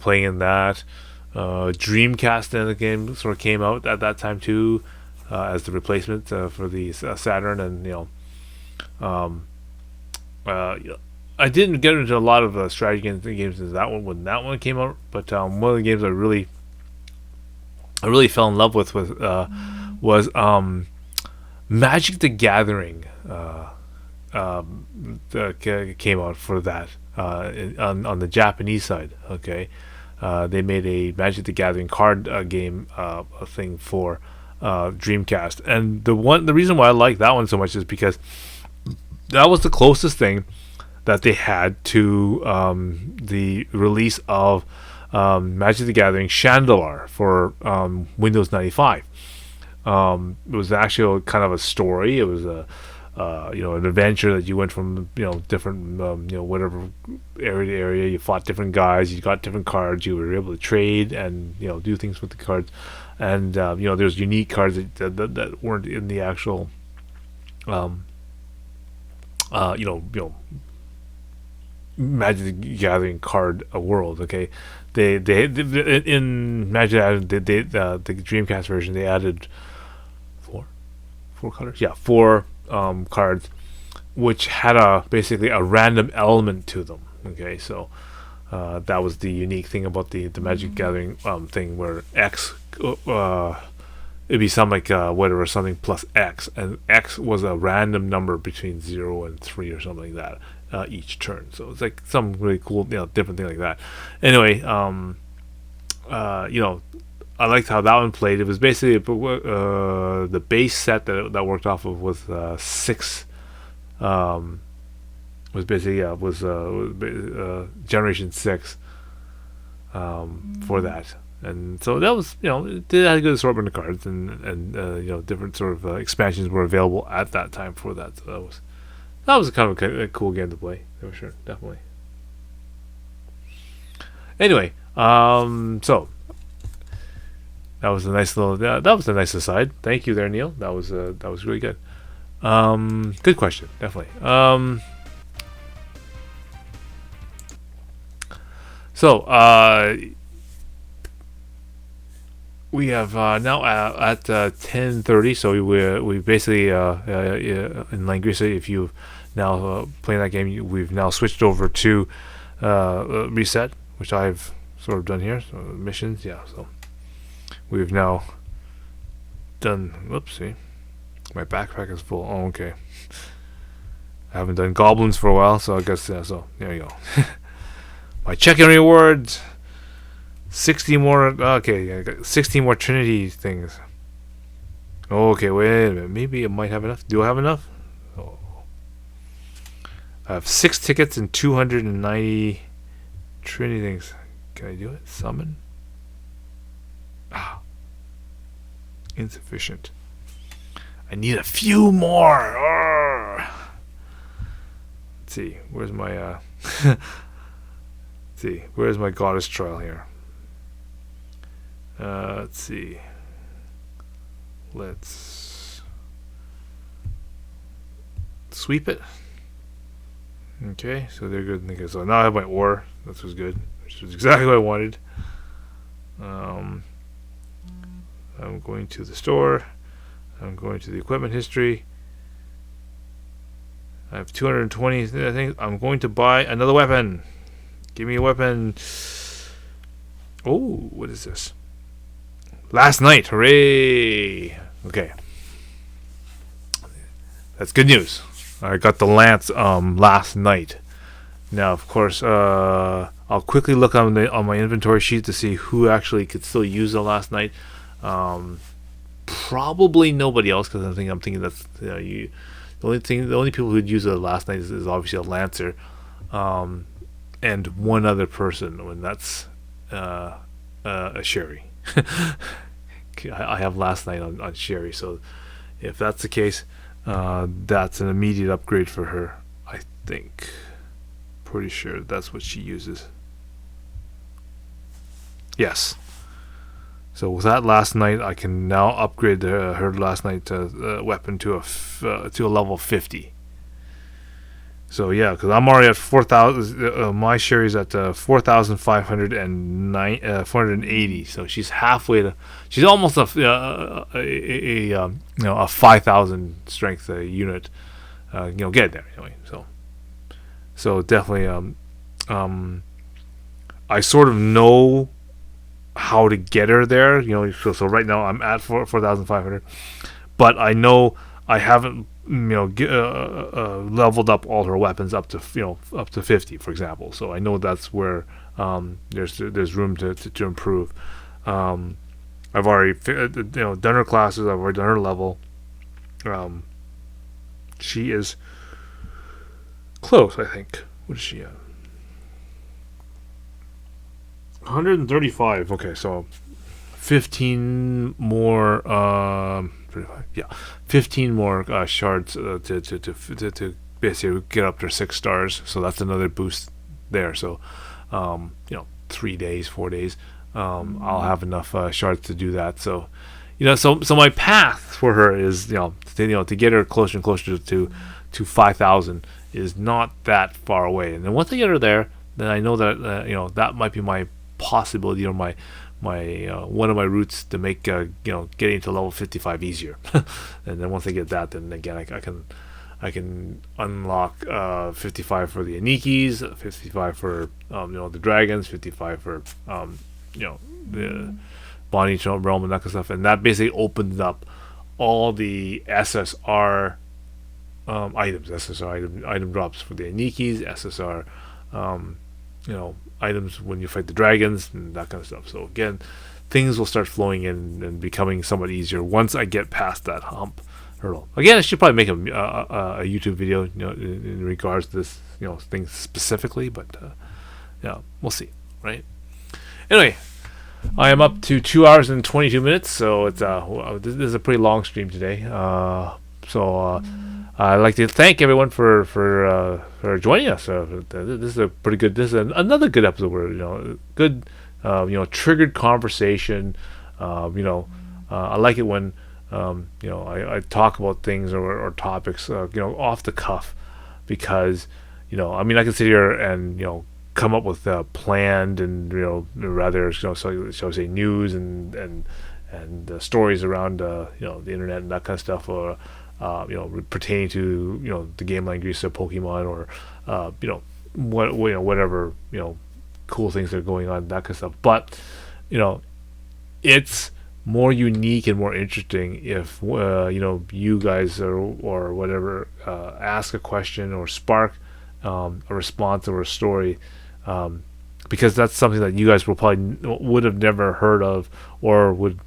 playing in that. Dreamcast then the game sort of came out at that time too, as the replacement for the Saturn, and I didn't get into a lot of strategy games in that one when that one came out, but one of the games I really fell in love with was Magic the Gathering. Came out for that on the Japanese side. Okay, they made a Magic the Gathering card game a thing for Dreamcast. And the reason why I like that one so much is because that was the closest thing that they had to the release of Magic the Gathering Chandelar for Windows 95. It was actually kind of a story. It was a an adventure that you went from different whatever area to area. You fought different guys. You got different cards. You were able to trade and do things with the cards. And there's unique cards that weren't in the actual Magic the Gathering card world. Okay, they in Magic the Dreamcast version they added four colors. Yeah, four cards, which had basically a random element to them. Okay, so that was the unique thing about the Magic Gathering thing, where X it'd be something like whatever, something plus X, and X was a random number between 0 and 3 or something like that each turn. So it's like some really cool different thing like that. Anyway, I liked how that one played. It was basically the base set that worked off of was 6. Was basically generation 6 for that, and so that was it had a good assortment of cards, and different sort of expansions were available at that time for that. So that was kind of a cool game to play for sure, definitely. Anyway, so. That was a nice little. That was a nice aside. Thank you there, Neil. That was really good. Good question, definitely. So we have now at 10:30. So we basically in Langrisser, if you've now playing that game, we've now switched over to reset, which I've sort of done here. So missions, yeah. So. We've now done. Whoopsie, my backpack is full. Oh, okay. I haven't done goblins for a while, so I guess so. There you go. My check-in rewards. 60 more. Okay, I got 16 more Trinity things. Okay, wait a minute. Maybe I might have enough. Do I have enough? Oh. I have 6 tickets and 290 Trinity things. Can I do it? Summon. Insufficient. I need a few more. Arrgh. Let's see. Where's my let's see. Where's my goddess trial here? Let's see. Let's sweep it. Okay, so they're good. Okay, so now I have my ore. That was good. Which was exactly what I wanted. I'm going to the store. I'm going to the equipment history. I have 220 things. I'm going to buy another weapon. Give me a weapon. Oh, what is this? Last night. Hooray. Okay. That's good news. I got the lance last night. Now, of course, I'll quickly look on my inventory sheet to see who actually could still use the last night. Probably nobody else, because I'm thinking that's the only people who'd use it last night is obviously a Lancer, and one other person, and that's a Sherry. I have last night on Sherry, so if that's the case, that's an immediate upgrade for her. I think, pretty sure that's what she uses. Yes. So with that last night, I can now upgrade her last night weapon to a level 50. So yeah, because I'm already at 4,000. My Sherry's at 4,580. So she's halfway to. She's almost a 5,000 strength unit. Get there anyway. So definitely. I sort of know how to get her there, so right now I'm at 4,500, but I know I haven't leveled up all her weapons up to up to 50, for example. So I know that's where there's room to improve. I've already done her classes. I've already done her level. She is close, I think. What is she at? 135. Okay, so 15 more. 35. Yeah, 15 more shards to basically get up to 6 stars. So that's another boost there. So, 3 days, 4 days, I'll have enough shards to do that. So, so my path for her is to get her closer and closer to 5,000 is not that far away. And then once I get her there, then I know that that might be my possibility, or my one of my routes to make getting to level 55 easier. And then once I get that, then again I can unlock 55 for the Anikis, 55 for the dragons, 55 for the Bonnie realm and that kind of stuff, and that basically opens up all the SSR items, SSR item drops for the Anikis, SSR items when you fight the dragons and that kind of stuff. So again, things will start flowing in and becoming somewhat easier once I get past that hurdle. Again, I should probably make a YouTube video, in regards to this, things specifically, but yeah, we'll see, right? Anyway, I am up to 2 hours and 22 minutes, so it's this is a pretty long stream today. So I'd like to thank everyone for joining us. This is a pretty good. This is another good episode where good, triggered conversation. I like it when I talk about things or topics off the cuff, because I can sit here and come up with planned and rather shall I say news and stories around the internet and that kind of stuff, or pertaining to the game Langrisser, Pokemon, or whatever cool things that are going on, that kind of stuff. But it's more unique and more interesting if you guys or whatever ask a question or spark a response or a story, because that's something that you guys will probably would have never heard of, or would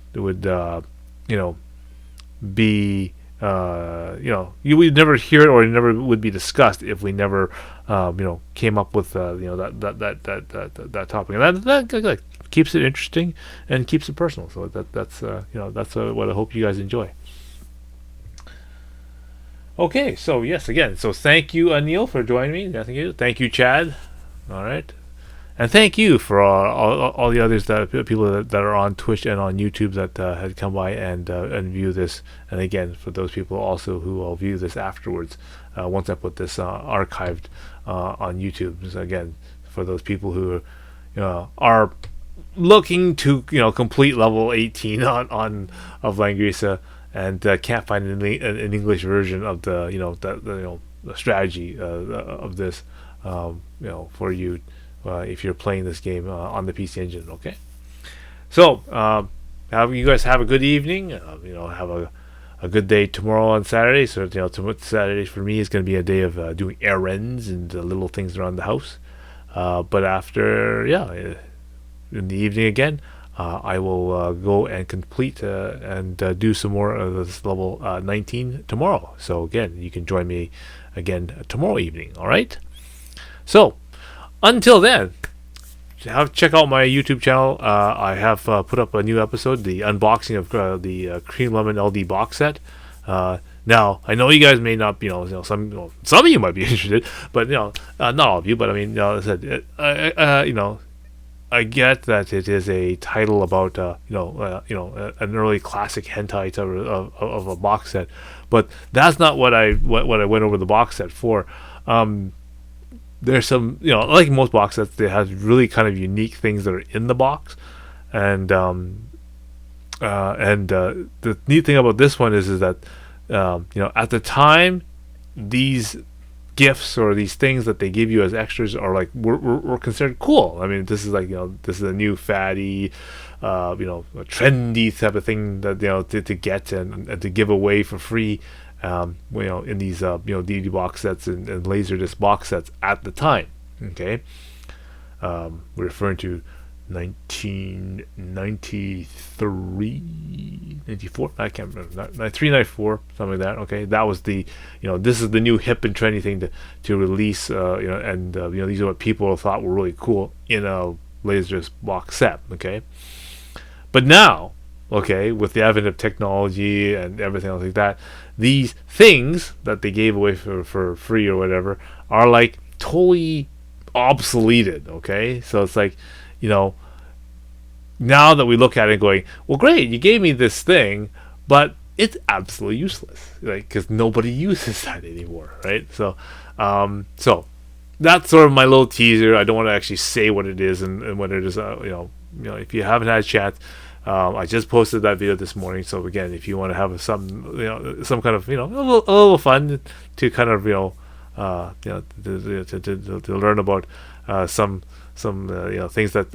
be you would never hear it, or it never would be discussed if we never came up with that topic, and that keeps it interesting and keeps it personal. So that's what I hope you guys enjoy. Okay, so yes, again, so thank you, Anil, for joining me. Thank you, Chad. All right. And thank you for all the others, people that are on Twitch and on YouTube that had come by and view this. And again, for those people also who will view this afterwards, once I put this archived on YouTube. So again, for those people who are looking to complete level 18 on of Langrisser and can't find an English version of the strategy of this, for you. If you're playing this game on the PC Engine, okay. So, you guys have a good evening. Have a good day tomorrow on Saturday. So, Saturday for me is going to be a day of doing errands and little things around the house. But after, in the evening again, I will go and complete and do some more of this level 19 tomorrow. So again, you can join me again tomorrow evening. All right. So. Until then, check out my YouTube channel. I have put up a new episode, the unboxing of the Cream Lemon LD box set. Now, I know you guys may not be, some of you might be interested, but not all of you. But I mean, I said, I get that it is a title about an early classic hentai type of a box set, but that's not what I went over the box set for. There's some, like most box sets, they have really kind of unique things that are in the box, and the neat thing about this one is that at the time, these gifts or these things that they give you as extras are like were considered cool. I mean, this is like this is a new fatty, a trendy type of thing that to get and to give away for free in these DVD box sets and Laserdisc box sets at the time. Okay, we're referring to 1993, 94. I can't remember. 93, 94, something like that. Okay, that was this is the new hip and trendy thing to release. And these are what people thought were really cool in a Laserdisc box set. Okay, but now, okay, with the advent of technology and everything else like that, these things that they gave away for free or whatever are like totally obsoleted. Okay, so it's like, now that we look at it going, well, great, you gave me this thing, but it's absolutely useless, like, because nobody uses that anymore, right? So that's sort of my little teaser. I don't want to actually say what it is and what it is. If you haven't had a chance, I just posted that video this morning. So again, if you want to have some kind of a little fun to kind of to learn about some things that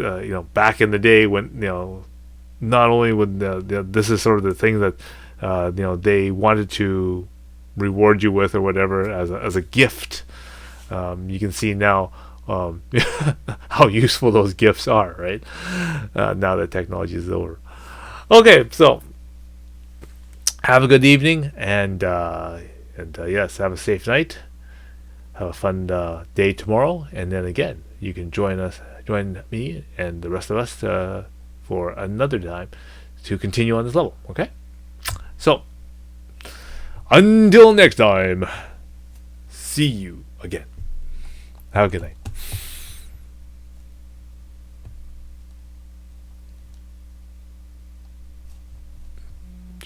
back in the day when not only would this is sort of the thing that they wanted to reward you with or whatever as a gift. You can see now how useful those gifts are, right? Now that technology is over. Okay, so have a good evening, and yes, have a safe night. Have a fun day tomorrow, and then again, you can join me and the rest of us for another time to continue on this level. Okay, so until next time, see you again. Have a good night.